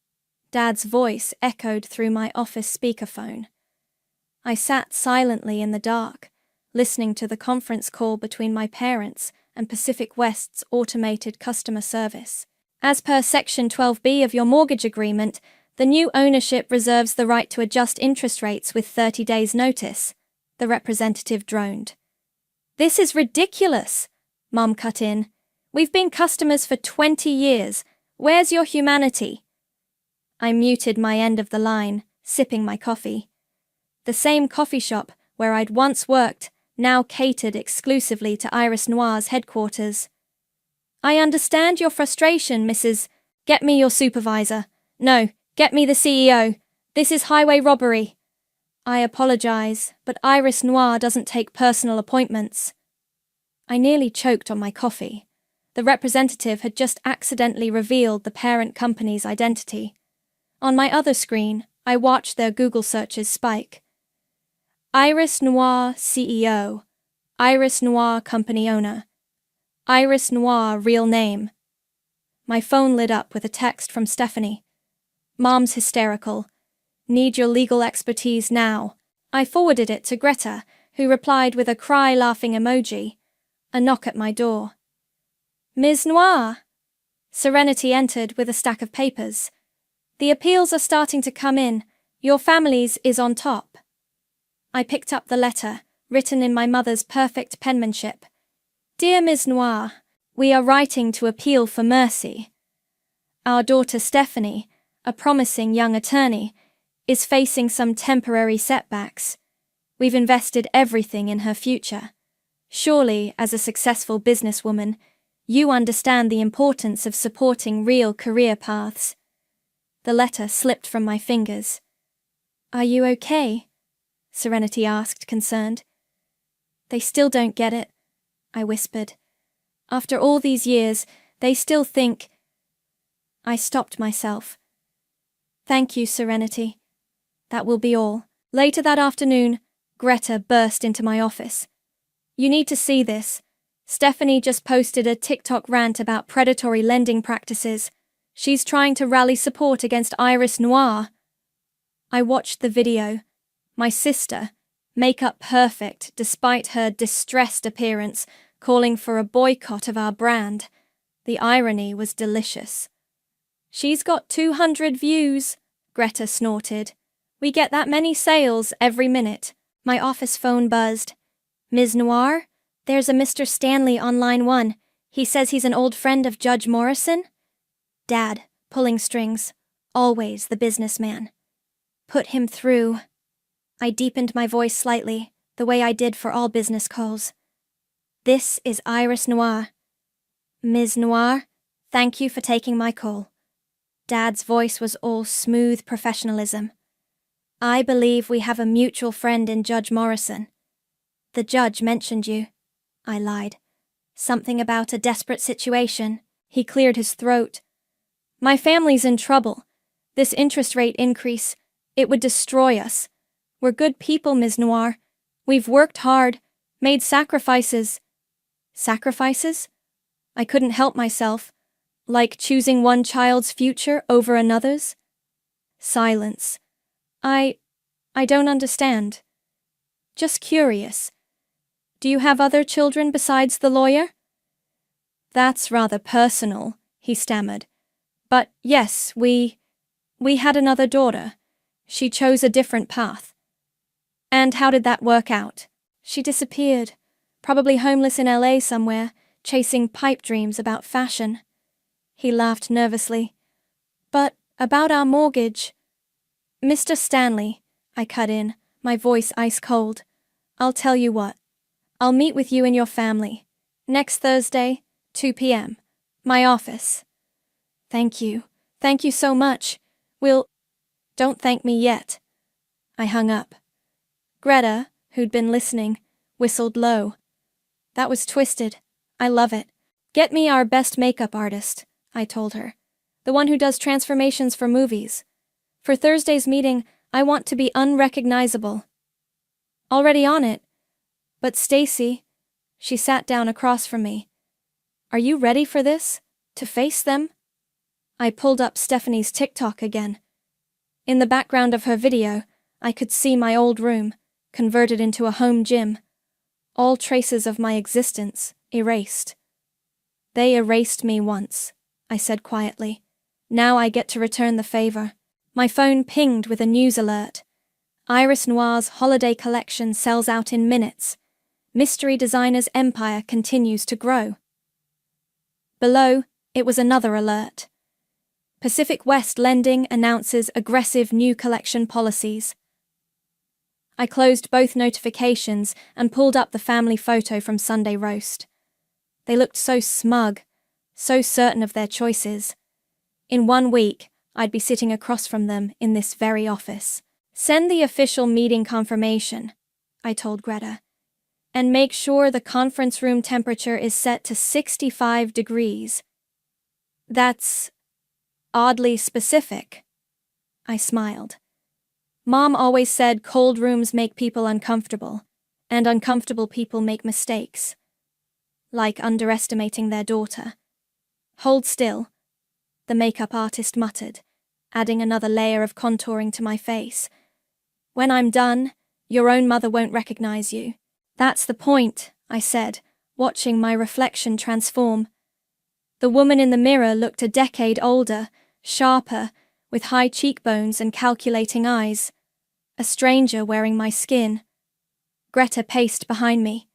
Dad's voice echoed through my office speakerphone. I sat silently in the dark, listening to the conference call between my parents and Pacific West's automated customer service. As per Section 12B of your mortgage agreement, the new ownership reserves the right to adjust interest rates with 30 days' notice, the representative droned. This is ridiculous, Mum cut in. We've been customers for 20 years. Where's your humanity? I muted my end of the line, sipping my coffee. The same coffee shop where I'd once worked now catered exclusively to Iris Noir's headquarters. I understand your frustration, Mrs. Get me your supervisor. No, get me the CEO. This is highway robbery. I apologize, but Iris Noir doesn't take personal appointments. I nearly choked on my coffee. The representative had just accidentally revealed the parent company's identity. On my other screen, I watched their Google searches spike. Iris Noir CEO, Iris Noir company owner, Iris Noir real name. My phone lit up with a text from Stephanie. Mom's hysterical. Need your legal expertise now. I forwarded it to Greta, who replied with a cry-laughing emoji. A knock at my door. Ms. Noir. Serenity entered with a stack of papers. The appeals are starting to come in. Your family's is on top. I picked up the letter, written in my mother's perfect penmanship. Dear Ms. Noir, we are writing to appeal for mercy. Our daughter Stephanie, a promising young attorney, is facing some temporary setbacks. We've invested everything in her future. Surely, as a successful businesswoman, you understand the importance of supporting real career paths. The letter slipped from my fingers. Are you okay? Serenity asked, concerned. They still don't get it, I whispered. After all these years, they still think... I stopped myself. Thank you, Serenity. That will be all. Later that afternoon, Greta burst into my office. You need to see this. Stephanie just posted a TikTok rant about predatory lending practices. She's trying to rally support against Iris Noir. I watched the video. My sister, makeup perfect despite her distressed appearance, calling for a boycott of our brand. The irony was delicious. She's got 200 views, Greta snorted. We get that many sales every minute. My office phone buzzed. Ms. Noir, there's a Mr. Stanley on line 1. He says he's an old friend of Judge Morrison. Dad, pulling strings. Always the businessman. Put him through. I deepened my voice slightly, the way I did for all business calls. This is Iris Noir. Ms. Noir, thank you for taking my call. Dad's voice was all smooth professionalism. I believe we have a mutual friend in Judge Morrison. The judge mentioned you. I lied. Something about a desperate situation. He cleared his throat. My family's in trouble. This interest rate increase, it would destroy us. We're good people, Ms. Noir. We've worked hard, made sacrifices. Sacrifices? I couldn't help myself. Like choosing one child's future over another's? Silence. I don't understand. Just curious. Do you have other children besides the lawyer? That's rather personal, he stammered. But yes, we had another daughter. She chose a different path. And how did that work out? She disappeared, probably homeless in LA somewhere, chasing pipe dreams about fashion. He laughed nervously. But about our mortgage. Mr. Stanley, I cut in, my voice ice cold. I'll tell you what. I'll meet with you and your family. Next Thursday, 2 p.m. My office. Thank you. Thank you so much. Don't thank me yet. I hung up. Greta, who'd been listening, whistled low. That was twisted. I love it. Get me our best makeup artist, I told her. The one who does transformations for movies. For Thursday's meeting, I want to be unrecognizable. Already on it. But Stacy, she sat down across from me. Are you ready for this? To face them? I pulled up Stephanie's TikTok again. In the background of her video, I could see my old room, converted into a home gym. All traces of my existence erased. They erased me once, I said quietly. Now I get to return the favor. My phone pinged with a news alert. Iris Noir's holiday collection sells out in minutes. Mystery designer's empire continues to grow. Below, it was another alert. Pacific West Lending announces aggressive new collection policies. I closed both notifications and pulled up the family photo from Sunday roast. They looked so smug, so certain of their choices. In 1 week, I'd be sitting across from them in this very office. Send the official meeting confirmation, I told Greta, and make sure the conference room temperature is set to 65 degrees. That's oddly specific. I smiled. Mom always said cold rooms make people uncomfortable, and uncomfortable people make mistakes. Like underestimating their daughter. Hold still, the makeup artist muttered, adding another layer of contouring to my face. When I'm done, your own mother won't recognize you. That's the point, I said, watching my reflection transform. The woman in the mirror looked a decade older, sharper, with high cheekbones and calculating eyes. A stranger wearing my skin. Greta paced behind me.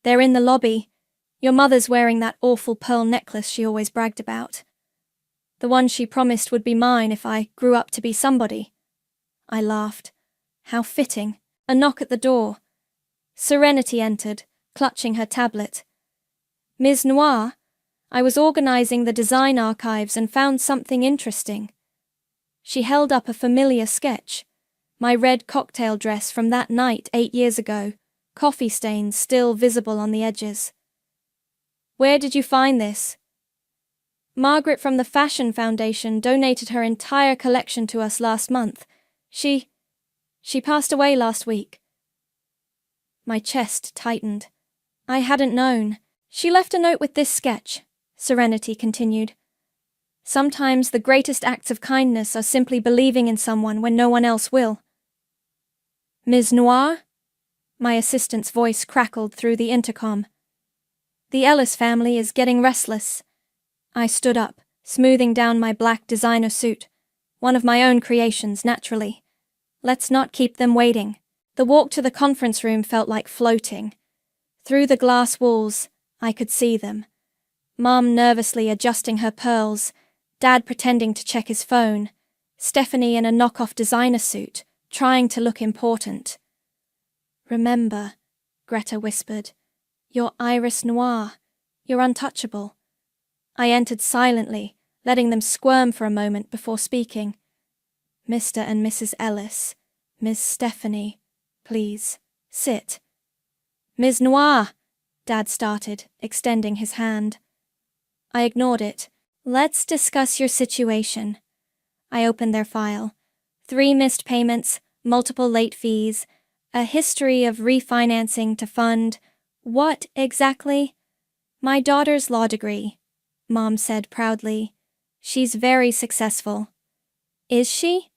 They're in the lobby. Your mother's wearing that awful pearl necklace she always bragged about. The one she promised would be mine if I grew up to be somebody. I laughed. How fitting. A knock at the door. Serenity entered, clutching her tablet. Ms. Noir, I was organizing the design archives and found something interesting. She held up a familiar sketch. My red cocktail dress from that night 8 years ago, coffee stains still visible on the edges. Where did you find this? Margaret from the Fashion Foundation donated her entire collection to us last month. She passed away last week. My chest tightened. I hadn't known. She left a note with this sketch, Serenity continued. Sometimes the greatest acts of kindness are simply believing in someone when no one else will. Ms. Noir? My assistant's voice crackled through the intercom. The Ellis family is getting restless. I stood up, smoothing down my black designer suit. One of my own creations, naturally. Let's not keep them waiting. The walk to the conference room felt like floating. Through the glass walls, I could see them. Mom nervously adjusting her pearls, Dad pretending to check his phone, Stephanie in a knockoff designer suit, trying to look important. Remember, Greta whispered, you're Iris Noir. You're untouchable. I entered silently, letting them squirm for a moment before speaking. Mr. and Mrs. Ellis, Miss Stephanie, please, sit. Ms. Noir, Dad started, extending his hand. I ignored it. Let's discuss your situation. I opened their file. 3 missed payments, multiple late fees, a history of refinancing to fund. What exactly? My daughter's law degree, Mom said proudly. She's very successful. Is she?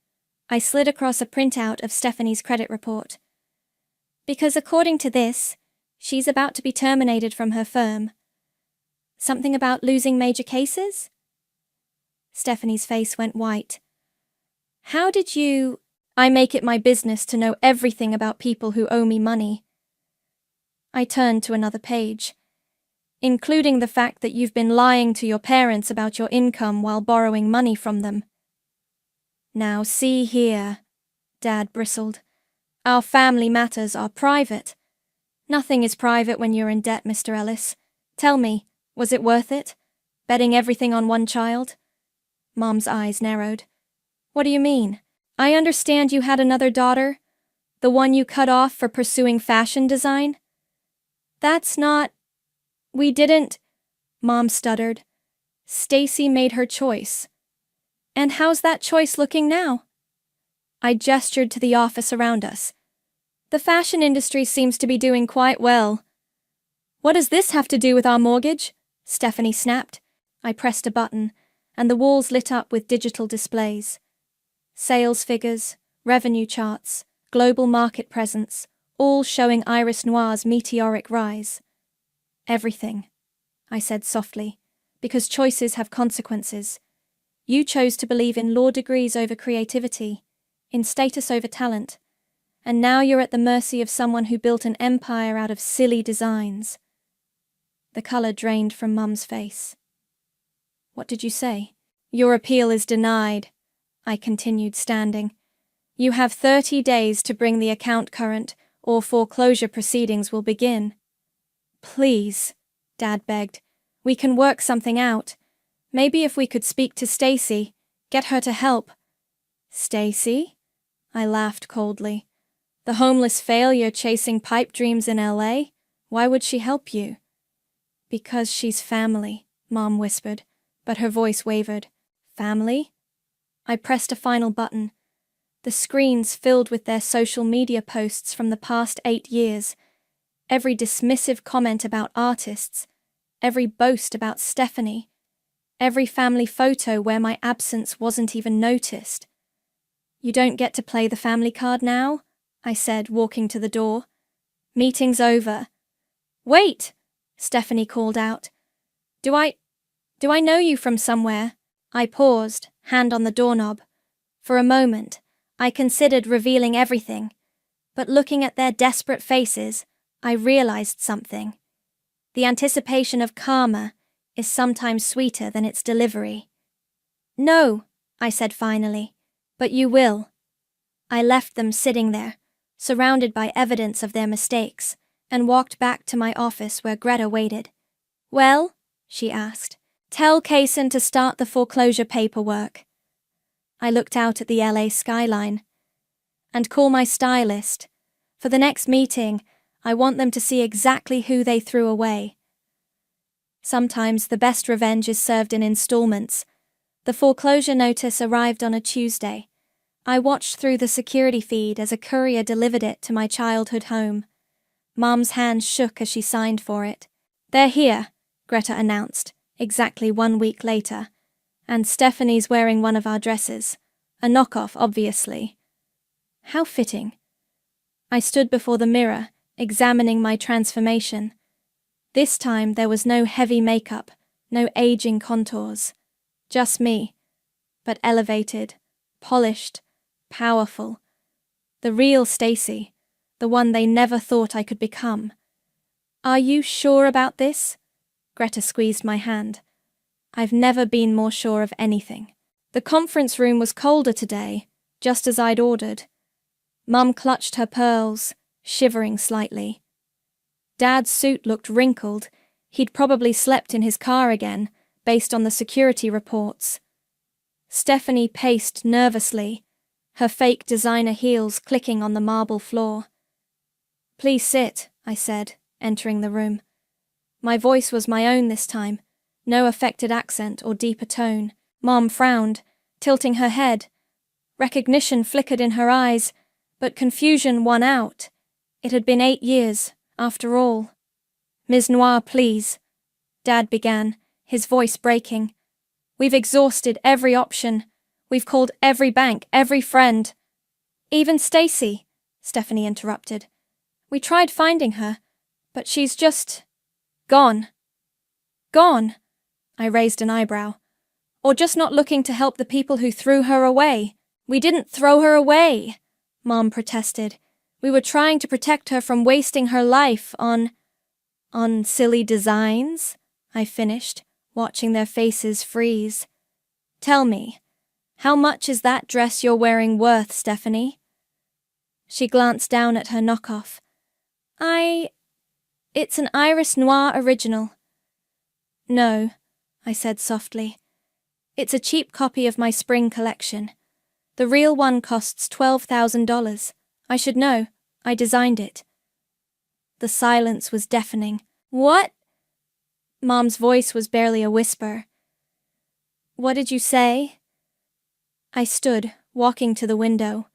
I slid across a printout of Stephanie's credit report. Because according to this, she's about to be terminated from her firm. Something about losing major cases? Stephanie's face went white. How did you... I make it my business to know everything about people who owe me money. I turned to another page, including the fact that you've been lying to your parents about your income while borrowing money from them. Now see here, Dad bristled. Our family matters are private. Nothing is private when you're in debt, Mr. Ellis. Tell me, was it worth it? Betting everything on one child? Mom's eyes narrowed. What do you mean? I understand you had another daughter, the one you cut off for pursuing fashion design? That's not... We didn't... Mom stuttered. Stacy made her choice. And how's that choice looking now? I gestured to the office around us. The fashion industry seems to be doing quite well. What does this have to do with our mortgage? Stephanie snapped. I pressed a button, and the walls lit up with digital displays. Sales figures, revenue charts, global market presence, all showing Iris Noir's meteoric rise. Everything, I said softly, because choices have consequences. You chose to believe in law degrees over creativity, in status over talent, and now you're at the mercy of someone who built an empire out of silly designs. The colour drained from Mum's face. What did you say? Your appeal is denied, I continued, standing. You have 30 days to bring the account current, or foreclosure proceedings will begin. Please, Dad begged. We can work something out. Maybe if we could speak to Stacy, get her to help. Stacy? I laughed coldly. The homeless failure chasing pipe dreams in LA? Why would she help you? Because she's family, Mom whispered, but her voice wavered. Family? I pressed a final button. The screens filled with their social media posts from the past 8 years. Every dismissive comment about artists, every boast about Stephanie, every family photo where my absence wasn't even noticed. You don't get to play the family card now, I said, walking to the door. Meeting's over. Wait, Stephanie called out. Do I know you from somewhere? I paused, hand on the doorknob. For a moment, I considered revealing everything, but looking at their desperate faces, I realized something. The anticipation of karma is sometimes sweeter than its delivery. No, I said finally, but you will. I left them sitting there, surrounded by evidence of their mistakes, and walked back to my office where Greta waited. Well, she asked, tell Kaysen to start the foreclosure paperwork. I looked out at the LA skyline. And call my stylist. For the next meeting, I want them to see exactly who they threw away. Sometimes the best revenge is served in installments. The foreclosure notice arrived on a Tuesday. I watched through the security feed as a courier delivered it to my childhood home. Mom's hand shook as she signed for it. They're here, Greta announced, exactly 1 week later. And Stephanie's wearing one of our dresses. A knockoff, obviously. How fitting. I stood before the mirror, examining my transformation. This time there was no heavy makeup, no aging contours. Just me, but elevated, polished, powerful. The real Stacy, the one they never thought I could become. Are you sure about this? Greta squeezed my hand. I've never been more sure of anything. The conference room was colder today, just as I'd ordered. Mum clutched her pearls, shivering slightly. Dad's suit looked wrinkled. He'd probably slept in his car again, based on the security reports. Stephanie paced nervously, her fake designer heels clicking on the marble floor. "Please sit," I said, entering the room. My voice was my own this time, no affected accent or deeper tone. Mom frowned, tilting her head. Recognition flickered in her eyes, but confusion won out. It had been 8 years, after all. "Ms. Noir, please," Dad began, his voice breaking. "We've exhausted every option. We've called every bank, every friend." "Even Stacy," Stephanie interrupted. "We tried finding her, but she's just gone." "Gone?" I raised an eyebrow. "Or just not looking to help the people who threw her away." "We didn't throw her away," Mom protested. "We were trying to protect her from wasting her life on silly designs," I finished, watching their faces freeze. "Tell me, how much is that dress you're wearing worth, Stephanie?" She glanced down at her knockoff. It's an Iris Noir original." "No," I said softly. "It's a cheap copy of my spring collection. The real one costs $12,000. I should know. I designed it." The silence was deafening. "What?" Mom's voice was barely a whisper. "What did you say?" I stood, walking to the window.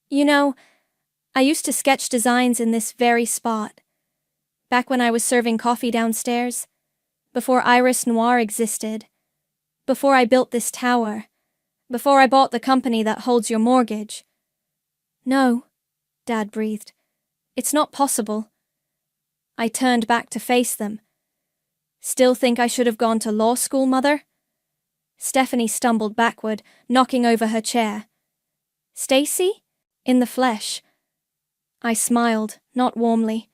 "You know, I used to sketch designs in this very spot. Back when I was serving coffee downstairs. Before Iris Noir existed. Before I built this tower. Before I bought the company that holds your mortgage." "No," Dad breathed. "It's not possible." I turned back to face them. "Still think I should have gone to law school, Mother?" Stephanie stumbled backward, knocking over her chair. "Stacy? In the flesh." I smiled, not warmly.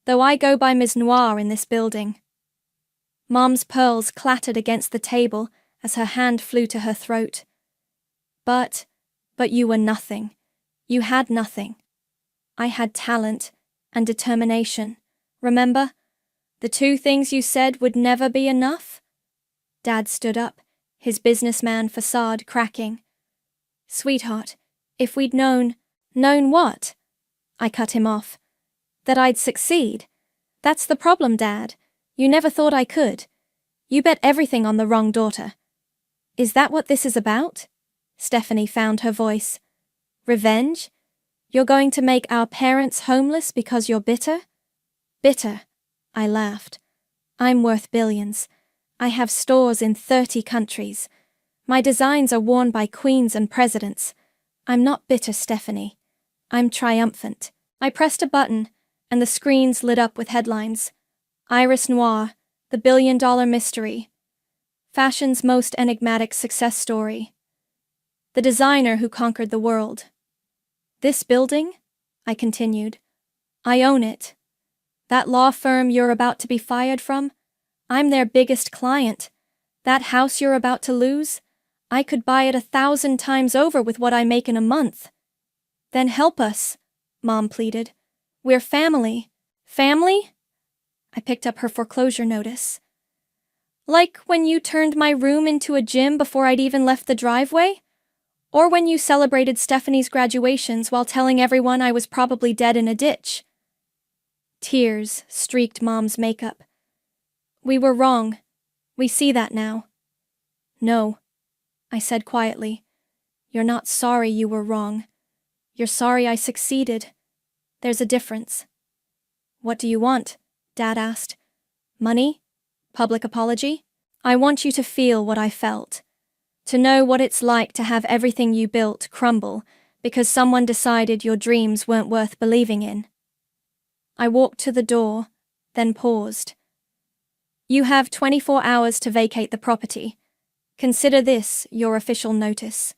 "Though I go by Ms. Noir in this building." Mom's pearls clattered against the table as her hand flew to her throat. But you were nothing. You had nothing. I had talent and determination. Remember? The 2 things you said would never be enough?" Dad stood up, his businessman facade cracking. "Sweetheart, if we'd known..." "Known what?" I cut him off. "That I'd succeed. That's the problem, Dad. You never thought I could. You bet everything on the wrong daughter." "Is that what this is about?" Stephanie found her voice. "Revenge? You're going to make our parents homeless because you're bitter?" "Bitter," I laughed. "I'm worth billions. I have stores in 30 countries. My designs are worn by queens and presidents. I'm not bitter, Stephanie. I'm triumphant." I pressed a button, and the screens lit up with headlines. Iris Noir, the billion-dollar mystery. Fashion's most enigmatic success story. The designer who conquered the world. "This building?" I continued. "I own it. That law firm you're about to be fired from? I'm their biggest client. That house you're about to lose? I could buy it 1,000 times over with what I make in a month." "Then help us," Mom pleaded. "We're family." "Family?" I picked up her foreclosure notice. "Like when you turned my room into a gym before I'd even left the driveway? Or when you celebrated Stephanie's graduations while telling everyone I was probably dead in a ditch?" Tears streaked Mom's makeup. "We were wrong. We see that now." "No," I said quietly. "You're not sorry you were wrong. You're sorry I succeeded. There's a difference." "What do you want?" Dad asked. "Money? Public apology?" "I want you to feel what I felt. To know what it's like to have everything you built crumble because someone decided your dreams weren't worth believing in." I walked to the door, then paused. "You have 24 hours to vacate the property. Consider this your official notice."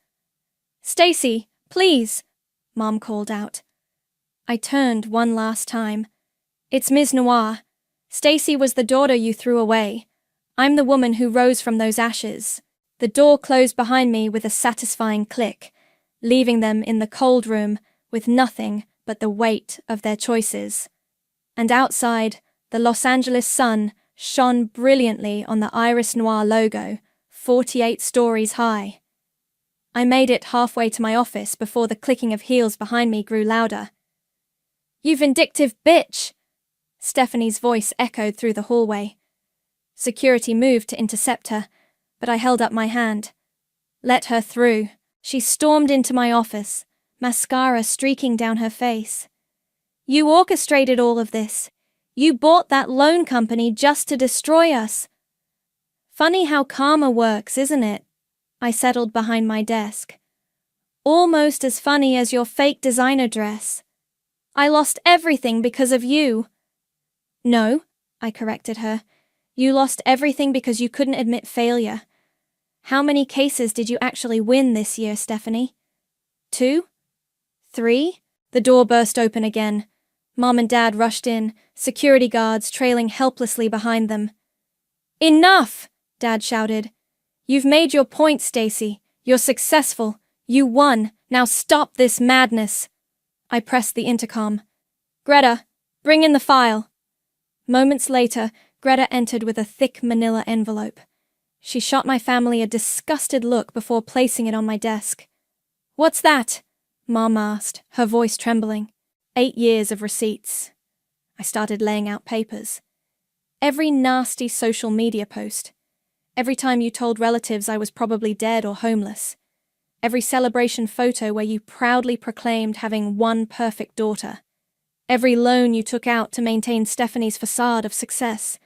"Stacy, please!" Mom called out. I turned one last time. "It's Ms. Noir. Stacy was the daughter you threw away. I'm the woman who rose from those ashes." The door closed behind me with a satisfying click, leaving them in the cold room with nothing but the weight of their choices. And outside, the Los Angeles sun shone brilliantly on the Iris Noir logo, 48 stories high. I made it halfway to my office before the clicking of heels behind me grew louder. "You vindictive bitch!" Stephanie's voice echoed through the hallway. Security moved to intercept her, but I held up my hand. "Let her through." She stormed into my office, mascara streaking down her face. "You orchestrated all of this. You bought that loan company just to destroy us." "Funny how karma works, isn't it?" I settled behind my desk. "Almost as funny as your fake designer dress. I lost everything because of you." "No," I corrected her. "You lost everything because you couldn't admit failure. How many cases did you actually win this year, Stephanie? 2? 3? The door burst open again. Mom and Dad rushed in, security guards trailing helplessly behind them. "Enough!" Dad shouted. "You've made your point, Stacy. You're successful. You won. Now stop this madness." I pressed the intercom. "Greta, bring in the file." Moments later, Greta entered with a thick manila envelope. She shot my family a disgusted look before placing it on my desk. "What's that?" Mom asked, her voice trembling. 8 years of receipts. I started laying out papers. Every nasty social media post. Every time you told relatives I was probably dead or homeless. Every celebration photo where you proudly proclaimed having one perfect daughter. Every loan you took out to maintain Stephanie's facade of success.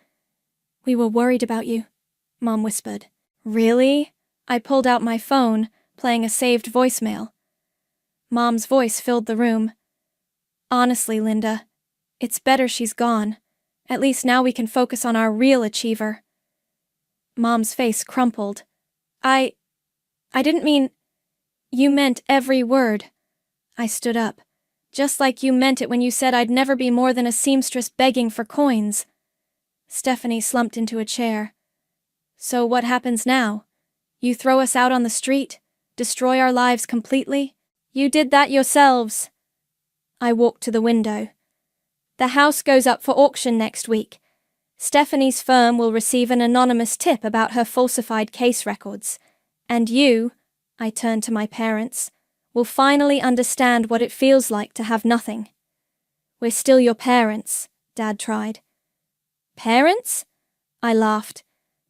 "We were worried about you," Mom whispered. "Really?" I pulled out my phone, playing a saved voicemail. Mom's voice filled the room. "Honestly, Linda, it's better she's gone. At least now we can focus on our real achiever." Mom's face crumpled. I didn't mean..." "You meant every word." I stood up. "Just like you meant it when you said I'd never be more than a seamstress begging for coins." Stephanie slumped into a chair. "So what happens now? You throw us out on the street? Destroy our lives completely? You did that yourselves." I walked to the window. "The house goes up for auction next week. Stephanie's firm will receive an anonymous tip about her falsified case records. And you," I turned to my parents, "will finally understand what it feels like to have nothing." "We're still your parents," Dad tried. "Parents?" I laughed.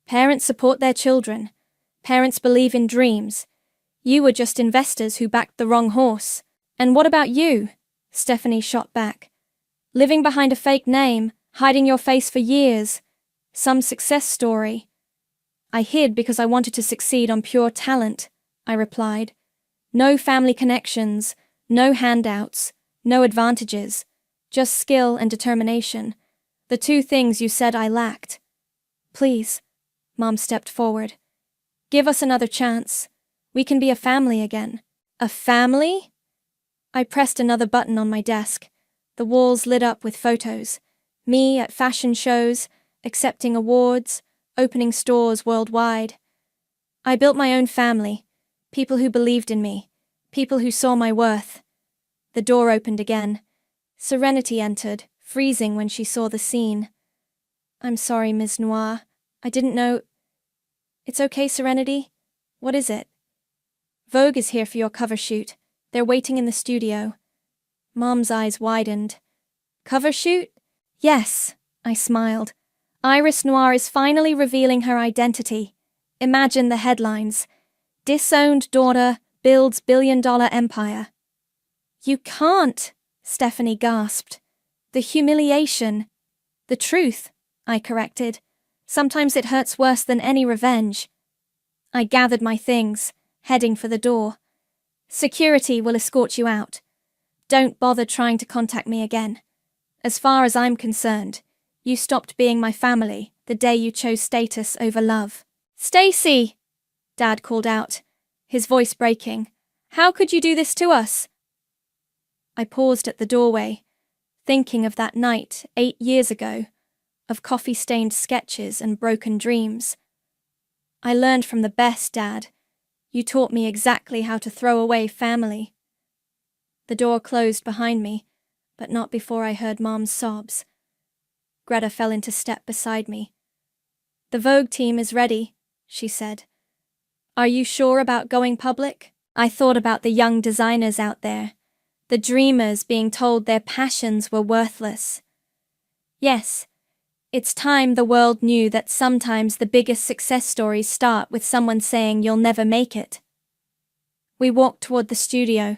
"Parents support their children. Parents believe in dreams. You were just investors who backed the wrong horse. And what about you?" Stephanie shot back. "Living behind a fake name, hiding your face for years. Some success story." "I hid because I wanted to succeed on pure talent," I replied. "No family connections, no handouts, no advantages, just skill and determination. The 2 things you said I lacked." "Please," Mom stepped forward. "Give us another chance. We can be a family again." "A family?" I pressed another button on my desk. The walls lit up with photos. Me at fashion shows, accepting awards, opening stores worldwide. I built my own family. People who believed in me. People who saw my worth. The door opened again. Serenity entered, freezing when she saw the scene. "I'm sorry, Ms. Noir. I didn't know..." "It's okay, Serenity. What is it?" "Vogue is here for your cover shoot. They're waiting in the studio." Mom's eyes widened. "Cover shoot?" "Yes," I smiled. "Iris Noir is finally revealing her identity. Imagine the headlines. Disowned daughter builds billion-dollar empire." "You can't," Stephanie gasped. "The humiliation." "The truth," I corrected. "Sometimes it hurts worse than any revenge." I gathered my things, heading for the door. "Security will escort you out. Don't bother trying to contact me again. As far as I'm concerned, you stopped being my family the day you chose status over love." "Stacy!" Dad called out, his voice breaking. "How could you do this to us?" I paused at the doorway, thinking of that night 8 years ago, of coffee-stained sketches and broken dreams. "I learned from the best, Dad. You taught me exactly how to throw away family." The door closed behind me, but not before I heard Mom's sobs. Greta fell into step beside me. "The Vogue team is ready," she said. "Are you sure about going public?" I thought about the young designers out there, the dreamers being told their passions were worthless. Yes, it's time the world knew that sometimes the biggest success stories start with someone saying you'll never make it. We walked toward the studio,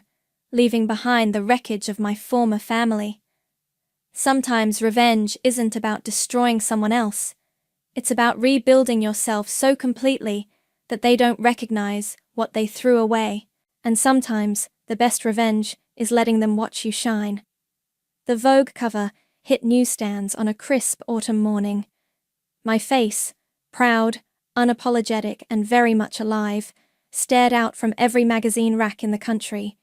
leaving behind the wreckage of my former family. Sometimes revenge isn't about destroying someone else. It's about rebuilding yourself so completely that they don't recognize what they threw away. And sometimes the best revenge is letting them watch you shine. The Vogue cover hit newsstands on a crisp autumn morning. My face, proud, unapologetic, and very much alive, stared out from every magazine rack in the country.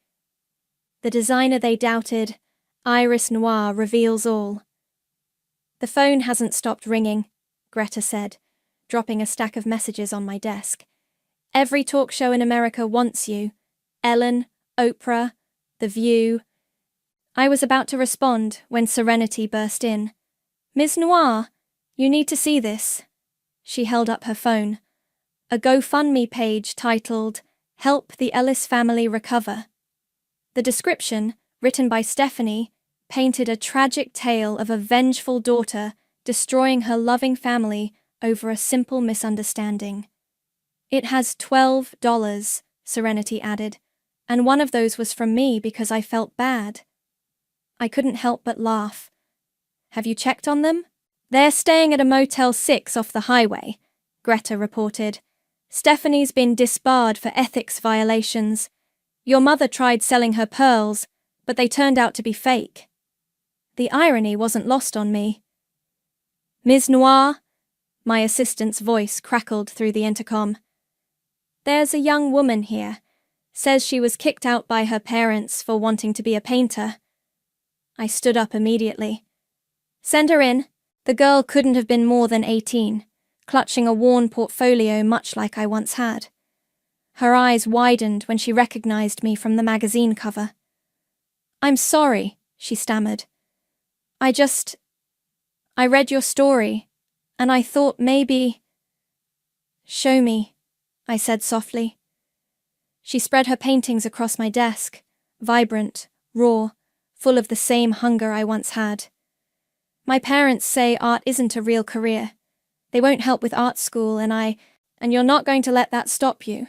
The designer they doubted, Iris Noir, reveals all. The phone hasn't stopped ringing, Greta said, dropping a stack of messages on my desk. Every talk show in America wants you. Ellen, Oprah, The View. I was about to respond when Serenity burst in. Ms. Noir, you need to see this. She held up her phone. A GoFundMe page titled, Help the Ellis Family Recover. The description, written by Stephanie, painted a tragic tale of a vengeful daughter destroying her loving family over a simple misunderstanding. It has $12, Serenity added, and one of those was from me because I felt bad. I couldn't help but laugh. Have you checked on them? They're staying at a Motel 6 off the highway, Greta reported. Stephanie's been disbarred for ethics violations. Your mother tried selling her pearls, but they turned out to be fake. The irony wasn't lost on me. Ms. Noir, my assistant's voice crackled through the intercom. There's a young woman here. Says she was kicked out by her parents for wanting to be a painter. I stood up immediately. Send her in. The girl couldn't have been more than 18, clutching a worn portfolio much like I once had. Her eyes widened when she recognized me from the magazine cover. I'm sorry, she stammered. I read your story, and I thought maybe... Show me, I said softly. She spread her paintings across my desk, vibrant, raw, full of the same hunger I once had. My parents say art isn't a real career. They won't help with art school, and you're not going to let that stop you.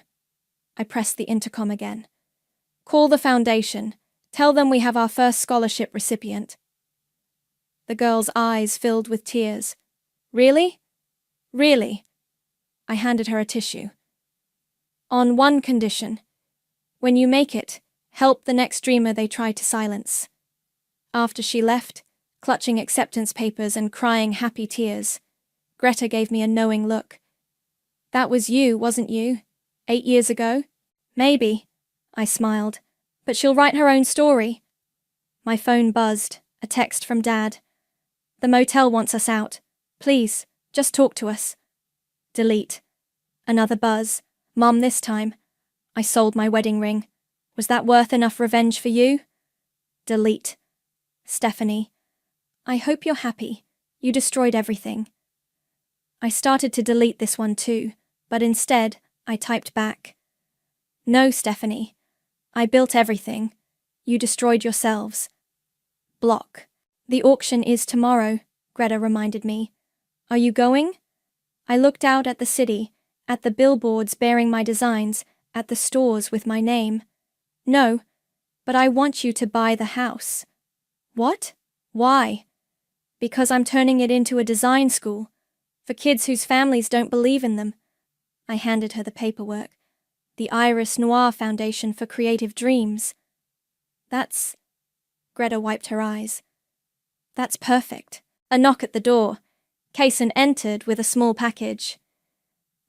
I pressed the intercom again. Call the foundation. Tell them we have our first scholarship recipient. The girl's eyes filled with tears. Really? Really? I handed her a tissue. On one condition. When you make it, help the next dreamer they try to silence. After she left, clutching acceptance papers and crying happy tears, Greta gave me a knowing look. That was you, wasn't you? 8 years ago? Maybe, I smiled, but she'll write her own story. My phone buzzed, a text from Dad. The motel wants us out. Please, just talk to us. Delete. Another buzz. Mom this time. I sold my wedding ring. Was that worth enough revenge for you? Delete. Stephanie. I hope you're happy. You destroyed everything. I started to delete this one too, but instead, I typed back. No, Stephanie. I built everything. You destroyed yourselves. Block. The auction is tomorrow, Greta reminded me. Are you going? I looked out at the city, at the billboards bearing my designs, at the stores with my name. No, but I want you to buy the house. What? Why? Because I'm turning it into a design school, for kids whose families don't believe in them. I handed her the paperwork. The Iris Noir Foundation for Creative Dreams. That's... Greta wiped her eyes. That's perfect. A knock at the door. Kaysen entered with a small package.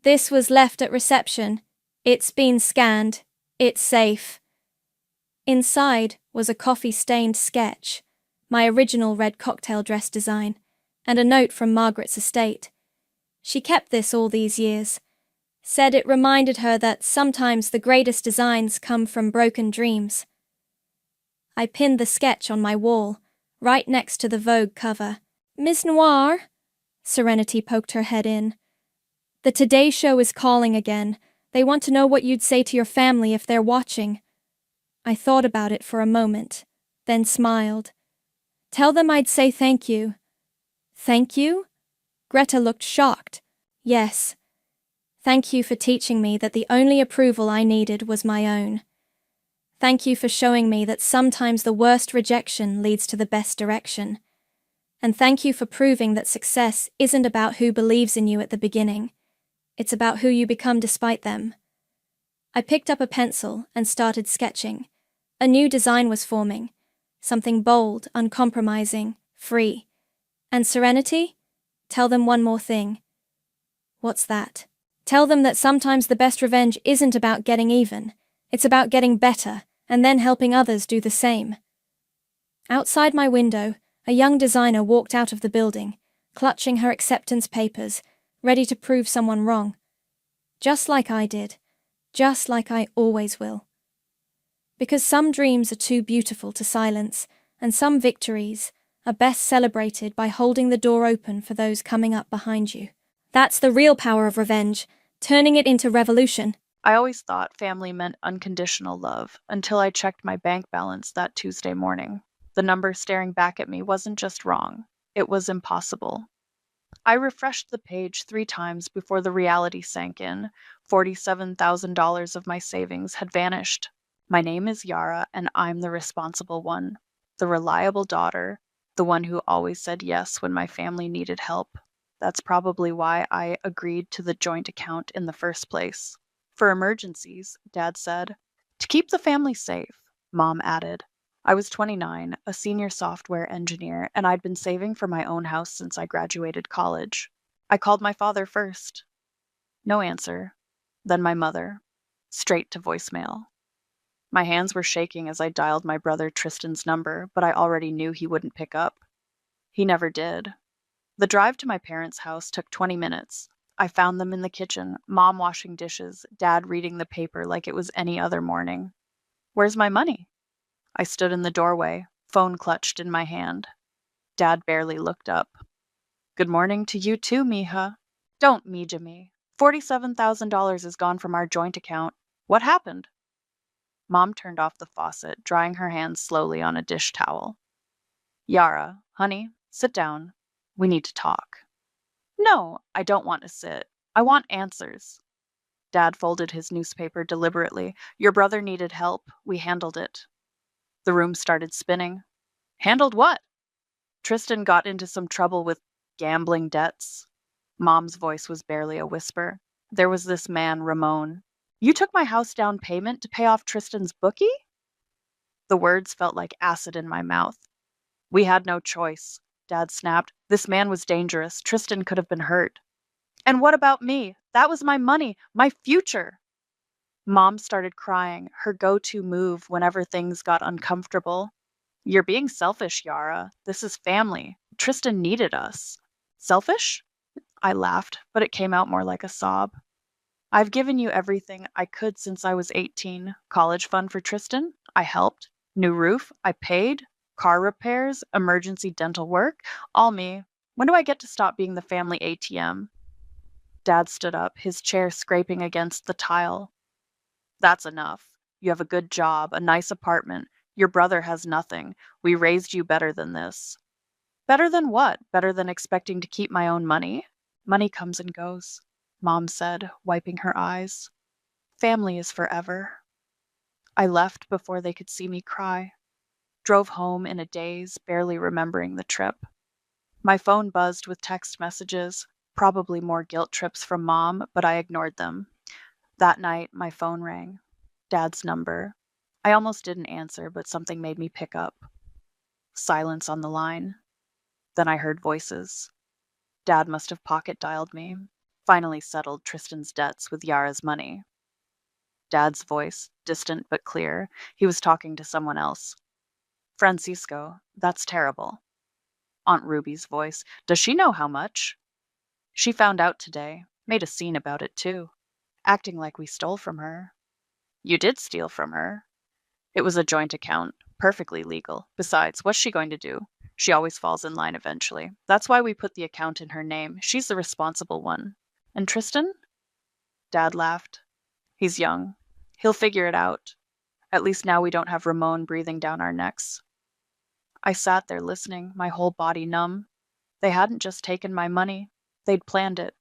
This was left at reception. It's been scanned. It's safe. Inside was a coffee-stained sketch, my original red cocktail dress design, and a note from Margaret's estate. She kept this all these years. Said it reminded her that sometimes the greatest designs come from broken dreams. I pinned the sketch on my wall, right next to the Vogue cover. Ms. Noir? Serenity poked her head in. The Today Show is calling again. They want to know what you'd say to your family if they're watching. I thought about it for a moment, then smiled. Tell them I'd say thank you. Thank you? Greta looked shocked. Yes. Thank you for teaching me that the only approval I needed was my own. Thank you for showing me that sometimes the worst rejection leads to the best direction. And thank you for proving that success isn't about who believes in you at the beginning. It's about who you become despite them. I picked up a pencil and started sketching. A new design was forming. Something bold, uncompromising, free. And serenity? Tell them one more thing. What's that? Tell them that sometimes the best revenge isn't about getting even. It's about getting better, and then helping others do the same. Outside my window, a young designer walked out of the building, clutching her acceptance papers, ready to prove someone wrong. Just like I did. Just like I always will. Because some dreams are too beautiful to silence, and some victories are best celebrated by holding the door open for those coming up behind you. That's the real power of revenge, turning it into revolution. I always thought family meant unconditional love until I checked my bank balance that Tuesday morning. The number staring back at me wasn't just wrong, it was impossible. I refreshed the page 3 times before the reality sank in. $47,000 of my savings had vanished. My name is Yara, and I'm the responsible one, the reliable daughter, the one who always said yes when my family needed help. That's probably why I agreed to the joint account in the first place. For emergencies, Dad said. To keep the family safe, Mom added. I was 29, a senior software engineer, and I'd been saving for my own house since I graduated college. I called my father first. No answer. Then my mother. Straight to voicemail. My hands were shaking as I dialed my brother Tristan's number, but I already knew he wouldn't pick up. He never did. The drive to my parents' house took 20 minutes. I found them in the kitchen, Mom washing dishes, Dad reading the paper like it was any other morning. Where's my money? I stood in the doorway, phone clutched in my hand. Dad barely looked up. Good morning to you too, mija. Don't mija me. $47,000 is gone from our joint account. What happened? Mom turned off the faucet, drying her hands slowly on a dish towel. Yara, honey, sit down. We need to talk. No, I don't want to sit. I want answers. Dad folded his newspaper deliberately. Your brother needed help. We handled it. The room started spinning. Handled what? Tristan got into some trouble with gambling debts. Mom's voice was barely a whisper. There was this man, Ramon. You took my house down payment to pay off Tristan's bookie? The words felt like acid in my mouth. We had no choice, Dad snapped. This man was dangerous. Tristan could have been hurt. And what about me? That was my money, my future. Mom started crying, her go-to move whenever things got uncomfortable. You're being selfish, Yara. This is family. Tristan needed us. Selfish? I laughed, but it came out more like a sob. I've given you everything I could since I was 18. College fund for Tristan? I helped. New roof? I paid. Car repairs? Emergency dental work? All me. When do I get to stop being the family ATM? Dad stood up, his chair scraping against the tile. That's enough. You have a good job, a nice apartment. Your brother has nothing. We raised you better than this. Better than what? Better than expecting to keep my own money? Money comes and goes, Mom said, wiping her eyes. Family is forever. I left before they could see me cry. Drove home in a daze, barely remembering the trip. My phone buzzed with text messages, probably more guilt trips from Mom, but I ignored them. That night, my phone rang. Dad's number. I almost didn't answer, but something made me pick up. Silence on the line. Then I heard voices. Dad must have pocket-dialed me. Finally settled Tristan's debts with Yara's money. Dad's voice, distant but clear. He was talking to someone else. Francisco, that's terrible. Aunt Ruby's voice. Does she know how much? She found out today. Made a scene about it, too. Acting like we stole from her. You did steal from her. It was a joint account. Perfectly legal. Besides, what's she going to do? She always falls in line eventually. That's why we put the account in her name. She's the responsible one. And Tristan? Dad laughed. He's young. He'll figure it out. At least now we don't have Ramon breathing down our necks. I sat there listening, my whole body numb. They hadn't just taken my money. They'd planned it,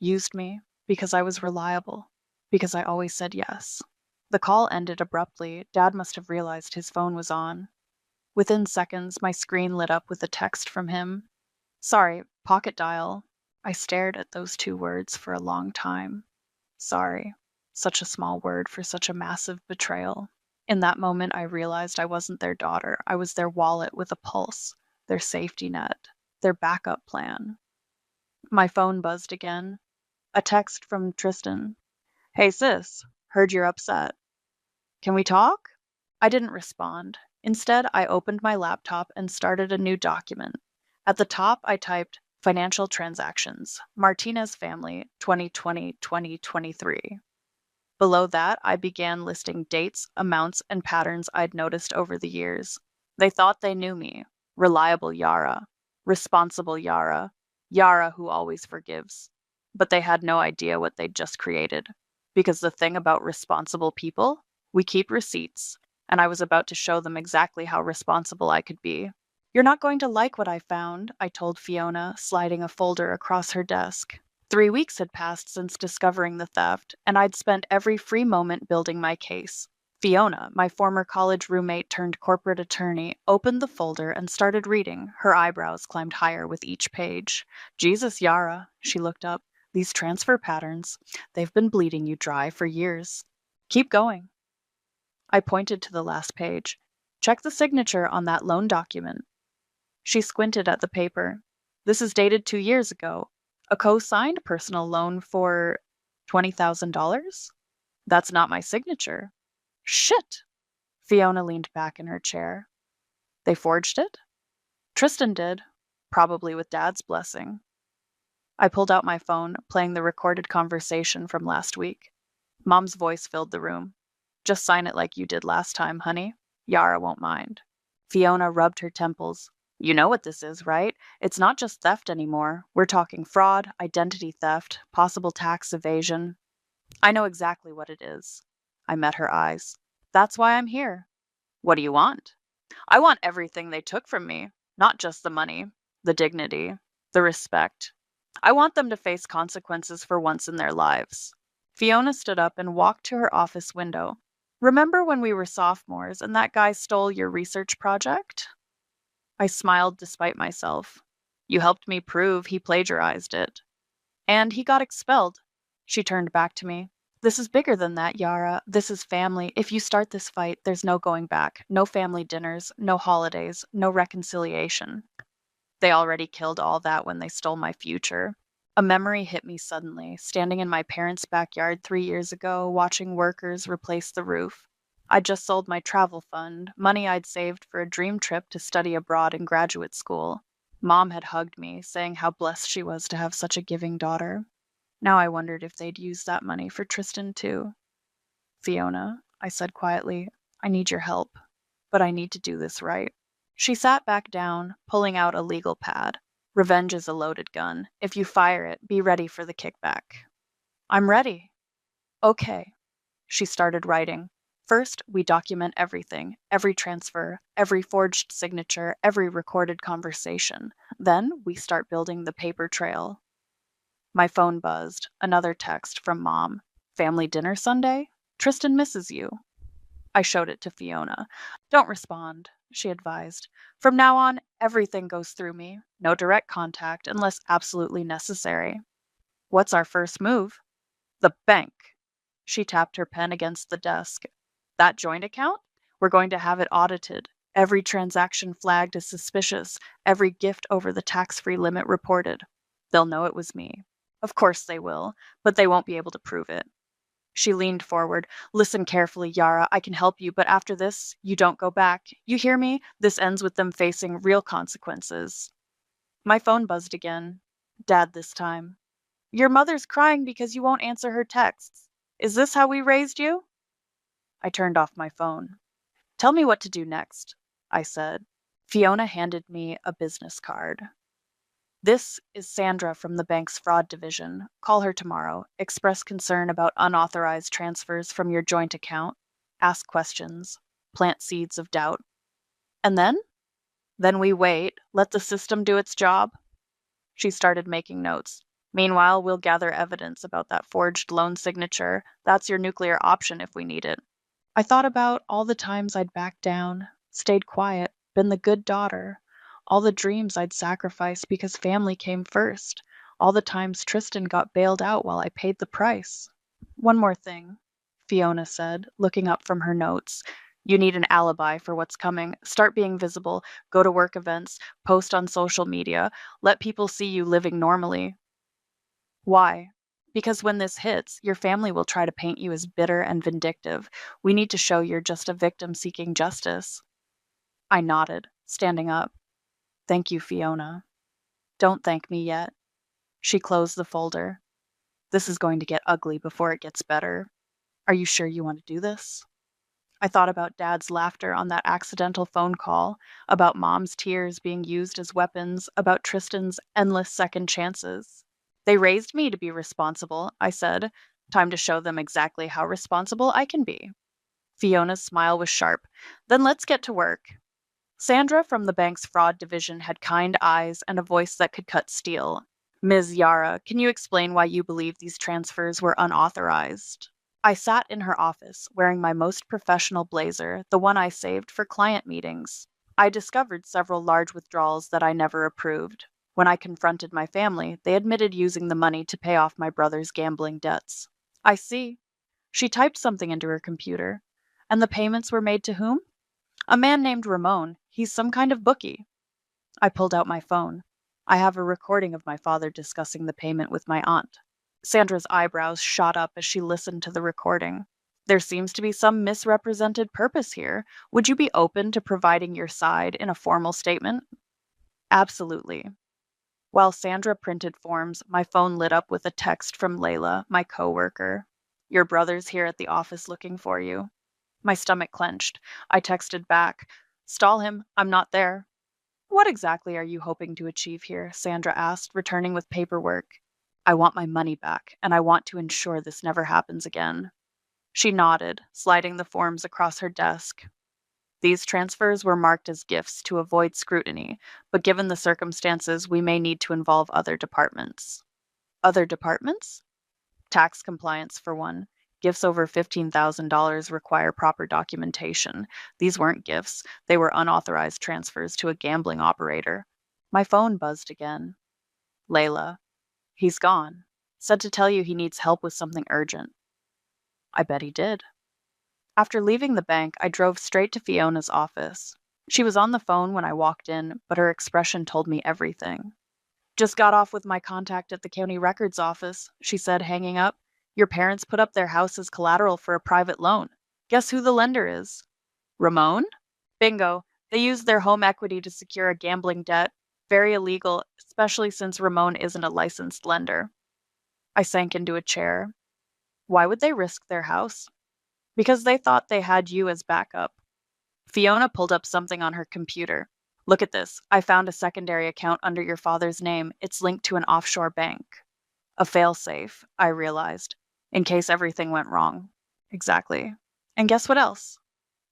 used me, because I was reliable, because I always said yes. The call ended abruptly. Dad must have realized his phone was on. Within seconds, my screen lit up with a text from him. Sorry, pocket dial. I stared at those two words for a long time. Sorry. Such a small word for such a massive betrayal. In that moment, I realized I wasn't their daughter. I was their wallet with a pulse, their safety net, their backup plan. My phone buzzed again. A text from Tristan. Hey sis, heard you're upset. Can we talk? I didn't respond. Instead, I opened my laptop and started a new document. At the top, I typed Financial Transactions, Martinez Family, 2020-2023. Below that, I began listing dates, amounts, and patterns I'd noticed over the years. They thought they knew me. Reliable Yara. Responsible Yara. Yara who always forgives. But they had no idea what they'd just created. Because the thing about responsible people, we keep receipts, and I was about to show them exactly how responsible I could be. You're not going to like what I found, I told Fiona, sliding a folder across her desk. 3 weeks had passed since discovering the theft, and I'd spent every free moment building my case. Fiona, my former college roommate turned corporate attorney, opened the folder and started reading. Her eyebrows climbed higher with each page. Jesus, Yara, she looked up. These transfer patterns, they've been bleeding you dry for years. Keep going. I pointed to the last page. Check the signature on that loan document. She squinted at the paper. This is dated 2 years ago. A co-signed personal loan for $20,000? That's not my signature. Shit! Fiona leaned back in her chair. They forged it? Tristan did, probably with Dad's blessing. I pulled out my phone, playing the recorded conversation from last week. Mom's voice filled the room. Just sign it like you did last time, honey. Yara won't mind. Fiona rubbed her temples. You know what this is, right? It's not just theft anymore. We're talking fraud, identity theft, possible tax evasion. I know exactly what it is. I met her eyes. That's why I'm here. What do you want? I want everything they took from me, not just the money, the dignity, the respect. I want them to face consequences for once in their lives. Fiona stood up and walked to her office window. Remember when we were sophomores and that guy stole your research project? I smiled despite myself. You helped me prove he plagiarized it. And he got expelled. She turned back to me. This is bigger than that, Yara. This is family. If you start this fight, there's no going back. No family dinners, no holidays, no reconciliation. They already killed all that when they stole my future. A memory hit me suddenly, standing in my parents' backyard 3 years ago, watching workers replace the roof. I'd just sold my travel fund, money I'd saved for a dream trip to study abroad in graduate school. Mom had hugged me, saying how blessed she was to have such a giving daughter. Now I wondered if they'd use that money for Tristan too. Fiona, I said quietly, I need your help, but I need to do this right. She sat back down, pulling out a legal pad. Revenge is a loaded gun. If you fire it, be ready for the kickback. I'm ready. Okay. She started writing. First, we document everything, every transfer, every forged signature, every recorded conversation. Then we start building the paper trail. My phone buzzed. Another text from Mom. Family dinner Sunday? Tristan misses you. I showed it to Fiona. Don't respond, she advised. From now on, everything goes through me. No direct contact unless absolutely necessary. What's our first move? The bank. She tapped her pen against the desk. That joint account? We're going to have it audited. Every transaction flagged as suspicious. Every gift over the tax-free limit reported. They'll know it was me. Of course they will, but they won't be able to prove it. She leaned forward. Listen carefully, Yara. I can help you, but after this, you don't go back. You hear me? This ends with them facing real consequences. My phone buzzed again. Dad this time. Your mother's crying because you won't answer her texts. Is this how we raised you? I turned off my phone. Tell me what to do next, I said. Fiona handed me a business card. This is Sandra from the bank's fraud division. Call her tomorrow. Express concern about unauthorized transfers from your joint account. Ask questions. Plant seeds of doubt. And then? Then we wait. Let the system do its job. She started making notes. Meanwhile, we'll gather evidence about that forged loan signature. That's your nuclear option if we need it. I thought about all the times I'd backed down, stayed quiet, been the good daughter, all the dreams I'd sacrificed because family came first, all the times Tristan got bailed out while I paid the price. One more thing, Fiona said, looking up from her notes. You need an alibi for what's coming. Start being visible, go to work events, post on social media, let people see you living normally. Why? Because when this hits, your family will try to paint you as bitter and vindictive. We need to show you're just a victim seeking justice. I nodded, standing up. Thank you, Fiona. Don't thank me yet. She closed the folder. This is going to get ugly before it gets better. Are you sure you want to do this? I thought about Dad's laughter on that accidental phone call, about Mom's tears being used as weapons, about Tristan's endless second chances. They raised me to be responsible, I said. Time to show them exactly how responsible I can be. Fiona's smile was sharp. Then let's get to work. Sandra from the bank's fraud division had kind eyes and a voice that could cut steel. Ms. Yara, can you explain why you believe these transfers were unauthorized? I sat in her office, wearing my most professional blazer, the one I saved for client meetings. I discovered several large withdrawals that I never approved. When I confronted my family, they admitted using the money to pay off my brother's gambling debts. I see. She typed something into her computer. And the payments were made to whom? A man named Ramon. He's some kind of bookie. I pulled out my phone. I have a recording of my father discussing the payment with my aunt. Sandra's eyebrows shot up as she listened to the recording. There seems to be some misrepresented purpose here. Would you be open to providing your side in a formal statement? Absolutely. While Sandra printed forms, my phone lit up with a text from Layla, my coworker. Your brother's here at the office looking for you. My stomach clenched. I texted back. Stall him. I'm not there. What exactly are you hoping to achieve here? Sandra asked, returning with paperwork. I want my money back, and I want to ensure this never happens again. She nodded, sliding the forms across her desk. These transfers were marked as gifts to avoid scrutiny, but given the circumstances, we may need to involve other departments. Other departments? Tax compliance, for one. Gifts over $15,000 require proper documentation. These weren't gifts, they were unauthorized transfers to a gambling operator. My phone buzzed again. Layla. He's gone. Said to tell you he needs help with something urgent. I bet he did. After leaving the bank, I drove straight to Fiona's office. She was on the phone when I walked in, but her expression told me everything. Just got off with my contact at the county records office, she said, hanging up. Your parents put up their house as collateral for a private loan. Guess who the lender is? Ramon? Bingo. They used their home equity to secure a gambling debt. Very illegal, especially since Ramon isn't a licensed lender. I sank into a chair. Why would they risk their house? Because they thought they had you as backup. Fiona pulled up something on her computer. Look at this. I found a secondary account under your father's name. It's linked to an offshore bank. A failsafe, I realized, in case everything went wrong. Exactly. And guess what else?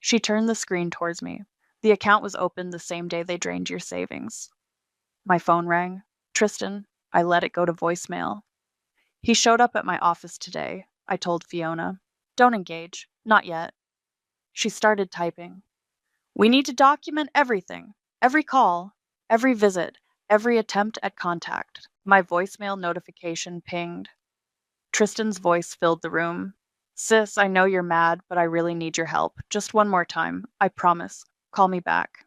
She turned the screen towards me. The account was opened the same day they drained your savings. My phone rang. Tristan. I let it go to voicemail. He showed up at my office today, I told Fiona. Don't engage. Not yet. She started typing. We need to document everything. Every call. Every visit. Every attempt at contact. My voicemail notification pinged. Tristan's voice filled the room. Sis, I know you're mad, but I really need your help. Just one more time. I promise. Call me back.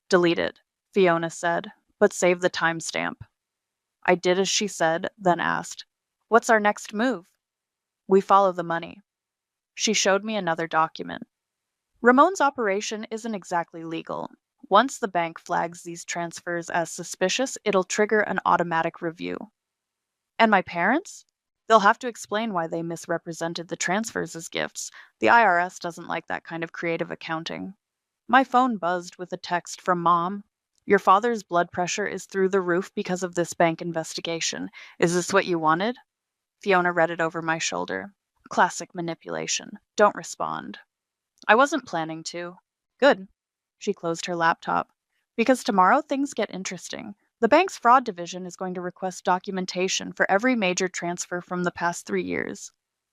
Delete it, Fiona said, but save the timestamp. I did as she said, then asked, What's our next move? We follow the money. She showed me another document. Ramon's operation isn't exactly legal. Once the bank flags these transfers as suspicious, it'll trigger an automatic review. And my parents? They'll have to explain why they misrepresented the transfers as gifts. The IRS doesn't like that kind of creative accounting. My phone buzzed with a text from Mom. Your father's blood pressure is through the roof because of this bank investigation. Is this what you wanted? Fiona read it over my shoulder. Classic manipulation. Don't respond. I wasn't planning to. Good. She closed her laptop. Because tomorrow things get interesting. The bank's fraud division is going to request documentation for every major transfer from the past 3 years.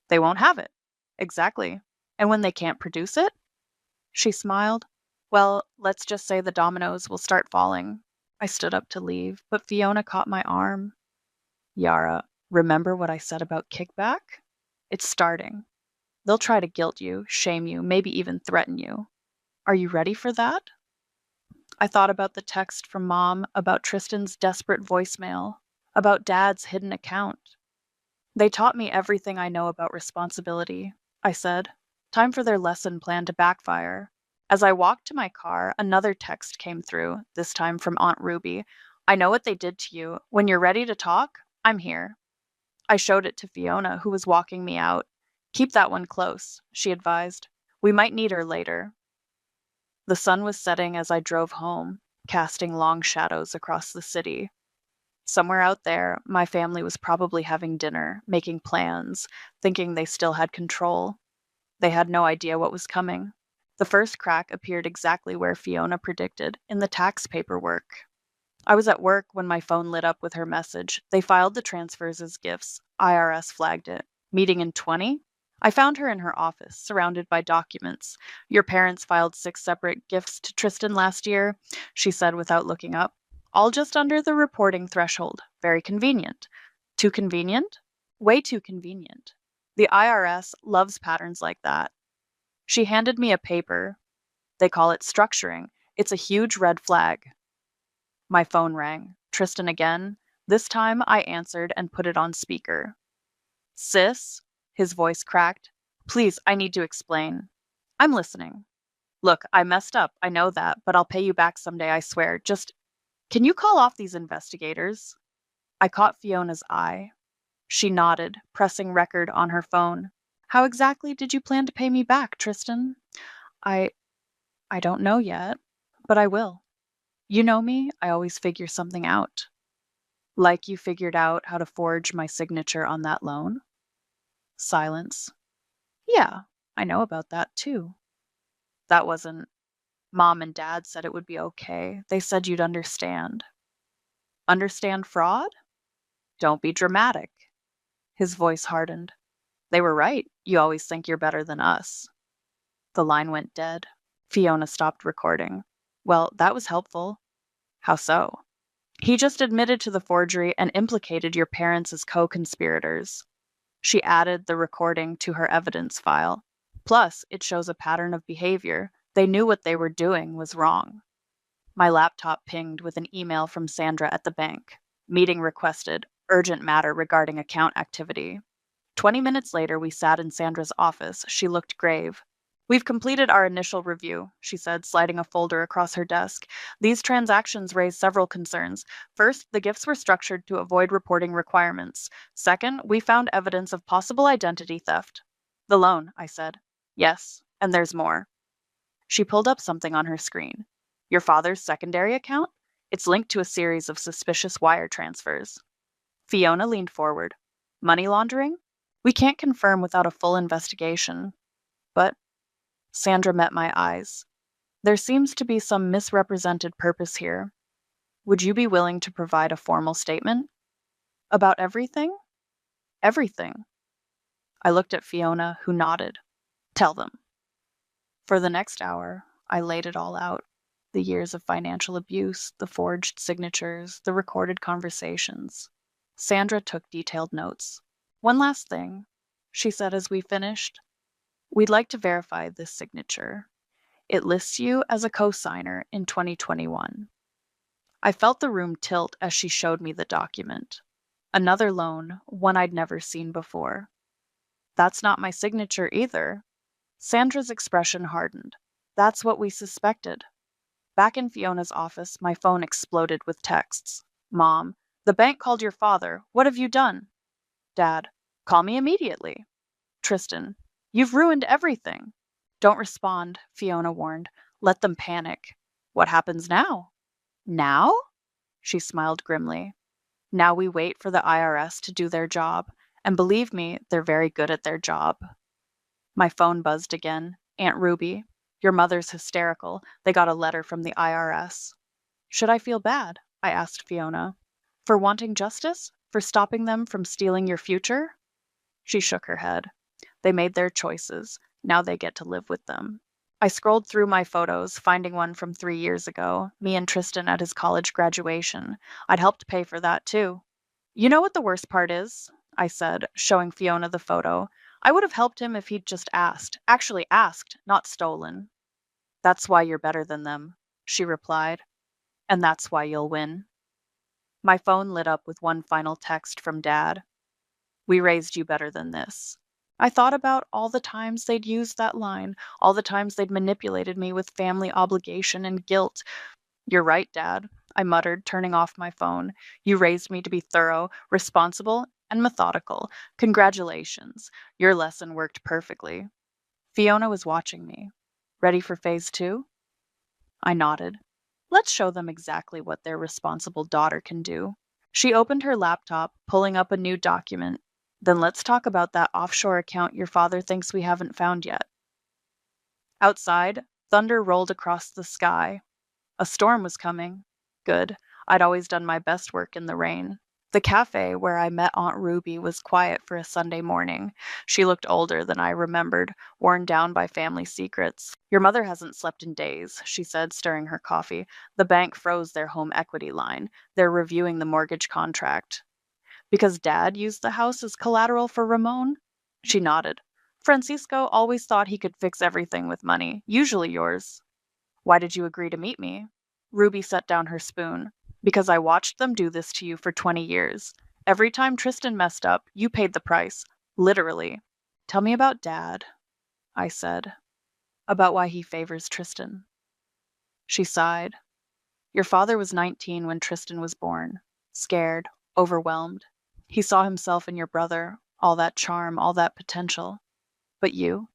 They won't have it. Exactly. And when they can't produce it? She smiled. Well, let's just say the dominoes will start falling. I stood up to leave, but Fiona caught my arm. Yara, remember what I said about kickback? It's starting. They'll try to guilt you, shame you, maybe even threaten you. Are you ready for that? I thought about the text from Mom, about Tristan's desperate voicemail, about Dad's hidden account. They taught me everything I know about responsibility, I said. Time for their lesson plan to backfire. As I walked to my car, another text came through, this time from Aunt Ruby. I know what they did to you. When you're ready to talk, I'm here. I showed it to Fiona, who was walking me out. Keep that one close, she advised. We might need her later. The sun was setting as I drove home, casting long shadows across the city. Somewhere out there, my family was probably having dinner, making plans, thinking they still had control. They had no idea what was coming. The first crack appeared exactly where Fiona predicted, in the tax paperwork. I was at work when my phone lit up with her message. They filed the transfers as gifts. IRS flagged it. Meeting in 20? I found her in her office, surrounded by documents. Your parents filed 6 separate gifts to Tristan last year, she said without looking up. All just under the reporting threshold. Very convenient. Too convenient? Way too convenient. The IRS loves patterns like that. She handed me a paper. They call it structuring. It's a huge red flag. My phone rang. Tristan again. This time I answered and put it on speaker. Sis, his voice cracked. Please, I need to explain. I'm listening. Look, I messed up. I know that, but I'll pay you back someday, I swear. Just, can you call off these investigators? I caught Fiona's eye. She nodded, pressing record on her phone. How exactly did you plan to pay me back, Tristan? I don't know yet, but I will. You know me, I always figure something out. Like you figured out how to forge my signature on that loan? Silence. Yeah, I know about that too. That wasn't. Mom and Dad said it would be okay. They said you'd understand. Understand fraud? Don't be dramatic. His voice hardened. They were right. You always think you're better than us. The line went dead. Fiona stopped recording. Well, that was helpful. How so? He just admitted to the forgery and implicated your parents as co-conspirators. She added the recording to her evidence file. Plus, it shows a pattern of behavior. They knew what they were doing was wrong. My laptop pinged with an email from Sandra at the bank. Meeting requested. Urgent matter regarding account activity. 20 minutes later, we sat in Sandra's office. She looked grave. We've completed our initial review, she said, sliding a folder across her desk. These transactions raised several concerns. First, the gifts were structured to avoid reporting requirements. Second, we found evidence of possible identity theft. The loan, I said. Yes, and there's more. She pulled up something on her screen. Your father's secondary account? It's linked to a series of suspicious wire transfers. Fiona leaned forward. Money laundering? We can't confirm without a full investigation. But Sandra met my eyes. There seems to be some misrepresented purpose here. Would you be willing to provide a formal statement? About everything? Everything. I looked at Fiona, who nodded. Tell them. For the next hour, I laid it all out. The years of financial abuse, the forged signatures, the recorded conversations. Sandra took detailed notes. One last thing, she said as we finished. We'd like to verify this signature. It lists you as a co-signer in 2021. I felt the room tilt as she showed me the document. Another loan, one I'd never seen before. That's not my signature either. Sandra's expression hardened. That's what we suspected. Back in Fiona's office, my phone exploded with texts. Mom, the bank called your father. What have you done? Dad, call me immediately. Tristan, you've ruined everything. Don't respond, Fiona warned. Let them panic. What happens now? Now? She smiled grimly. Now we wait for the IRS to do their job. And believe me, they're very good at their job. My phone buzzed again. Aunt Ruby, your mother's hysterical. They got a letter from the IRS. Should I feel bad? I asked Fiona. For wanting justice? For stopping them from stealing your future? She shook her head. They made their choices. Now they get to live with them. I scrolled through my photos, finding one from 3 years ago, me and Tristan at his college graduation. I'd helped pay for that, too. You know what the worst part is? I said, showing Fiona the photo. I would have helped him if he'd just asked. Actually asked, not stolen. That's why you're better than them, she replied. And that's why you'll win. My phone lit up with one final text from Dad. We raised you better than this. I thought about all the times they'd used that line, all the times they'd manipulated me with family obligation and guilt. You're right, Dad, I muttered, turning off my phone. You raised me to be thorough, responsible, and methodical. Congratulations. Your lesson worked perfectly. Fiona was watching me. Ready for phase 2? I nodded. Let's show them exactly what their responsible daughter can do. She opened her laptop, pulling up a new document. Then let's talk about that offshore account your father thinks we haven't found yet. Outside, thunder rolled across the sky. A storm was coming. Good. I'd always done my best work in the rain. The cafe where I met Aunt Ruby was quiet for a Sunday morning. She looked older than I remembered, worn down by family secrets. Your mother hasn't slept in days, she said, stirring her coffee. The bank froze their home equity line. They're reviewing the mortgage contract. Because Dad used the house as collateral for Ramon? She nodded. Francisco always thought he could fix everything with money, usually yours. Why did you agree to meet me? Ruby set down her spoon. Because I watched them do this to you for 20 years. Every time Tristan messed up, you paid the price. Literally. Tell me about Dad, I said. About why he favors Tristan. She sighed. Your father was 19 when Tristan was born. Scared, overwhelmed. He saw himself in your brother, all that charm, all that potential. But you?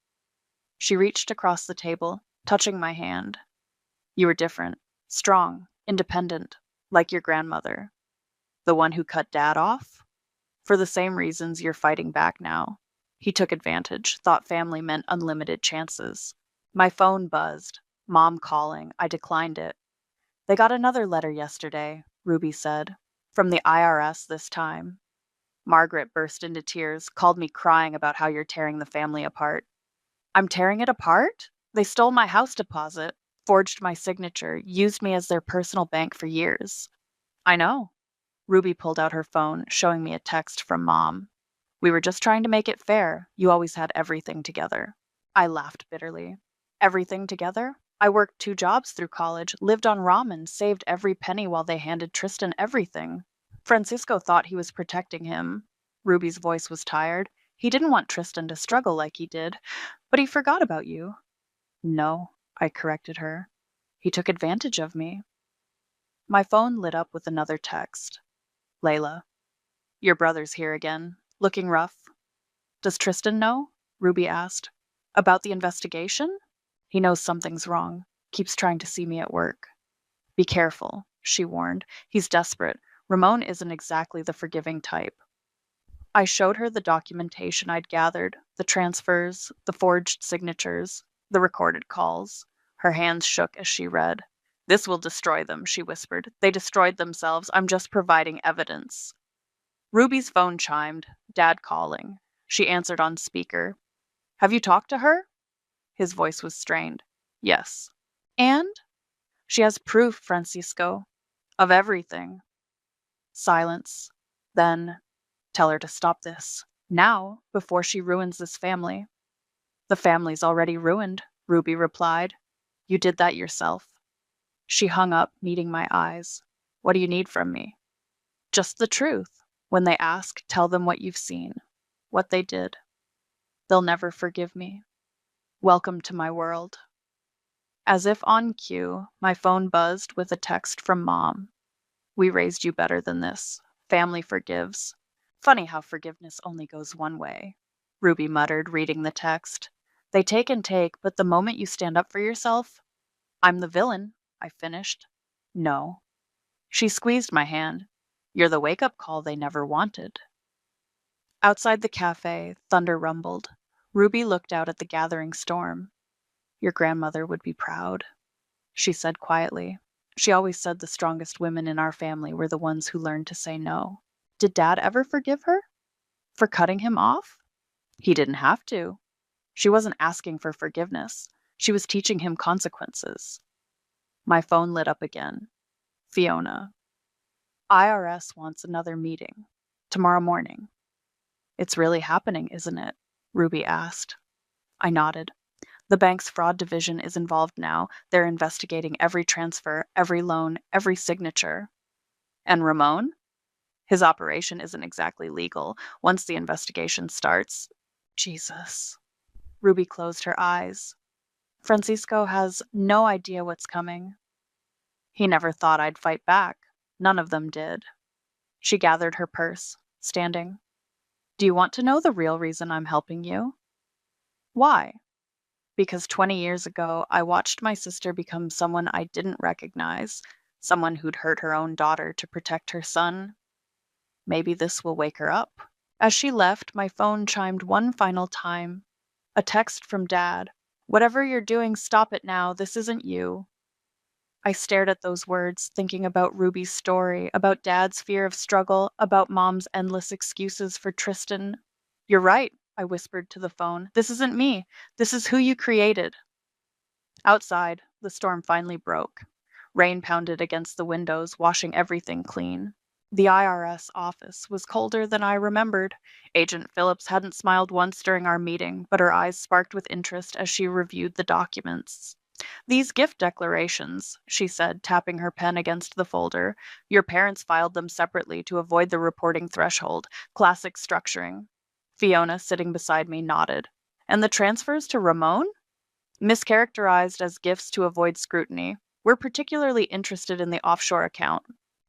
She reached across the table, touching my hand. You were different, strong, independent, like your grandmother. The one who cut Dad off? For the same reasons you're fighting back now. He took advantage, thought family meant unlimited chances. My phone buzzed. Mom calling. I declined it. They got another letter yesterday, Ruby said. From the IRS this time. Margaret burst into tears, called me crying about how you're tearing the family apart. I'm tearing it apart? They stole my house deposit, forged my signature, used me as their personal bank for years. I know. Ruby pulled out her phone, showing me a text from Mom. We were just trying to make it fair. You always had everything together. I laughed bitterly. Everything together? I worked 2 jobs through college, lived on ramen, saved every penny while they handed Tristan everything. Francisco thought he was protecting him. Ruby's voice was tired. He didn't want Tristan to struggle like he did, but he forgot about you. No, I corrected her. He took advantage of me. My phone lit up with another text. Layla. Your brother's here again, looking rough. Does Tristan know? Ruby asked. About the investigation? He knows something's wrong. Keeps trying to see me at work. Be careful, she warned. He's desperate. Ramon isn't exactly the forgiving type. I showed her the documentation I'd gathered, the transfers, the forged signatures, the recorded calls. Her hands shook as she read. This will destroy them, she whispered. They destroyed themselves. I'm just providing evidence. Ruby's phone chimed. Dad calling. She answered on speaker. Have you talked to her? His voice was strained. Yes. And? She has proof, Francisco. Of everything. Silence. Then, tell her to stop this. Now, before she ruins this family. The family's already ruined, Ruby replied. You did that yourself. She hung up, meeting my eyes. What do you need from me? Just the truth. When they ask, tell them what you've seen. What they did. They'll never forgive me. Welcome to my world. As if on cue, my phone buzzed with a text from Mom. We raised you better than this. Family forgives. Funny how forgiveness only goes one way, Ruby muttered, reading the text. They take and take, but the moment you stand up for yourself... I'm the villain, I finished. No, She squeezed my hand. You're the wake-up call they never wanted. Outside the cafe, thunder rumbled. Ruby looked out at the gathering storm. Your grandmother would be proud, she said quietly. She always said the strongest women in our family were the ones who learned to say no. Did Dad ever forgive her? For cutting him off? He didn't have to. She wasn't asking for forgiveness. She was teaching him consequences. My phone lit up again. Fiona. IRS wants another meeting. Tomorrow morning. It's really happening, isn't it? Ruby asked. I nodded. The bank's fraud division is involved now. They're investigating every transfer, every loan, every signature. And Ramon? His operation isn't exactly legal. Once the investigation starts... Jesus. Ruby closed her eyes. Francisco has no idea what's coming. He never thought I'd fight back. None of them did. She gathered her purse, standing. Do you want to know the real reason I'm helping you? Why? Because 20 years ago, I watched my sister become someone I didn't recognize, someone who'd hurt her own daughter to protect her son. Maybe this will wake her up. As she left, my phone chimed one final time. A text from Dad. Whatever you're doing, stop it now. This isn't you. I stared at those words, thinking about Ruby's story, about Dad's fear of struggle, about Mom's endless excuses for Tristan. You're right, I whispered to the phone. This isn't me. This is who you created. Outside, the storm finally broke. Rain pounded against the windows, washing everything clean. The IRS office was colder than I remembered. Agent Phillips hadn't smiled once during our meeting, but her eyes sparked with interest as she reviewed the documents. These gift declarations, she said, tapping her pen against the folder. Your parents filed them separately to avoid the reporting threshold. Classic structuring. Fiona, sitting beside me, nodded. And the transfers to Ramon? Mischaracterized as gifts to avoid scrutiny. We're particularly interested in the offshore account.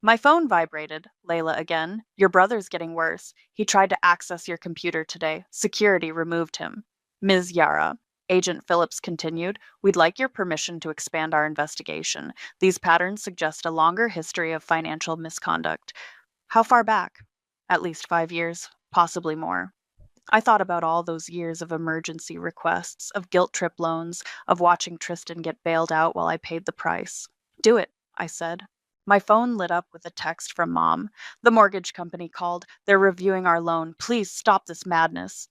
My phone vibrated. Layla again. Your brother's getting worse. He tried to access your computer today. Security removed him. Ms. Yara. Agent Phillips continued, we'd like your permission to expand our investigation. These patterns suggest a longer history of financial misconduct. How far back? At least 5 years, possibly more. I thought about all those years of emergency requests, of guilt trip loans, of watching Tristan get bailed out while I paid the price. Do it, I said. My phone lit up with a text from Mom. The mortgage company called. They're reviewing our loan. Please stop this madness.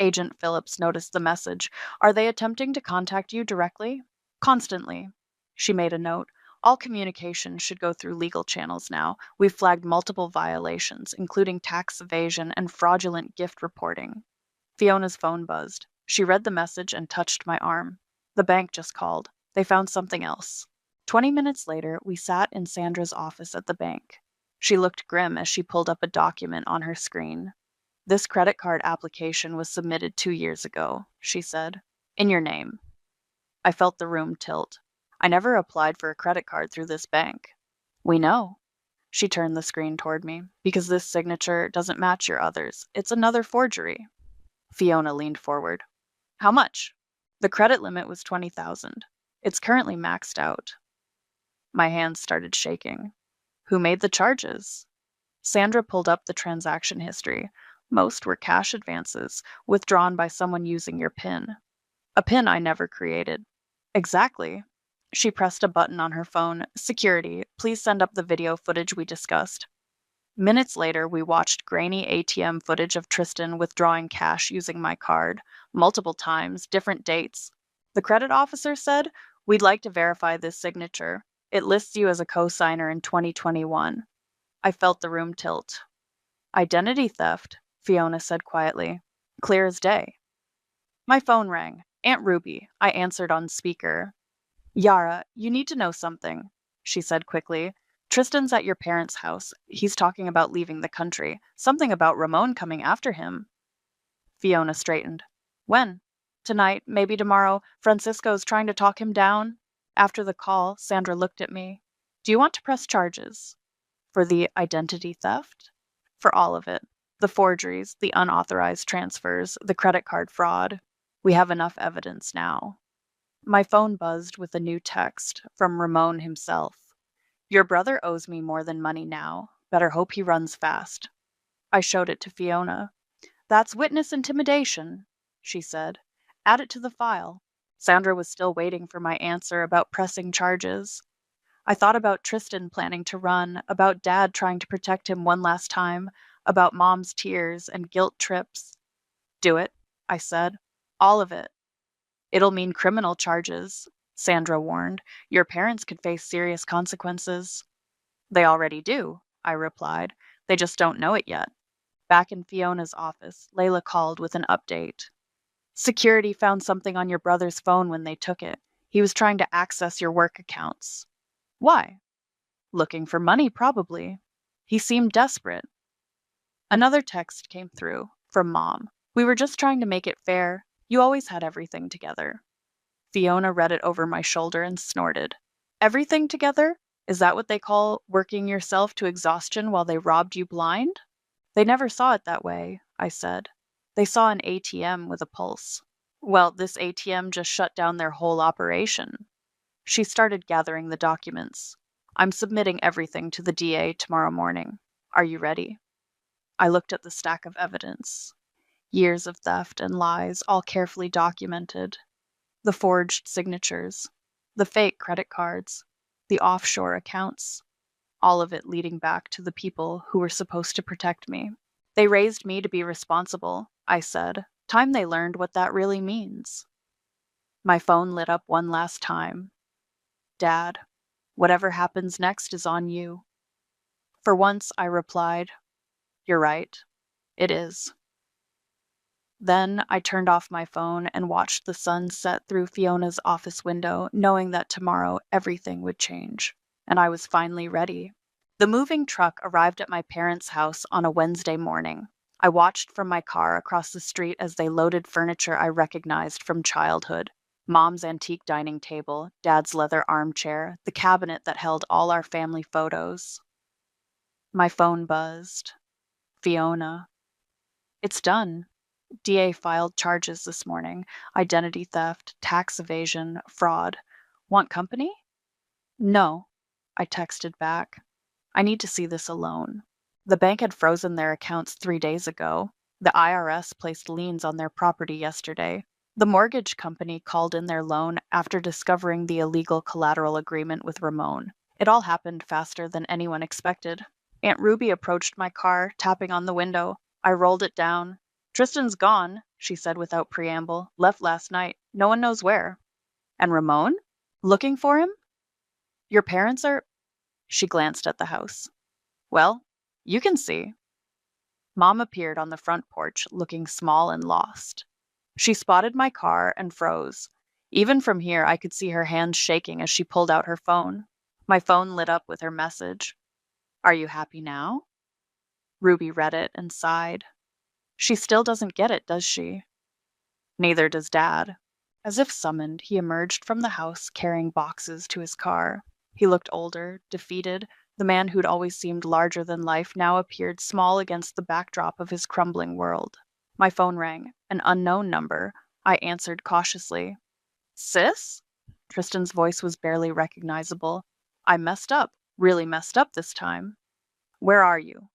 Agent Phillips noticed the message. Are they attempting to contact you directly? Constantly. She made a note. All communication should go through legal channels now. We've flagged multiple violations, including tax evasion and fraudulent gift reporting. Fiona's phone buzzed. She read the message and touched my arm. The bank just called. They found something else. 20 minutes later, we sat in Sandra's office at the bank. She looked grim as she pulled up a document on her screen. This credit card application was submitted 2 years ago, she said. In your name. I felt the room tilt. I never applied for a credit card through this bank. We know. She turned the screen toward me. Because this signature doesn't match your others. It's another forgery. Fiona leaned forward. How much? The credit limit was $20,000. It's currently maxed out. My hands started shaking. Who made the charges? Sandra pulled up the transaction history. Most were cash advances, withdrawn by someone using your PIN. A PIN I never created. Exactly. She pressed a button on her phone. Security, please send up the video footage we discussed. Minutes later, we watched grainy ATM footage of Tristan withdrawing cash using my card. Multiple times, different dates. The credit officer said, we'd like to verify this signature. It lists you as a co-signer in 2021. I felt the room tilt. Identity theft, Fiona said quietly. Clear as day. My phone rang. Aunt Ruby. I answered on speaker. Yara, you need to know something, she said quickly. Tristan's at your parents' house. He's talking about leaving the country. Something about Ramon coming after him. Fiona straightened. When? Tonight, maybe tomorrow. Francisco's trying to talk him down. After the call, Sandra looked at me. Do you want to press charges? For the identity theft? For all of it. The forgeries, the unauthorized transfers, the credit card fraud. We have enough evidence now. My phone buzzed with a new text from Ramon himself. Your brother owes me more than money now. Better hope he runs fast. I showed it to Fiona. That's witness intimidation, she said. Add it to the file. Sandra was still waiting for my answer about pressing charges. I thought about Tristan planning to run, about Dad trying to protect him one last time, about Mom's tears and guilt trips. Do it, I said. All of it. It'll mean criminal charges, Sandra warned. Your parents could face serious consequences. They already do, I replied. They just don't know it yet. Back in Fiona's office, Layla called with an update. Security found something on your brother's phone when they took it. He was trying to access your work accounts. Why? Looking for money, probably. He seemed desperate. Another text came through, from Mom. We were just trying to make it fair. You always had everything together. Fiona read it over my shoulder and snorted. Everything together? Is that what they call working yourself to exhaustion while they robbed you blind? They never saw it that way, I said. They saw an ATM with a pulse. Well, this ATM just shut down their whole operation. She started gathering the documents. I'm submitting everything to the DA tomorrow morning. Are you ready? I looked at the stack of evidence. Years of theft and lies, all carefully documented. The forged signatures, the fake credit cards, the offshore accounts, all of it leading back to the people who were supposed to protect me. They raised me to be responsible, I said. Time they learned what that really means. My phone lit up one last time. Dad, whatever happens next is on you. For once, I replied, You're right. It is. Then I turned off my phone and watched the sun set through Fiona's office window, knowing that tomorrow everything would change. And I was finally ready. The moving truck arrived at my parents' house on a Wednesday morning. I watched from my car across the street as they loaded furniture I recognized from childhood. Mom's antique dining table, Dad's leather armchair, the cabinet that held all our family photos. My phone buzzed. Fiona. It's done. DA filed charges this morning. Identity theft, tax evasion, fraud. Want company? No, I texted back. I need to see this alone. The bank had frozen their accounts 3 days ago. The IRS placed liens on their property yesterday. The mortgage company called in their loan after discovering the illegal collateral agreement with Ramon. It all happened faster than anyone expected. Aunt Ruby approached my car, tapping on the window. I rolled it down. Tristan's gone, she said without preamble. Left last night. No one knows where. And Ramon? Looking for him? Your parents are... She glanced at the house. Well, you can see. Mom appeared on the front porch, looking small and lost. She spotted my car and froze. Even from here, I could see her hands shaking as she pulled out her phone. My phone lit up with her message. Are you happy now? Ruby read it and sighed. She still doesn't get it, does she? Neither does Dad. As if summoned, he emerged from the house carrying boxes to his car. He looked older, defeated. The man who'd always seemed larger than life now appeared small against the backdrop of his crumbling world. My phone rang. An unknown number. I answered cautiously. Sis? Tristan's voice was barely recognizable. I messed up. Really messed up this time. Where are you?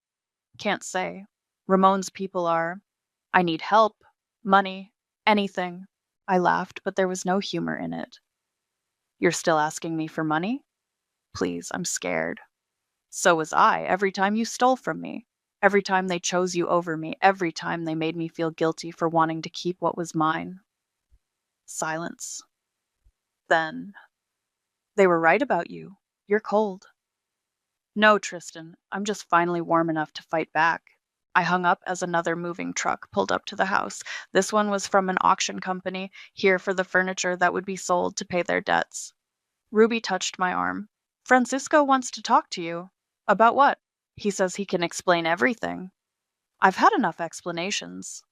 Can't say. Ramon's people are. I need help. Money. Anything. I laughed, but there was no humor in it. You're still asking me for money? Please, I'm scared. So was I, every time you stole from me. Every time they chose you over me. Every time they made me feel guilty for wanting to keep what was mine. Silence. Then, they were right about you. You're cold. No, Tristan, I'm just finally warm enough to fight back. I hung up as another moving truck pulled up to the house. This one was from an auction company, here for the furniture that would be sold to pay their debts. Ruby touched my arm. Francisco wants to talk to you. About what? He says he can explain everything. I've had enough explanations.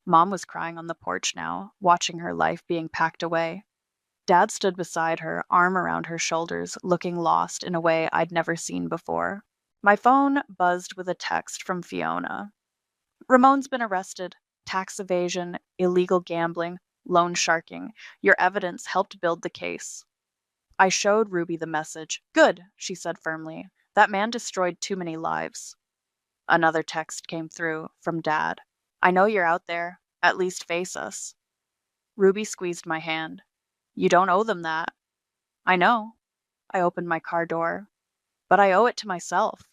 Mom was crying on the porch now, watching her life being packed away. Dad stood beside her, arm around her shoulders, looking lost in a way I'd never seen before. My phone buzzed with a text from Fiona. Ramon's been arrested. Tax evasion, illegal gambling, loan sharking. Your evidence helped build the case. I showed Ruby the message. Good, she said firmly. That man destroyed too many lives. Another text came through from Dad. I know you're out there. At least face us. Ruby squeezed my hand. You don't owe them that. I know. I opened my car door. But I owe it to myself.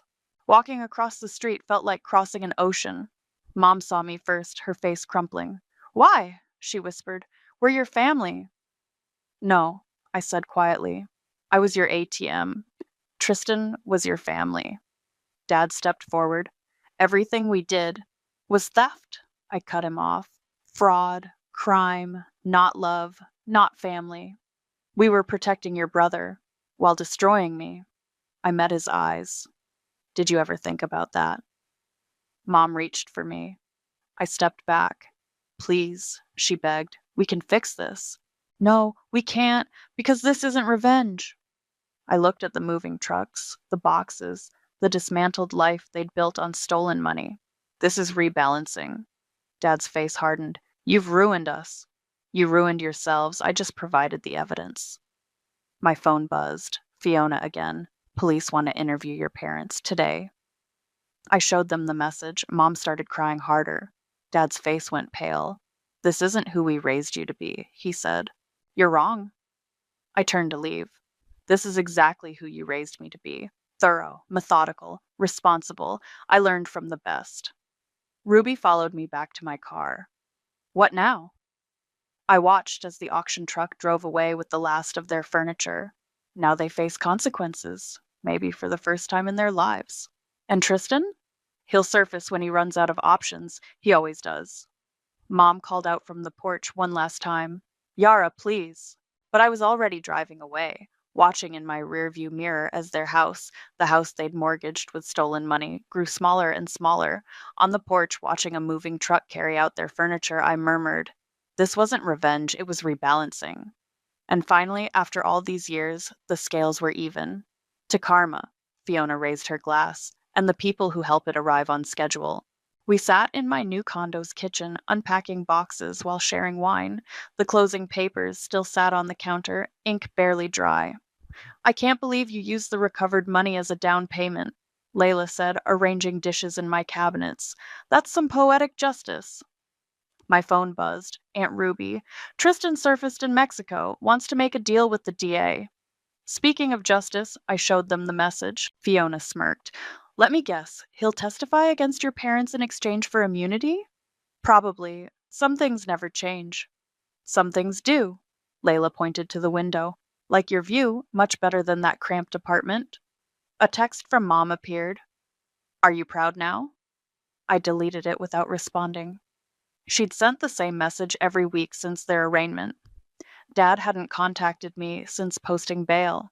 Walking across the street felt like crossing an ocean. Mom saw me first, her face crumpling. Why? She whispered. We're your family. No, I said quietly. I was your ATM. Tristan was your family. Dad stepped forward. Everything we did was theft. I cut him off. Fraud, crime, not love, not family. We were protecting your brother while destroying me. I met his eyes. Did you ever think about that? Mom reached for me. I stepped back. Please, she begged. We can fix this. No, we can't, because this isn't revenge. I looked at the moving trucks, the boxes, the dismantled life they'd built on stolen money. This is rebalancing. Dad's face hardened. You've ruined us. You ruined yourselves. I just provided the evidence. My phone buzzed. Fiona again. Police want to interview your parents today. I showed them the message. Mom started crying harder. Dad's face went pale. This isn't who we raised you to be, he said. You're wrong. I turned to leave. This is exactly who you raised me to be. Thorough, methodical, responsible. I learned from the best. Ruby followed me back to my car. What now? I watched as the auction truck drove away with the last of their furniture. Now they face consequences, maybe for the first time in their lives. And Tristan? He'll surface when he runs out of options. He always does. Mom called out from the porch one last time. Yara, please. But I was already driving away, watching in my rearview mirror as their house, the house they'd mortgaged with stolen money, grew smaller and smaller. On the porch, watching a moving truck carry out their furniture, I murmured, this wasn't revenge, it was rebalancing. And finally, after all these years, the scales were even. To karma, Fiona raised her glass, and the people who help it arrive on schedule. We sat in my new condo's kitchen, unpacking boxes while sharing wine. The closing papers still sat on the counter, ink barely dry. I can't believe you used the recovered money as a down payment, Layla said, arranging dishes in my cabinets. That's some poetic justice. My phone buzzed. Aunt Ruby. Tristan surfaced in Mexico, wants to make a deal with the DA. Speaking of justice, I showed them the message. Fiona smirked. Let me guess, he'll testify against your parents in exchange for immunity? Probably. Some things never change. Some things do. Layla pointed to the window. Like your view, much better than that cramped apartment. A text from Mom appeared. Are you proud now? I deleted it without responding. She'd sent the same message every week since their arraignment. Dad hadn't contacted me since posting bail.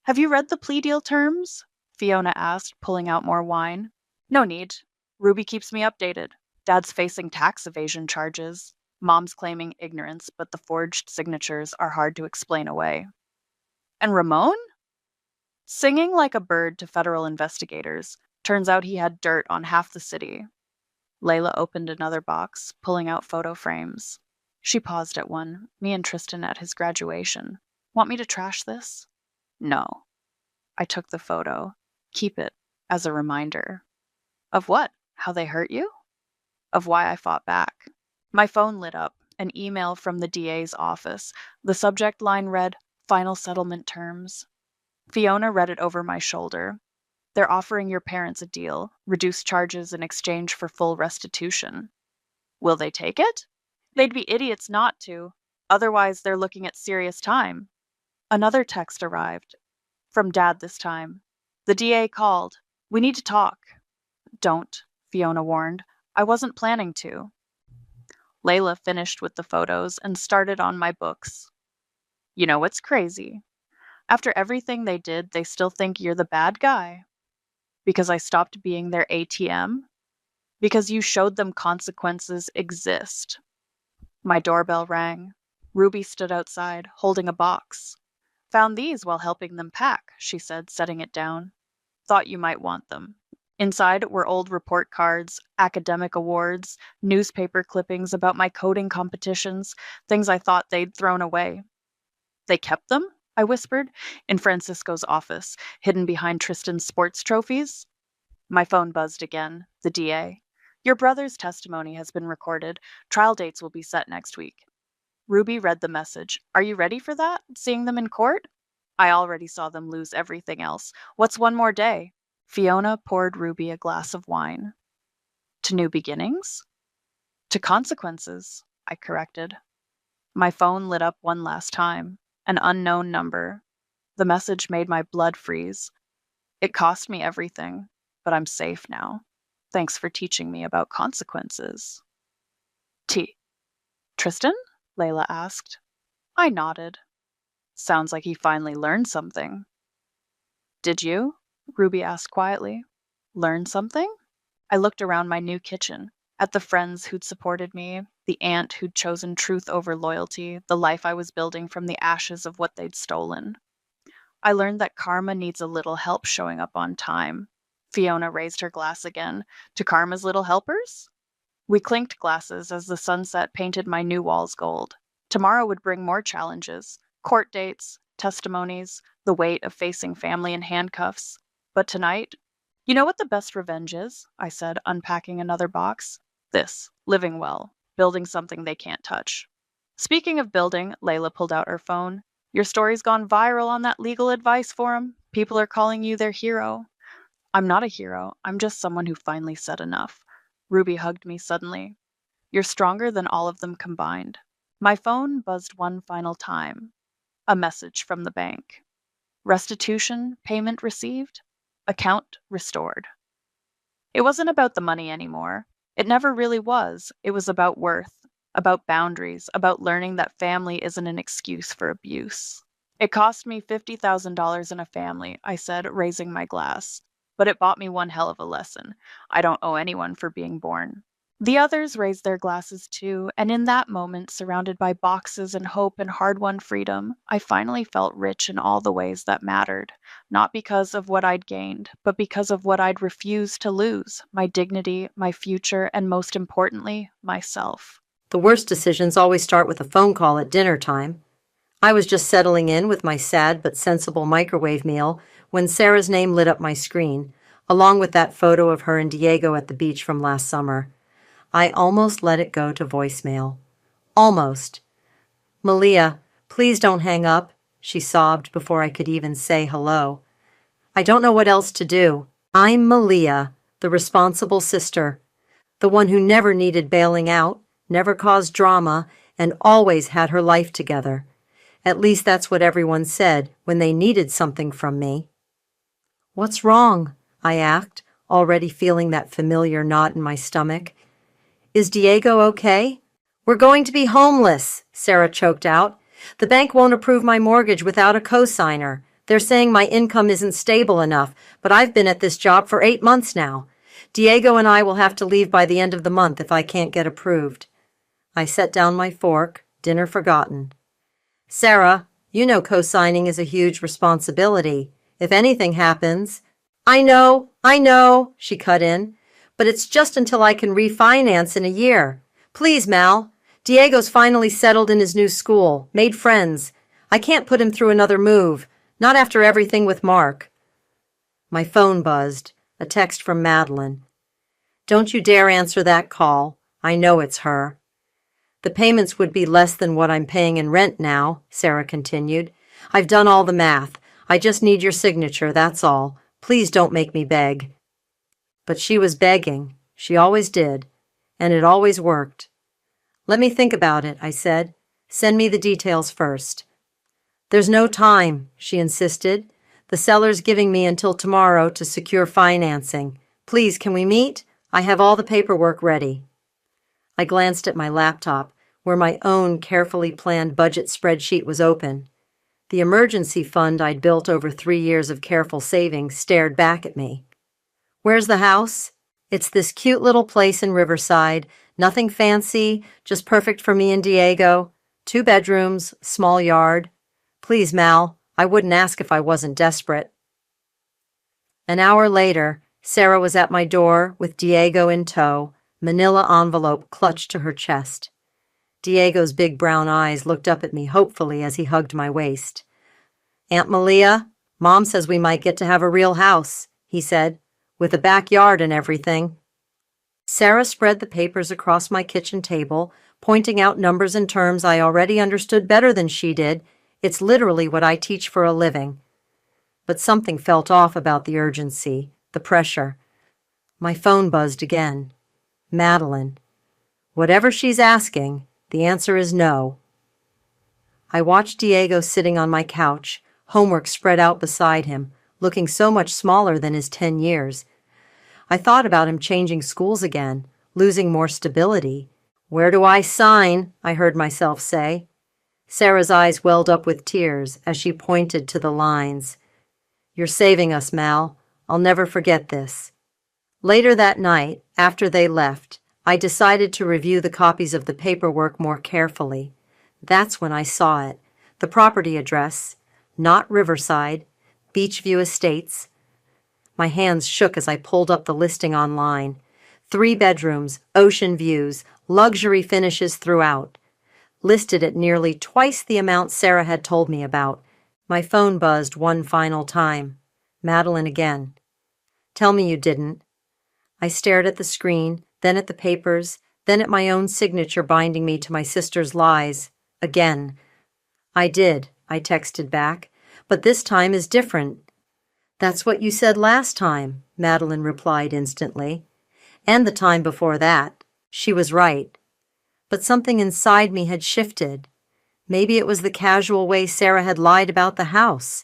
Have you read the plea deal terms? Fiona asked, pulling out more wine. No need. Ruby keeps me updated. Dad's facing tax evasion charges. Mom's claiming ignorance, but the forged signatures are hard to explain away. And Ramon? Singing like a bird to federal investigators. Turns out he had dirt on half the city. Layla opened another box, pulling out photo frames. She paused at one, me and Tristan at his graduation. Want me to trash this? No. I took the photo. Keep it as a reminder. Of what? How they hurt you? Of why I fought back. My phone lit up, an email from the DA's office. The subject line read, Final settlement terms. Fiona read it over my shoulder. They're offering your parents a deal, reduced charges in exchange for full restitution. Will they take it? They'd be idiots not to. Otherwise, they're looking at serious time. Another text arrived. From Dad this time. The DA called. We need to talk. Don't, Fiona warned. I wasn't planning to. Layla finished with the photos and started on my books. You know what's crazy? After everything they did, they still think you're the bad guy. Because I stopped being their ATM? Because you showed them consequences exist. My doorbell rang. Ruby stood outside, holding a box. Found these while helping them pack, she said, setting it down. Thought you might want them. Inside were old report cards, academic awards, newspaper clippings about my coding competitions, things I thought they'd thrown away. They kept them? I whispered, in Francisco's office, hidden behind Tristan's sports trophies. My phone buzzed again. The DA. Your brother's testimony has been recorded. Trial dates will be set next week. Ruby read the message. Are you ready for that? Seeing them in court? I already saw them lose everything else. What's one more day? Fiona poured Ruby a glass of wine. To new beginnings? To consequences, I corrected. My phone lit up one last time. An unknown number. The message made my blood freeze. It cost me everything, but I'm safe now. Thanks for teaching me about consequences. Tristan? Layla asked. I nodded. Sounds like he finally learned something. Did you? Ruby asked quietly. Learn something? I looked around my new kitchen, at the friends who'd supported me, the aunt who'd chosen truth over loyalty, the life I was building from the ashes of what they'd stolen. I learned that karma needs a little help showing up on time. Fiona raised her glass again. To karma's little helpers? We clinked glasses as the sunset painted my new walls gold. Tomorrow would bring more challenges. Court dates, testimonies, the weight of facing family in handcuffs. But tonight, you know what the best revenge is? I said, unpacking another box. This, living well, building something they can't touch. Speaking of building, Layla pulled out her phone. Your story's gone viral on that legal advice forum. People are calling you their hero. I'm not a hero. I'm just someone who finally said enough. Ruby hugged me suddenly. You're stronger than all of them combined. My phone buzzed one final time. A message from the bank. Restitution, payment received, account restored. It wasn't about the money anymore. It never really was. It was about worth, about boundaries, about learning that family isn't an excuse for abuse. It cost me $50,000 in a family, I said, raising my glass. But it bought me one hell of a lesson. I don't owe anyone for being born. The others raised their glasses too, and in that moment, surrounded by boxes and hope and hard-won freedom, I finally felt rich in all the ways that mattered, not because of what I'd gained, but because of what I'd refused to lose, my dignity, my future, and most importantly, myself. The worst decisions always start with a phone call at dinner time. I was just settling in with my sad but sensible microwave meal when Sarah's name lit up my screen, along with that photo of her and Diego at the beach from last summer. I almost let it go to voicemail. Almost. Malia, please don't hang up, she sobbed before I could even say hello. I don't know what else to do. I'm Malia, the responsible sister, the one who never needed bailing out, never caused drama, and always had her life together. At least that's what everyone said when they needed something from me. What's wrong? I asked, already feeling that familiar knot in my stomach. Is Diego okay? We're going to be homeless, Sarah choked out. The bank won't approve my mortgage without a cosigner. They're saying my income isn't stable enough, but I've been at this job for 8 months now. Diego and I will have to leave by the end of the month if I can't get approved. I set down my fork, dinner forgotten. Sarah, you know co-signing is a huge responsibility. If anything happens... I know, she cut in. But it's just until I can refinance in a year. Please, Mal. Diego's finally settled in his new school, made friends. I can't put him through another move, not after everything with Mark. My phone buzzed, a text from Madeline. Don't you dare answer that call. I know it's her. The payments would be less than what I'm paying in rent now, Sarah continued. I've done all the math. I just need your signature, that's all. Please don't make me beg. But she was begging. She always did. And it always worked. Let me think about it, I said. Send me the details first. There's no time, she insisted. The seller's giving me until tomorrow to secure financing. Please, can we meet? I have all the paperwork ready. I glanced at my laptop, where my own carefully planned budget spreadsheet was open. The emergency fund I'd built over 3 years of careful saving stared back at me. Where's the house? It's this cute little place in Riverside. Nothing fancy, just perfect for me and Diego. 2 bedrooms, small yard. Please, Mal, I wouldn't ask if I wasn't desperate. An hour later, Sarah was at my door with Diego in tow, manila envelope clutched to her chest. Diego's big brown eyes looked up at me hopefully as he hugged my waist. Aunt Malia, Mom says we might get to have a real house, he said, with a backyard and everything. Sarah spread the papers across my kitchen table, pointing out numbers and terms I already understood better than she did. It's literally what I teach for a living. But something felt off about the urgency, the pressure. My phone buzzed again. Madeline. Whatever she's asking, the answer is no. I watched Diego sitting on my couch, homework spread out beside him, looking so much smaller than his 10 years. I thought about him changing schools again, losing more stability. Where do I sign? I heard myself say. Sarah's eyes welled up with tears as she pointed to the lines. You're saving us, Mal. I'll never forget this. Later that night, after they left, I decided to review the copies of the paperwork more carefully. That's when I saw it. The property address, not Riverside, Beachview Estates. My hands shook as I pulled up the listing online. 3 bedrooms, ocean views, luxury finishes throughout. Listed at nearly twice the amount Sarah had told me about. My phone buzzed one final time. Madeline again. Tell me you didn't. I stared at the screen, then at the papers, then at my own signature binding me to my sister's lies. Again. I did, I texted back, but this time is different. That's what you said last time, Madeline replied instantly. And the time before that. She was right. But something inside me had shifted. Maybe it was the casual way Sarah had lied about the house.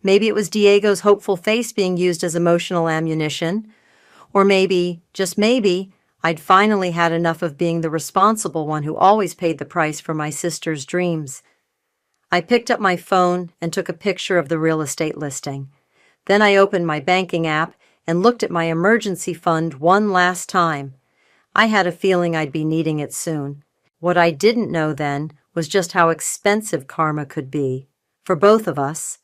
Maybe it was Diego's hopeful face being used as emotional ammunition. Or maybe, just maybe, I'd finally had enough of being the responsible one who always paid the price for my sister's dreams. I picked up my phone and took a picture of the real estate listing. Then I opened my banking app and looked at my emergency fund one last time. I had a feeling I'd be needing it soon. What I didn't know then was just how expensive karma could be, for both of us.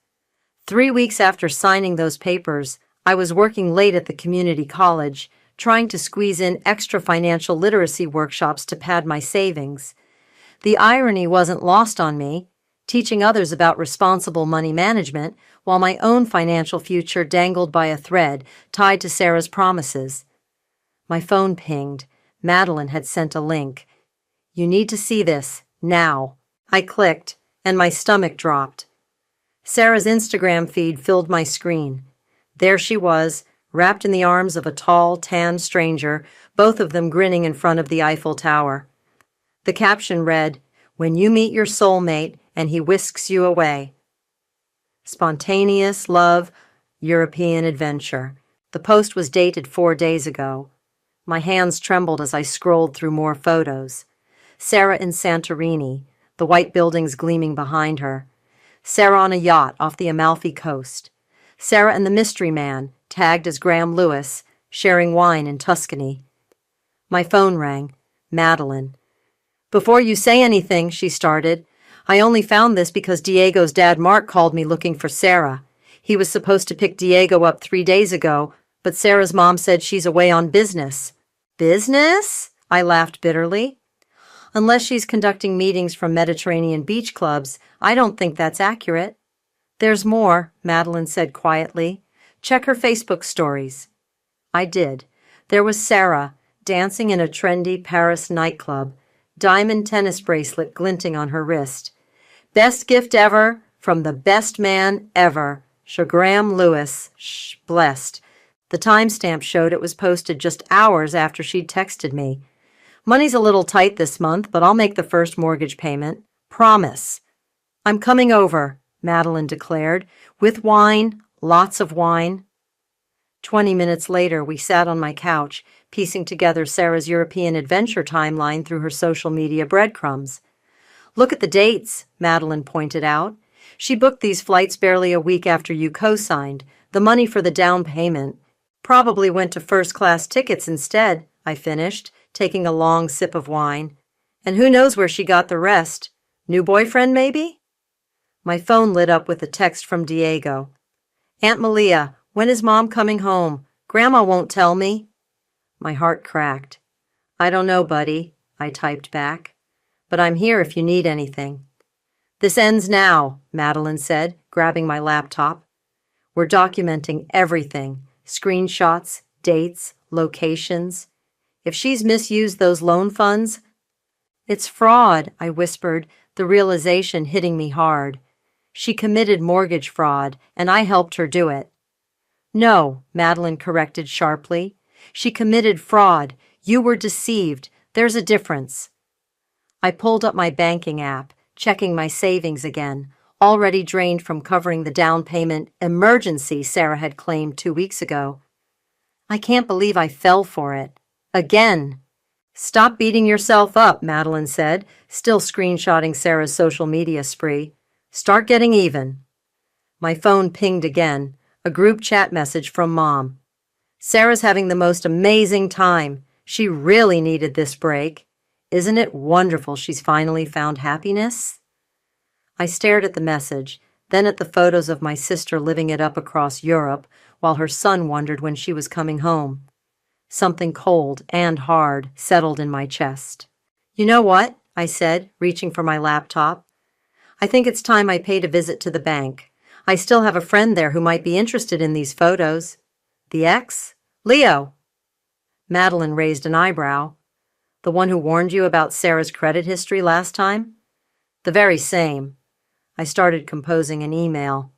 3 weeks after signing those papers, I was working late at the community college, trying to squeeze in extra financial literacy workshops to pad my savings. The irony wasn't lost on me, teaching others about responsible money management while my own financial future dangled by a thread tied to Sarah's promises. My phone pinged. Madeline had sent a link. You need to see this, now. I clicked, and my stomach dropped. Sarah's Instagram feed filled my screen. There she was, wrapped in the arms of a tall, tan stranger, both of them grinning in front of the Eiffel Tower. The caption read, "When you meet your soulmate and he whisks you away." Spontaneous love, European adventure. The post was dated 4 days ago. My hands trembled as I scrolled through more photos. Sarah in Santorini, the white buildings gleaming behind her. Sarah on a yacht off the Amalfi Coast. Sarah and the mystery man, tagged as Graham Lewis, sharing wine in Tuscany. My phone rang. Madeline. "Before you say anything," she started, "I only found this because Diego's dad Mark called me looking for Sarah. He was supposed to pick Diego up 3 days ago, but Sarah's mom said she's away on business." "Business?" I laughed bitterly. "Unless she's conducting meetings from Mediterranean beach clubs, I don't think that's accurate." "There's more," Madeline said quietly. "Check her Facebook stories." I did. There was Sarah, dancing in a trendy Paris nightclub, diamond tennis bracelet glinting on her wrist. "Best gift ever from the best man ever, Graham Lewis, blessed." The timestamp showed it was posted just hours after she'd texted me. "Money's a little tight this month, but I'll make the first mortgage payment. Promise." "I'm coming over," Madeline declared, "with wine, lots of wine." 20 minutes later, we sat on my couch, piecing together Sarah's European adventure timeline through her social media breadcrumbs. "Look at the dates," Madeline pointed out. "She booked these flights barely a week after you co-signed. The money for the down payment probably went to first-class tickets instead," I finished, taking a long sip of wine. "And who knows where she got the rest? New boyfriend, maybe?" My phone lit up with a text from Diego. "Aunt Malia, when is Mom coming home? Grandma won't tell me." My heart cracked. "I don't know, buddy," I typed back. "But I'm here if you need anything." "This ends now," Madeline said, grabbing my laptop. We're documenting everything, screenshots, dates, locations. If she's misused those loan funds, it's fraud, I whispered, the realization hitting me hard. She committed mortgage fraud, and I helped her do it. No, Madeline corrected sharply. She committed fraud. You were deceived. There's a difference. I pulled up my banking app, checking my savings again, already drained from covering the down payment emergency Sarah had claimed 2 weeks ago. I can't believe I fell for it. Again. Stop beating yourself up, Madeline said, still screenshotting Sarah's social media spree. Start getting even. My phone pinged again, a group chat message from Mom. Sarah's having the most amazing time. She really needed this break. Isn't it wonderful she's finally found happiness? I stared at the message, then at the photos of my sister living it up across Europe, while her son wondered when she was coming home. Something cold and hard settled in my chest. You know what? I said, reaching for my laptop. I think it's time I paid a visit to the bank. I still have a friend there who might be interested in these photos. The ex? Leo. Madeline raised an eyebrow. The one who warned you about Sarah's credit history last time? The very same. I started composing an email.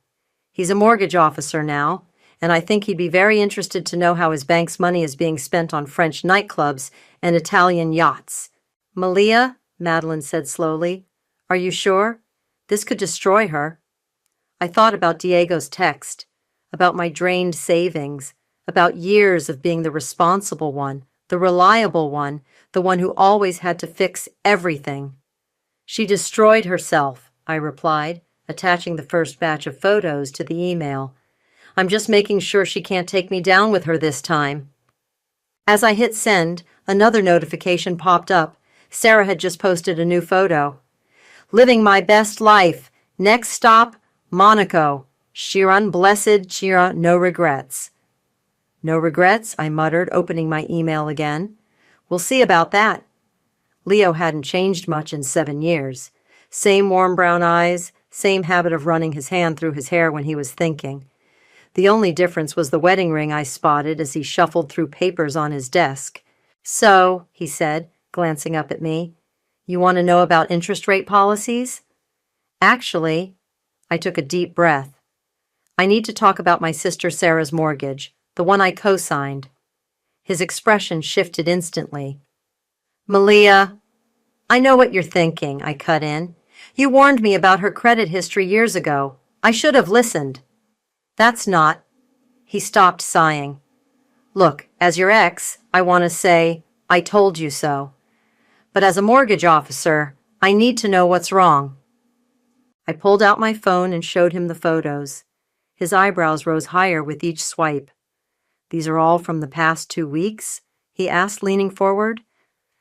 He's a mortgage officer now, and I think he'd be very interested to know how his bank's money is being spent on French nightclubs and Italian yachts. Malia, Madeline said slowly, are you sure? This could destroy her. I thought about Diego's text, about my drained savings, about years of being the responsible one, the reliable one, the one who always had to fix everything. She destroyed herself, I replied, attaching the first batch of photos to the email. I'm just making sure she can't take me down with her this time. As I hit send, another notification popped up. Sarah had just posted a new photo. Living my best life. Next stop, Monaco. Chiron blessed, Chiron no regrets. No regrets, I muttered, opening my email again. We'll see about that. Leo hadn't changed much in 7 years. Same warm brown eyes, same habit of running his hand through his hair when he was thinking. The only difference was the wedding ring I spotted as he shuffled through papers on his desk. So, he said, glancing up at me, you want to know about interest rate policies? Actually, I took a deep breath. I need to talk about my sister Sarah's mortgage, the one I co-signed. His expression shifted instantly. Malia, I know what you're thinking, I cut in. You warned me about her credit history years ago. I should have listened. That's not. He stopped, sighing. Look, as your ex, I want to say, I told you so. But as a mortgage officer, I need to know what's wrong. I pulled out my phone and showed him the photos. His eyebrows rose higher with each swipe. These are all from the past 2 weeks? He asked, leaning forward.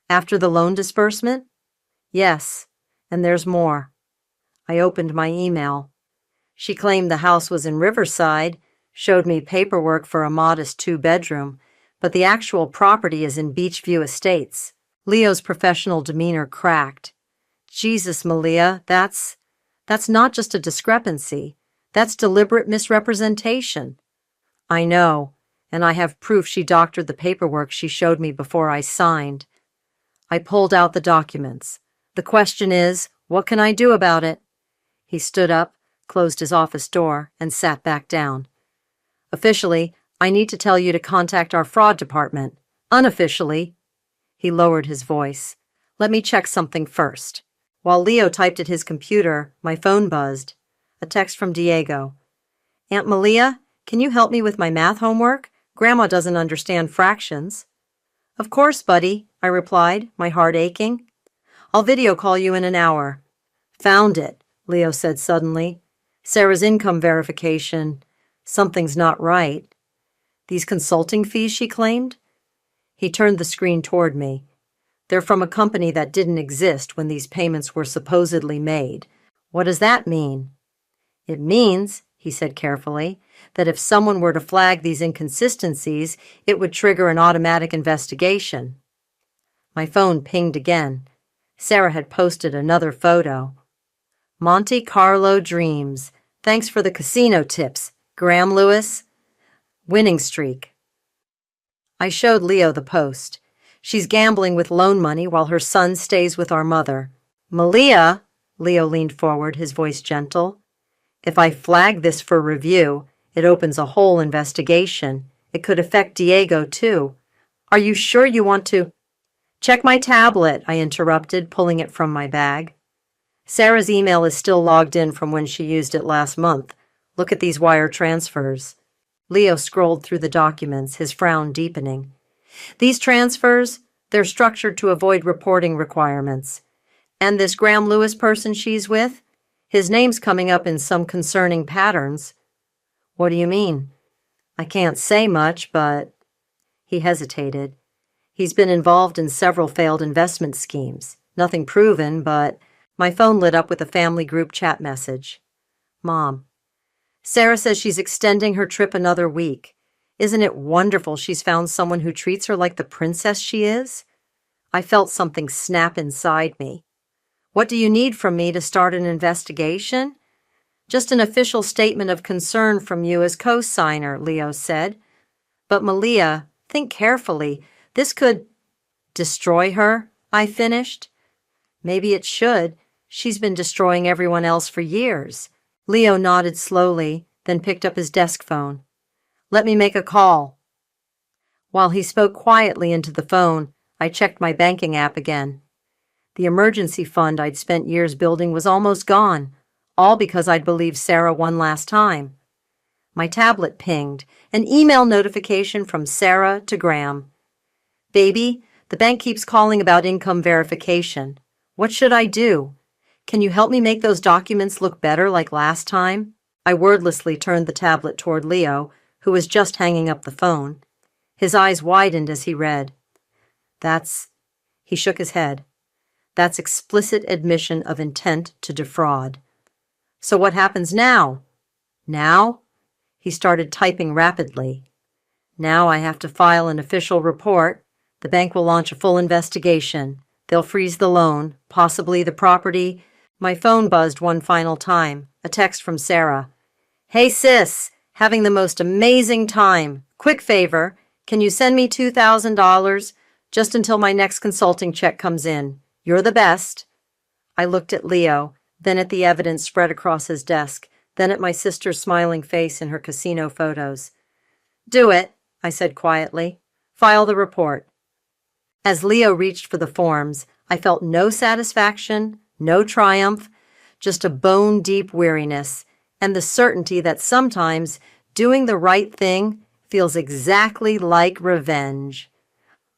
After the loan disbursement? Yes, and there's more. I opened my email. She claimed the house was in Riverside, showed me paperwork for a modest 2-bedroom, but the actual property is in Beachview Estates. Leo's professional demeanor cracked. Jesus, Malia, that's not just a discrepancy. That's deliberate misrepresentation. I know, and I have proof she doctored the paperwork she showed me before I signed. I pulled out the documents. The question is, what can I do about it? He stood up, closed his office door, and sat back down. Officially, I need to tell you to contact our fraud department. Unofficially, he lowered his voice. Let me check something first. While Leo typed at his computer, my phone buzzed. A text from Diego. Aunt Malia, can you help me with my math homework? Grandma doesn't understand fractions. Of course, buddy, I replied, my heart aching. I'll video call you in an hour. Found it, Leo said suddenly. Sarah's income verification. Something's not right. These consulting fees, she claimed? He turned the screen toward me. They're from a company that didn't exist when these payments were supposedly made. What does that mean? It means, he said carefully, that if someone were to flag these inconsistencies, it would trigger an automatic investigation. My phone pinged again. Sarah had posted another photo. Monte Carlo Dreams, Thanks for the casino tips, Graham Lewis. Winning streak. I showed Leo the post. She's gambling with loan money while her son stays with our mother. Malia, Leo leaned forward, his voice gentle. If I flag this for review, it opens a whole investigation. It could affect Diego, too. Are you sure you want to? Check my tablet, I interrupted, pulling it from my bag. Sarah's email is still logged in from when she used it last month. Look at these wire transfers. Leo scrolled through the documents, his frown deepening. These transfers, they're structured to avoid reporting requirements. And this Graham Lewis person she's with? His name's coming up in some concerning patterns. What do you mean? I can't say much, but... He hesitated. He's been involved in several failed investment schemes. Nothing proven, but... My phone lit up with a family group chat message. Mom, Sarah says she's extending her trip another week. Isn't it wonderful she's found someone who treats her like the princess she is? I felt something snap inside me. What do you need from me to start an investigation? Just an official statement of concern from you as co-signer, Leo said. But Malia, think carefully. This could destroy her, I finished. Maybe it should. She's been destroying everyone else for years. Leo nodded slowly, then picked up his desk phone. Let me make a call. While he spoke quietly into the phone, I checked my banking app again. The emergency fund I'd spent years building was almost gone, all because I'd believed Sarah one last time. My tablet pinged, an email notification from Sarah to Graham. Baby, the bank keeps calling about income verification. What should I do? Can you help me make those documents look better like last time? I wordlessly turned the tablet toward Leo, who was just hanging up the phone. His eyes widened as he read. He shook his head. That's explicit admission of intent to defraud. So what happens now? Now? He started typing rapidly. Now I have to file an official report. The bank will launch a full investigation. They'll freeze the loan, possibly the property. My phone buzzed one final time. A text from Sarah. Hey sis, having the most amazing time. Quick favor, can you send me $2,000 just until my next consulting check comes in? You're the best. I looked at Leo, then at the evidence spread across his desk, then at my sister's smiling face in her casino photos. Do it, I said quietly. File the report. As Leo reached for the forms, I felt no satisfaction, no triumph, just a bone-deep weariness, and the certainty that sometimes doing the right thing feels exactly like revenge.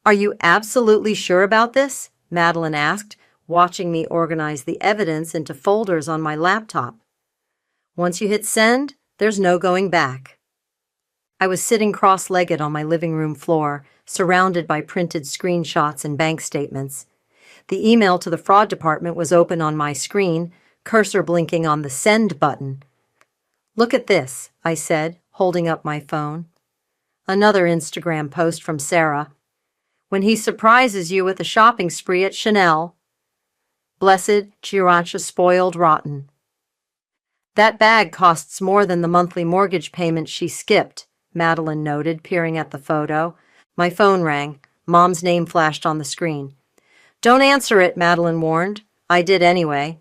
Are you absolutely sure about this? Madeline asked, watching me organize the evidence into folders on my laptop. Once you hit send, there's no going back. I was sitting cross-legged on my living room floor, surrounded by printed screenshots and bank statements. The email to the fraud department was open on my screen, cursor blinking on the send button. Look at this, I said, holding up my phone. Another Instagram post from Sarah. When he surprises you with a shopping spree at Chanel. Blessed Chiracha spoiled rotten. That bag costs more than the monthly mortgage payment she skipped, Madeline noted, peering at the photo. My phone rang. Mom's name flashed on the screen. Don't answer it, Madeline warned. I did anyway.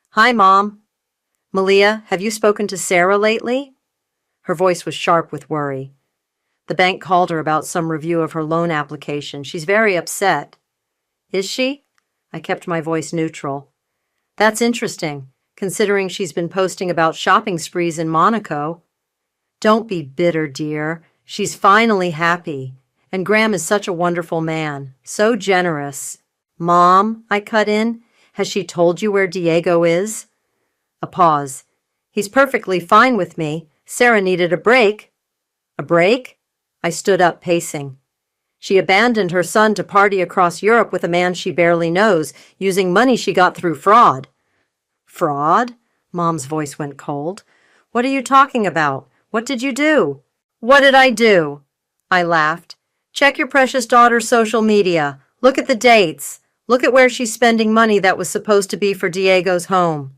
Hi, Mom. Malia, have you spoken to Sarah lately? Her voice was sharp with worry. The bank called her about some review of her loan application. She's very upset. Is she? I kept my voice neutral. That's interesting, considering she's been posting about shopping sprees in Monaco. Don't be bitter, dear. She's finally happy. And Graham is such a wonderful man. So generous. Mom, I cut in, has she told you where Diego is? A pause. He's perfectly fine with me. Sarah needed a break. A break? I stood up, pacing. She abandoned her son to party across Europe with a man she barely knows, using money she got through fraud. Fraud? Mom's voice went cold. What are you talking about? What did you do? What did I do? I laughed. Check your precious daughter's social media. Look at the dates. Look at where she's spending money that was supposed to be for Diego's home.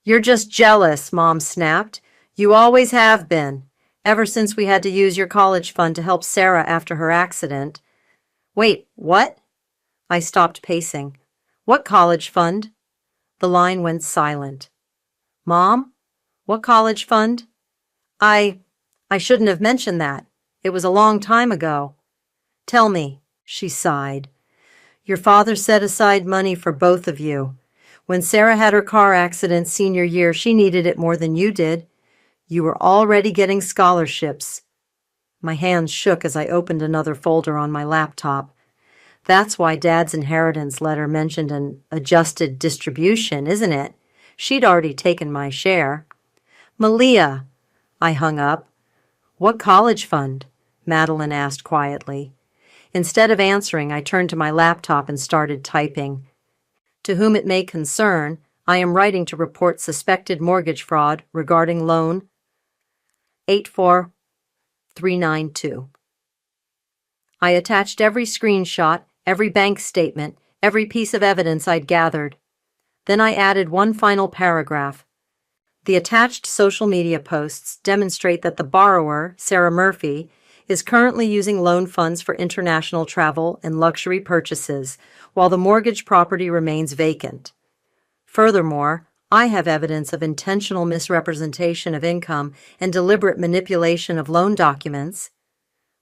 You're just jealous, Mom snapped. You always have been, ever since we had to use your college fund to help Sarah after her accident. Wait, what? I stopped pacing. What college fund? The line went silent. Mom? What college fund? I shouldn't have mentioned that. It was a long time ago. Tell me, she sighed. Your father set aside money for both of you. When Sarah had her car accident senior year, she needed it more than you did. You were already getting scholarships. My hands shook as I opened another folder on my laptop. That's why Dad's inheritance letter mentioned an adjusted distribution, isn't it? She'd already taken my share. Malia, I hung up. What college fund? Madeline asked quietly. Instead of answering, I turned to my laptop and started typing. To whom it may concern, I am writing to report suspected mortgage fraud regarding loan 84392. I attached every screenshot, every bank statement, every piece of evidence I'd gathered. Then I added one final paragraph. The attached social media posts demonstrate that the borrower, Sarah Murphy, is currently using loan funds for international travel and luxury purchases, while the mortgage property remains vacant. Furthermore, I have evidence of intentional misrepresentation of income and deliberate manipulation of loan documents.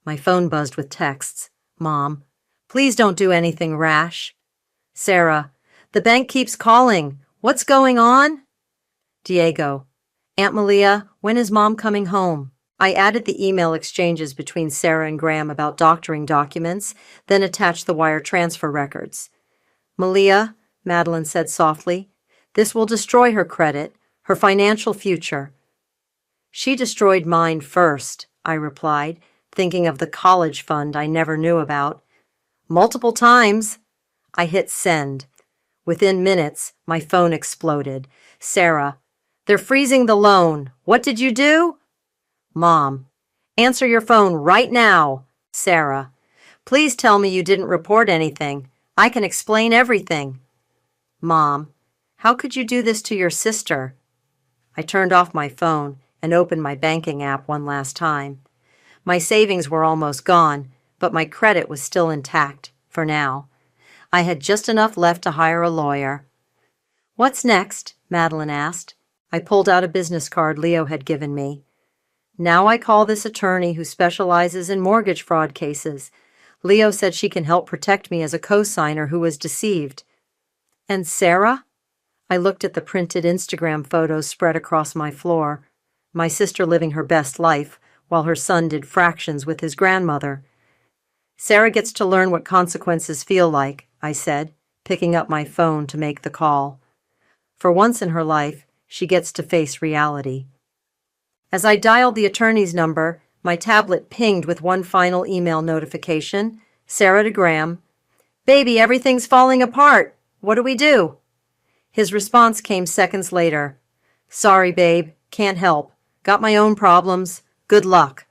My phone buzzed with texts. Mom, please don't do anything rash. Sarah, the bank keeps calling. What's going on? Diego, Aunt Malia, when is Mom coming home? I added the email exchanges between Sarah and Graham about doctoring documents, then attached the wire transfer records. Malia, Madeline said softly, this will destroy her credit, her financial future. She destroyed mine first, I replied, thinking of the college fund I never knew about. Multiple times. I hit send. Within minutes, my phone exploded. Sarah, they're freezing the loan. What did you do? Mom, answer your phone right now. Sarah, please tell me you didn't report anything. I can explain everything. Mom, how could you do this to your sister? I turned off my phone and opened my banking app one last time. My savings were almost gone, but my credit was still intact, for now. I had just enough left to hire a lawyer. What's next? Madeline asked. I pulled out a business card Leo had given me. Now I call this attorney who specializes in mortgage fraud cases. Leo said she can help protect me as a co-signer who was deceived. And Sarah? I looked at the printed Instagram photos spread across my floor. My sister living her best life, while her son did fractions with his grandmother. Sarah gets to learn what consequences feel like, I said, picking up my phone to make the call. For once in her life, she gets to face reality. As I dialed the attorney's number, my tablet pinged with one final email notification. Sarah to Graham. Baby, everything's falling apart. What do we do? His response came seconds later. Sorry, babe. Can't help. Got my own problems. Good luck.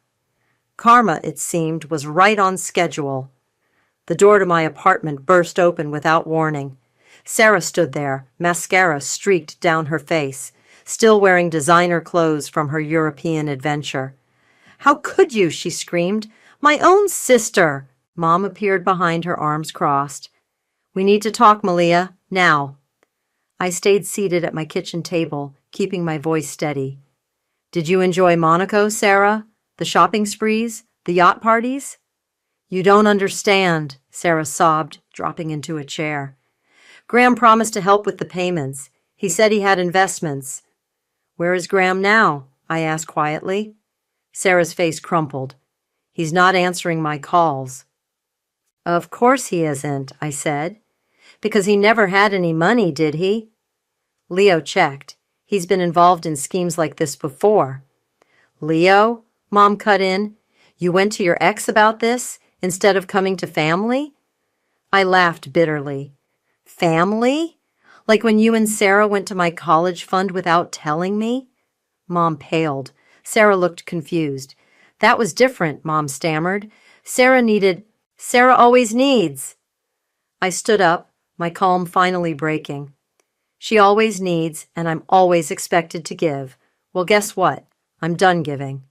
Karma, it seemed, was right on schedule. The door to my apartment burst open without warning. Sarah stood there, mascara streaked down her face, still wearing designer clothes from her European adventure. How could you? She screamed. My own sister! Mom appeared behind her, arms crossed. We need to talk, Malia, now. I stayed seated at my kitchen table, keeping my voice steady. Did you enjoy Monaco, Sarah? The shopping sprees? The yacht parties? You don't understand, Sarah sobbed, dropping into a chair. Graham promised to help with the payments. He said he had investments. Where is Graham now? I asked quietly. Sarah's face crumpled. He's not answering my calls. Of course he isn't, I said. Because he never had any money, did he? Leo checked. He's been involved in schemes like this before. Leo? Mom cut in. You went to your ex about this instead of coming to family? I laughed bitterly. Family? Like when you and Sarah went to my college fund without telling me? Mom paled. Sarah looked confused. That was different, Mom stammered. Sarah always needs. I stood up, my calm finally breaking. She always needs, and I'm always expected to give. Well, guess what? I'm done giving.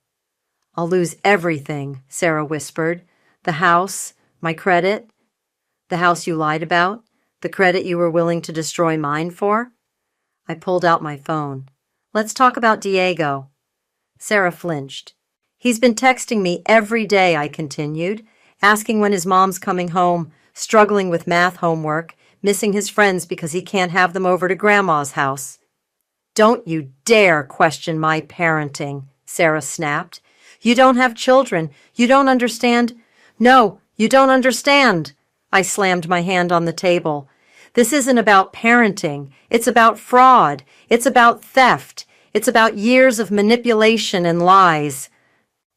I'll lose everything, Sarah whispered. The house, my credit, the house you lied about, the credit you were willing to destroy mine for. I pulled out my phone. Let's talk about Diego. Sarah flinched. He's been texting me every day, I continued, asking when his mom's coming home, struggling with math homework, missing his friends because he can't have them over to Grandma's house. Don't you dare question my parenting, Sarah snapped. You don't have children. You don't understand. No, you don't understand. I slammed my hand on the table. This isn't about parenting. It's about fraud. It's about theft. It's about years of manipulation and lies.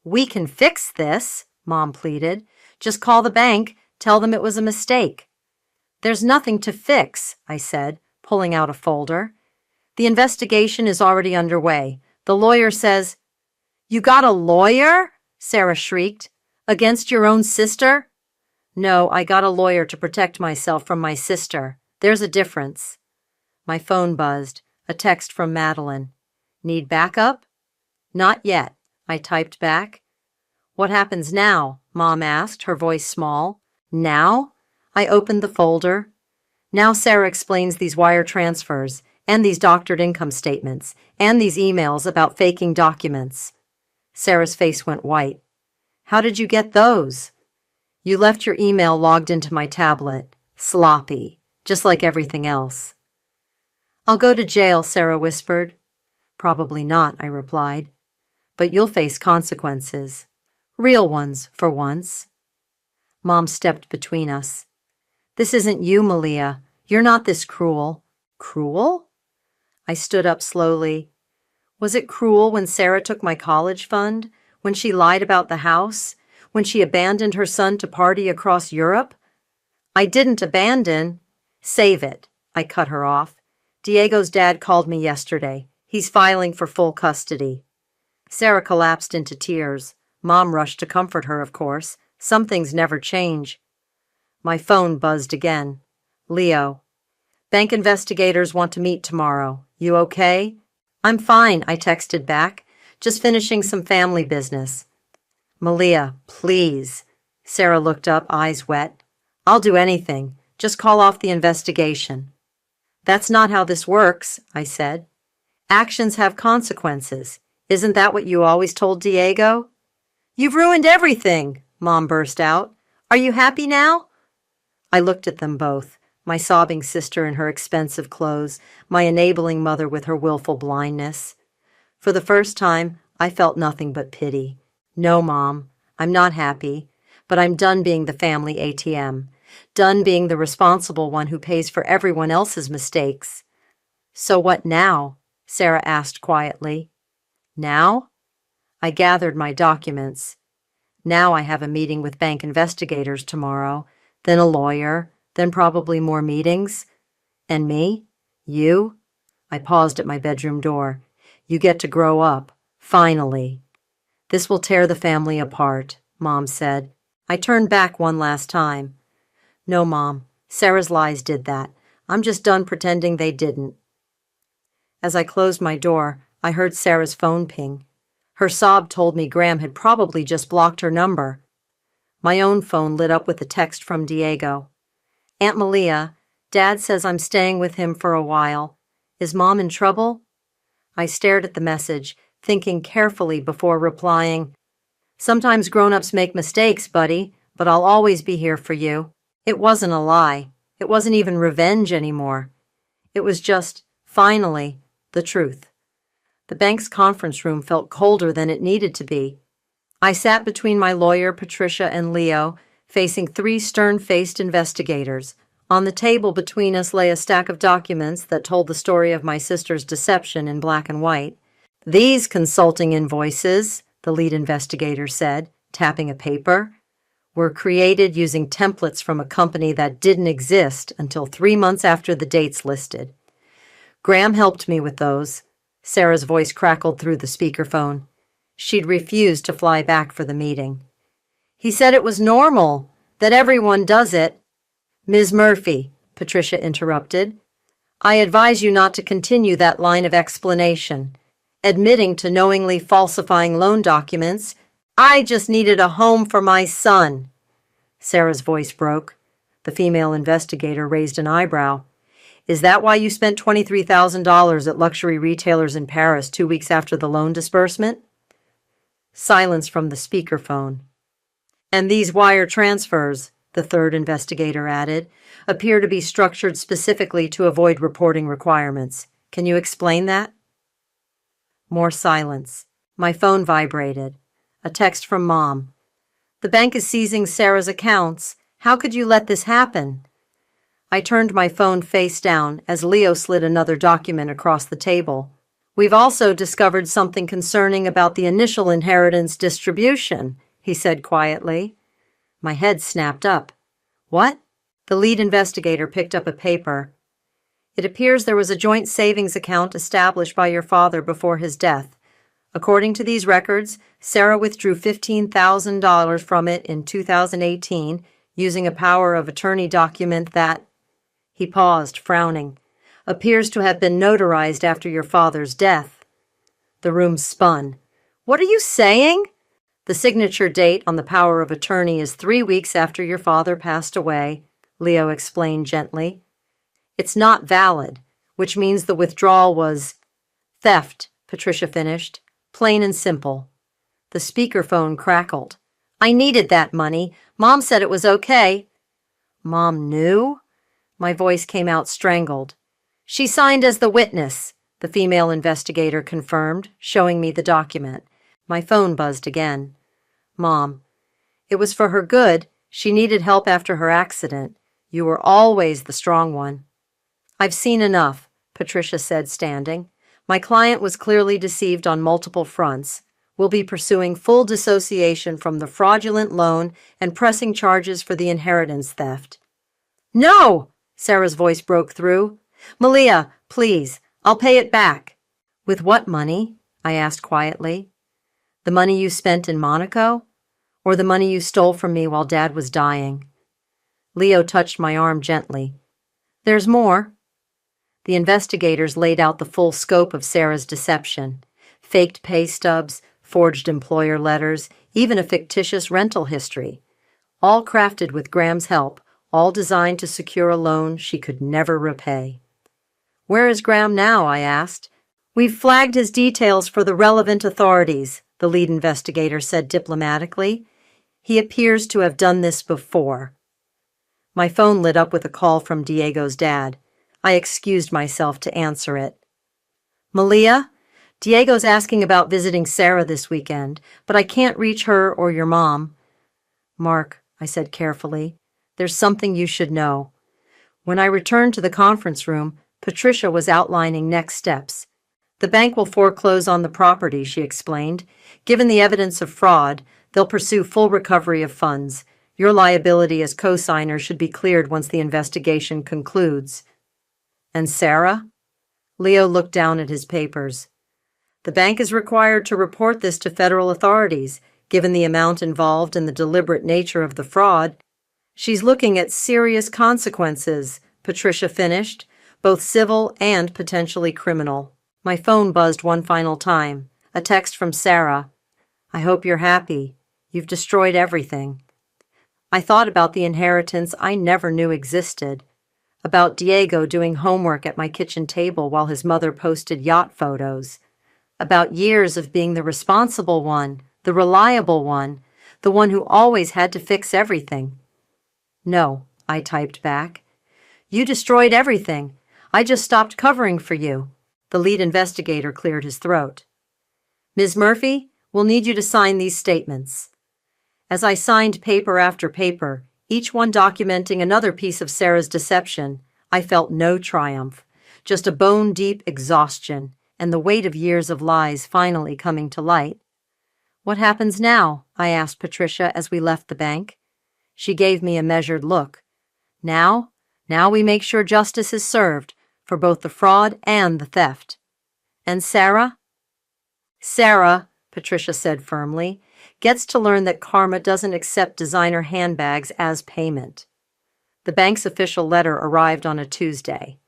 We can fix this, Mom pleaded. Just call the bank, tell them it was a mistake. There's nothing to fix, I said, pulling out a folder. The investigation is already underway. The lawyer says, You got a lawyer? Sarah shrieked. Against your own sister? No, I got a lawyer to protect myself from my sister. There's a difference. My phone buzzed. A text from Madeline. Need backup? Not yet, I typed back. What happens now? Mom asked, her voice small. Now? I opened the folder. Now Sarah explains these wire transfers, and these doctored income statements, and these emails about faking documents. Sarah's face went white. How did you get those? You left your email logged into my tablet. Sloppy, just like everything else. I'll go to jail, Sarah whispered. Probably not, I replied. But you'll face consequences. Real ones, for once. Mom stepped between us. This isn't you, Malia. You're not this cruel. Cruel? I stood up slowly. Was it cruel when Sarah took my college fund? When she lied about the house? When she abandoned her son to party across Europe? I didn't abandon. Save it. I cut her off. Diego's dad called me yesterday. He's filing for full custody. Sarah collapsed into tears. Mom rushed to comfort her, of course. Some things never change. My phone buzzed again. Leo. Bank investigators want to meet tomorrow. You okay? I'm fine, I texted back. Just finishing some family business. Malia, please. Sarah looked up, eyes wet. I'll do anything. Just call off the investigation. That's not how this works, I said. Actions have consequences. Isn't that what you always told Diego? You've ruined everything, Mom burst out. Are you happy now? I looked at them both, my sobbing sister in her expensive clothes, my enabling mother with her willful blindness. For the first time, I felt nothing but pity. No, Mom, I'm not happy, but I'm done being the family ATM, done being the responsible one who pays for everyone else's mistakes. So what now? Sarah asked quietly. Now? I gathered my documents. Now I have a meeting with bank investigators tomorrow, then a lawyer, then probably more meetings. And me? You? I paused at my bedroom door. You get to grow up, finally. This will tear the family apart, Mom said. I turned back one last time. No, Mom, Sarah's lies did that. I'm just done pretending they didn't. As I closed my door, I heard Sarah's phone ping. Her sob told me Graham had probably just blocked her number. My own phone lit up with a text from Diego. Aunt Malia, Dad says I'm staying with him for a while. Is Mom in trouble? I stared at the message, thinking carefully before replying. Sometimes grown-ups make mistakes, buddy, but I'll always be here for you. It wasn't a lie. It wasn't even revenge anymore. It was just, finally, the truth. The bank's conference room felt colder than it needed to be. I sat between my lawyer, Patricia, and Leo, facing 3 stern-faced investigators. On the table between us lay a stack of documents that told the story of my sister's deception in black and white. These consulting invoices, the lead investigator said, tapping a paper, were created using templates from a company that didn't exist until 3 months after the dates listed. Graham helped me with those. Sarah's voice crackled through the speakerphone. She'd refused to fly back for the meeting. He said it was normal, that everyone does it. Ms. Murphy, Patricia interrupted, I advise you not to continue that line of explanation. admitting to knowingly falsifying loan documents. I just needed a home for my son. Sarah's voice broke. The female investigator raised an eyebrow. Is that why you spent $23,000 at luxury retailers in Paris 2 weeks after the loan disbursement? Silence from the speakerphone. And these wire transfers, the third investigator added, appear to be structured specifically to avoid reporting requirements. Can you explain that? More silence. My phone vibrated. A text from Mom. The bank is seizing Sarah's accounts. How could you let this happen? I turned my phone face down as Leo slid another document across the table. We've also discovered something concerning about the initial inheritance distribution, he said quietly. My head snapped up. What? The lead investigator picked up a paper. It appears there was a joint savings account established by your father before his death. According to these records, Sarah withdrew $15,000 from it in 2018 using a power of attorney document that, he paused, frowning, appears to have been notarized after your father's death. The room spun. What are you saying? The signature date on the power of attorney is 3 weeks after your father passed away, Leo explained gently. It's not valid, which means the withdrawal was theft, Patricia finished, plain and simple. The speakerphone crackled. I needed that money. Mom said it was okay. Mom knew? My voice came out strangled. She signed as the witness, the female investigator confirmed, showing me the document. My phone buzzed again. Mom, it was for her good. She needed help after her accident. You were always the strong one. I've seen enough, Patricia said, standing. My client was clearly deceived on multiple fronts. We'll be pursuing full dissociation from the fraudulent loan and pressing charges for the inheritance theft. No! Sarah's voice broke through. Malia, please, I'll pay it back. With what money? I asked quietly. The money you spent in Monaco? Or the money you stole from me while Dad was dying? Leo touched my arm gently. There's more. The investigators laid out the full scope of Sarah's deception. Faked pay stubs, forged employer letters, even a fictitious rental history. All crafted with Graham's help, all designed to secure a loan she could never repay. Where is Graham now? I asked. We've flagged his details for the relevant authorities, the lead investigator said diplomatically. He appears to have done this before. My phone lit up with a call from Diego's dad. I excused myself to answer it. Malia, Diego's asking about visiting Sarah this weekend, but I can't reach her or your mom. Mark, I said carefully, there's something you should know. When I returned to the conference room, Patricia was outlining next steps. The bank will foreclose on the property, she explained. Given the evidence of fraud, they'll pursue full recovery of funds. Your liability as co-signer should be cleared once the investigation concludes. And Sarah? Leo looked down at his papers. The bank is required to report this to federal authorities. Given the amount involved and the deliberate nature of the fraud, she's looking at serious consequences, Patricia finished, both civil and potentially criminal. My phone buzzed one final time. A text from Sarah. I hope you're happy. You've destroyed everything. I thought about the inheritance I never knew existed. About Diego doing homework at my kitchen table while his mother posted yacht photos. About years of being the responsible one, the reliable one, the one who always had to fix everything. No, I typed back. You destroyed everything. I just stopped covering for you. The lead investigator cleared his throat. Ms. Murphy, we'll need you to sign these statements. As I signed paper after paper, each one documenting another piece of Sarah's deception, I felt no triumph, just a bone-deep exhaustion and the weight of years of lies finally coming to light. What happens now? I asked Patricia as we left the bank. She gave me a measured look. Now we make sure justice is served for both the fraud and the theft. And Sarah? Sarah, Patricia said firmly, gets to learn that karma doesn't accept designer handbags as payment. The bank's official letter arrived on a Tuesday.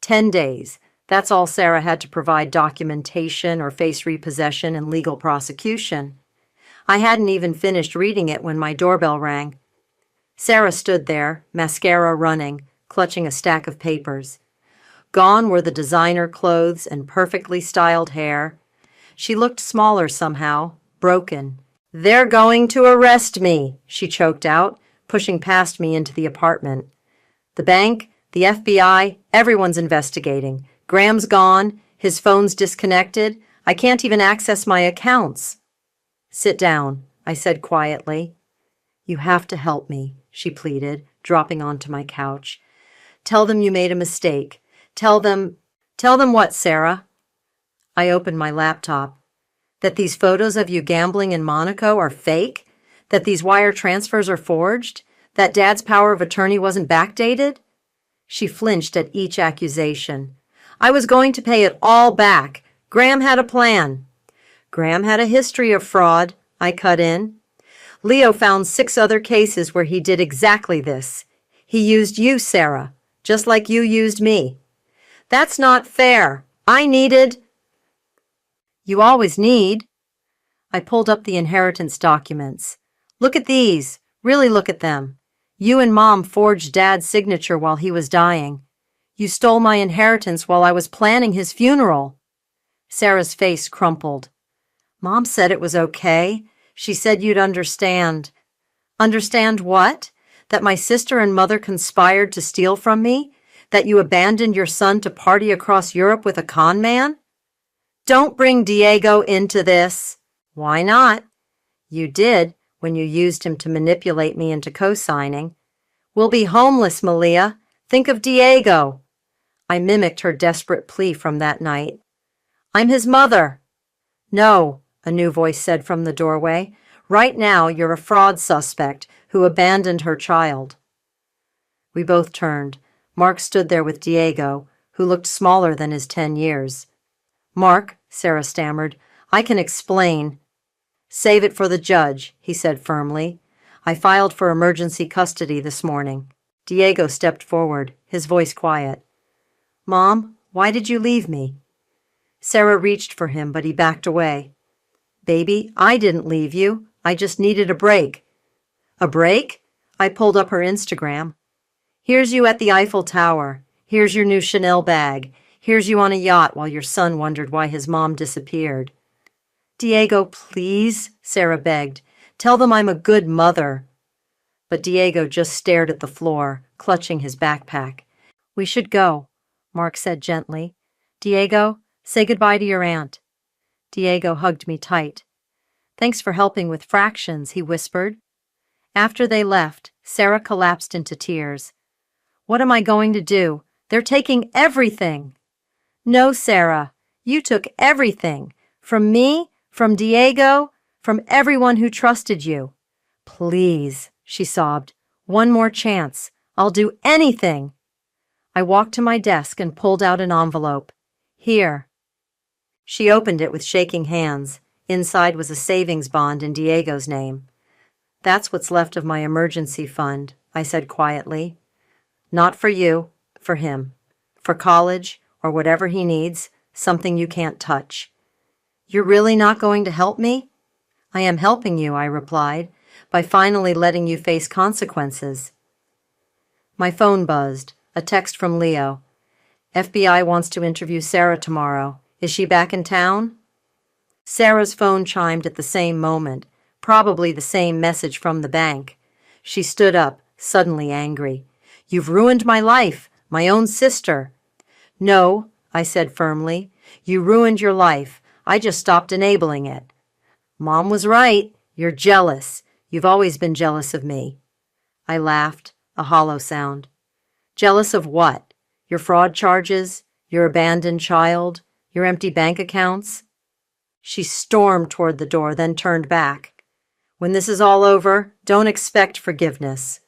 10 days, That's all Sarah had to provide: documentation or face repossession and legal prosecution. I hadn't even finished reading it when my doorbell rang. Sarah stood there, mascara running, clutching a stack of papers. Gone were the designer clothes and perfectly styled hair. She looked smaller somehow, broken. "They're going to arrest me," she choked out, pushing past me into the apartment. "The bank, the FBI, everyone's investigating. Graham's gone, his phone's disconnected. I can't even access my accounts." "Sit down," I said quietly. "You have to help me," she pleaded, dropping onto my couch. "Tell them you made a mistake. Tell them what, Sarah?" I opened my laptop. "That these photos of you gambling in Monaco are fake? That these wire transfers are forged? That Dad's power of attorney wasn't backdated?" She flinched at each accusation. "I was going to pay it all back. Graham had a plan." "Graham had a history of fraud," I cut in. "Leo found 6 other cases where he did exactly this. He used you, Sarah, just like you used me." "That's not fair. I needed—" "You always need." I pulled up the inheritance documents. "Look at these. Really look at them. You and Mom forged Dad's signature while he was dying. You stole my inheritance while I was planning his funeral." Sarah's face crumpled. "Mom said it was okay. She said you'd understand." "Understand what? That my sister and mother conspired to steal from me? That you abandoned your son to party across Europe with a con man?" "Don't bring Diego into this." "Why not?" "You did, when you used him to manipulate me into co-signing." "We'll be homeless, Malia. Think of Diego." I mimicked her desperate plea from that night. "I'm his mother." "No," a new voice said from the doorway. "Right now, you're a fraud suspect who abandoned her child." We both turned. Mark stood there with Diego, who looked smaller than his 10 years. "Mark," Sarah stammered, "I can explain." "Save it for the judge," he said firmly. "I filed for emergency custody this morning." Diego stepped forward, his voice quiet. "Mom, why did you leave me?" Sarah reached for him, but he backed away. "Baby, I didn't leave you. I just needed a break." "A break?" I pulled up her Instagram. "Here's you at the Eiffel Tower. Here's your new Chanel bag. Here's you on a yacht while your son wondered why his mom disappeared." "Diego, please," Sarah begged. "Tell them I'm a good mother." But Diego just stared at the floor, clutching his backpack. "We should go," Mark said gently. "Diego, say goodbye to your aunt." Diego hugged me tight. "Thanks for helping with fractions," he whispered. After they left, Sarah collapsed into tears. "What am I going to do? They're taking everything." "No, Sarah, you took everything. From me, from Diego, from everyone who trusted you." "Please," she sobbed. "One more chance. I'll do anything." I walked to my desk and pulled out an envelope. "Here." She opened it with shaking hands. Inside was a savings bond in Diego's name. "That's what's left of my emergency fund," I said quietly. "Not for you, for him. For college, or whatever he needs, something you can't touch." "You're really not going to help me?" "I am helping you," I replied, "by finally letting you face consequences." My phone buzzed. A text from Leo. "FBI wants to interview Sarah tomorrow. Is she back in town?" Sarah's phone chimed at the same moment, probably the same message from the bank. She stood up, suddenly angry. "You've ruined my life, my own sister." "No," I said firmly. "You ruined your life. I just stopped enabling it." "Mom was right. You're jealous. You've always been jealous of me." I laughed, a hollow sound. "Jealous of what? Your fraud charges? Your abandoned child? Your empty bank accounts?" She stormed toward the door, then turned back. "When this is all over, don't expect forgiveness."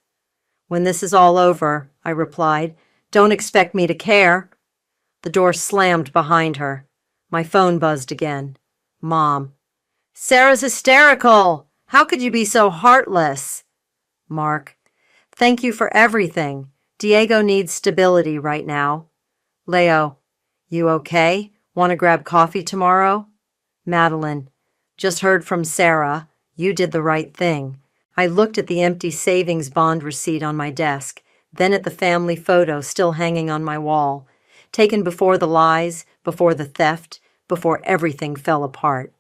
"When this is all over," I replied, "don't expect me to care." The door slammed behind her. My phone buzzed again. Mom. "Sarah's hysterical! How could you be so heartless?" Mark. "Thank you for everything. Diego needs stability right now." Leo. You okay? Want to grab coffee tomorrow? Madeline, just heard from Sarah. You did the right thing. I looked at the empty savings bond receipt on my desk, then at the family photo still hanging on my wall, taken before the lies, before the theft, before everything fell apart.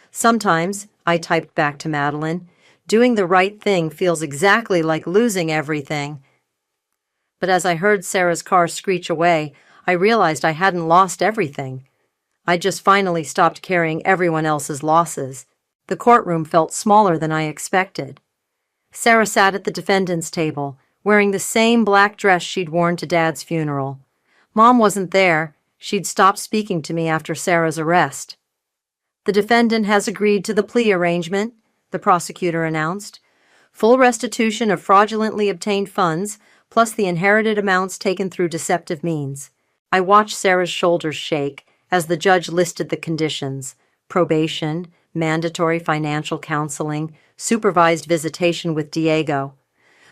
Sometimes, I typed back to Madeline, doing the right thing feels exactly like losing everything. But as I heard Sarah's car screech away, I realized I hadn't lost everything. I just finally stopped carrying everyone else's losses. The courtroom felt smaller than I expected. Sarah sat at the defendant's table, wearing the same black dress she'd worn to Dad's funeral. Mom wasn't there. She'd stopped speaking to me after Sarah's arrest. The defendant has agreed to the plea arrangement, the prosecutor announced. Full restitution of fraudulently obtained funds, plus the inherited amounts taken through deceptive means. I watched Sarah's shoulders shake as the judge listed the conditions: probation, mandatory financial counseling, supervised visitation with Diego.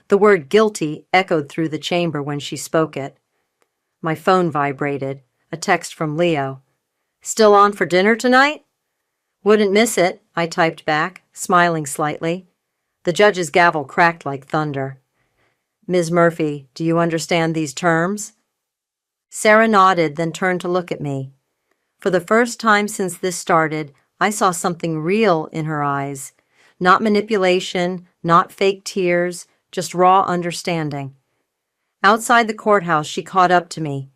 The word guilty echoed through the chamber when she spoke it. My phone vibrated, a text from Leo. Still on for dinner tonight? Wouldn't miss it, I typed back, smiling slightly. The judge's gavel cracked like thunder. Ms. Murphy, do you understand these terms? Sarah nodded, then turned to look at me. For the first time since this started, I saw something real in her eyes. Not manipulation, not fake tears, just raw understanding. Outside the courthouse, she caught up to me.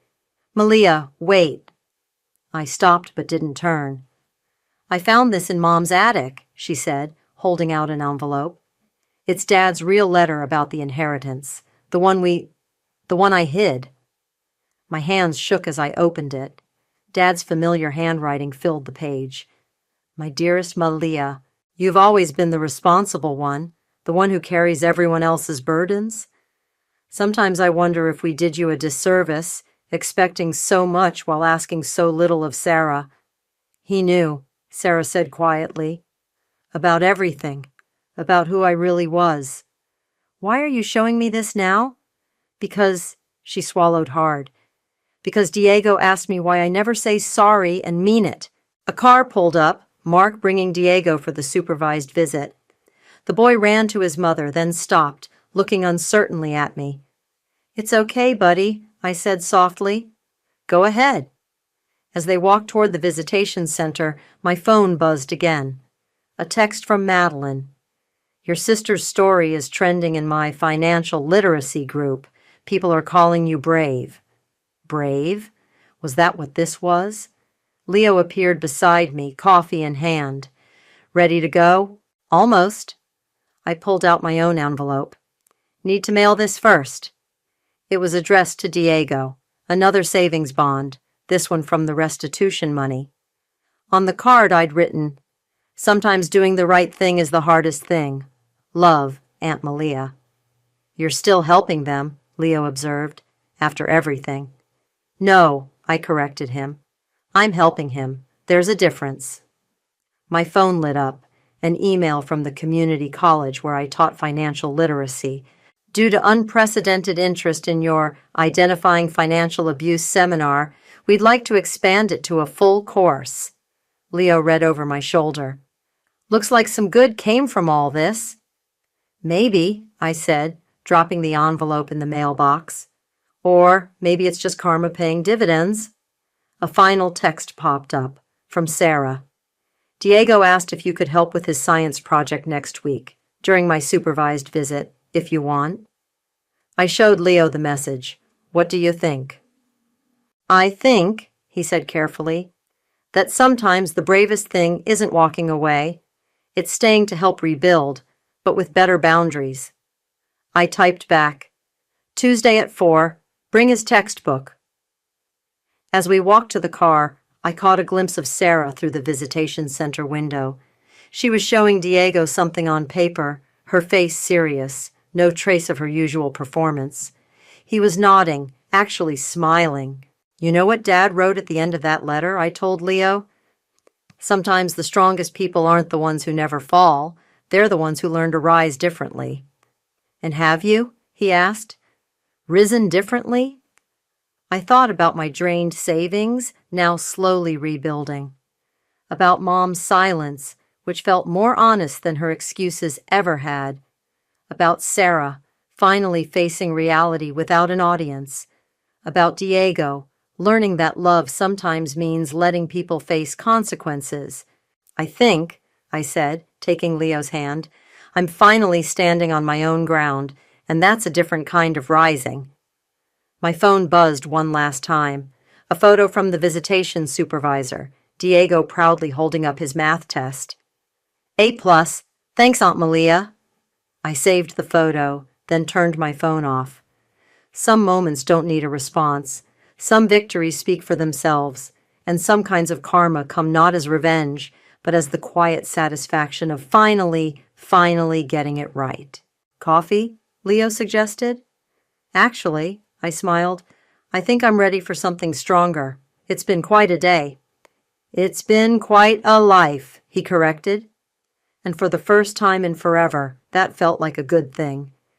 Malia, wait. I stopped but didn't turn. I found this in Mom's attic, she said, holding out an envelope. It's Dad's real letter about the inheritance, the one I hid. My hands shook as I opened it. Dad's familiar handwriting filled the page. My dearest Malia, you've always been the responsible one, the one who carries everyone else's burdens. Sometimes I wonder if we did you a disservice, expecting so much while asking so little of Sarah. He knew, Sarah said quietly, about everything, about who I really was. Why are you showing me this now? Because, she swallowed hard, because Diego asked me why I never say sorry and mean it. A car pulled up, Mark bringing Diego for the supervised visit. The boy ran to his mother, then stopped, looking uncertainly at me. It's okay, buddy, I said softly. Go ahead. As they walked toward the visitation center, my phone buzzed again. A text from Madeline. Your sister's story is trending in my financial literacy group. People are calling you brave. Brave? Was that what this was? Leo appeared beside me, coffee in hand. Ready to go? Almost. I pulled out my own envelope. Need to mail this first. It was addressed to Diego, another savings bond, this one from the restitution money. On the card I'd written, sometimes doing the right thing is the hardest thing. Love, Aunt Malia. You're still helping them, Leo observed, after everything. No, I corrected him. I'm helping him. There's a difference. My phone lit up, an email from the community college where I taught financial literacy. Due to unprecedented interest in your Identifying Financial Abuse seminar, we'd like to expand it to a full course. Leo read over my shoulder. Looks like some good came from all this. Maybe, I said, dropping the envelope in the mailbox. Or maybe it's just karma paying dividends. A final text popped up, from Sarah. Diego asked if you could help with his science project next week, during my supervised visit, if you want. I showed Leo the message. What do you think? I think, he said carefully, that sometimes the bravest thing isn't walking away. It's staying to help rebuild, but with better boundaries. I typed back, Tuesday at 4, bring his textbook. As we walked to the car, I caught a glimpse of Sarah through the visitation center window. She was showing Diego something on paper, her face serious, no trace of her usual performance. He was nodding, actually smiling. You know what Dad wrote at the end of that letter, I told Leo? Sometimes the strongest people aren't the ones who never fall. They're the ones who learn to rise differently. And have you? He asked. Risen differently? I thought about my drained savings, now slowly rebuilding. About Mom's silence, which felt more honest than her excuses ever had. About Sarah, finally facing reality without an audience. About Diego, learning that love sometimes means letting people face consequences. I think, I said, taking Leo's hand, I'm finally standing on my own ground, and that's a different kind of rising. My phone buzzed one last time. A photo from the visitation supervisor, Diego proudly holding up his math test. A+. Thanks, Aunt Malia. I saved the photo, then turned my phone off. Some moments don't need a response. Some victories speak for themselves, and some kinds of karma come not as revenge, but as the quiet satisfaction of finally getting it right. Coffee? Leo suggested. Actually, I smiled, I think I'm ready for something stronger. It's been quite a day. It's been quite a life, he corrected. And for the first time in forever, that felt like a good thing.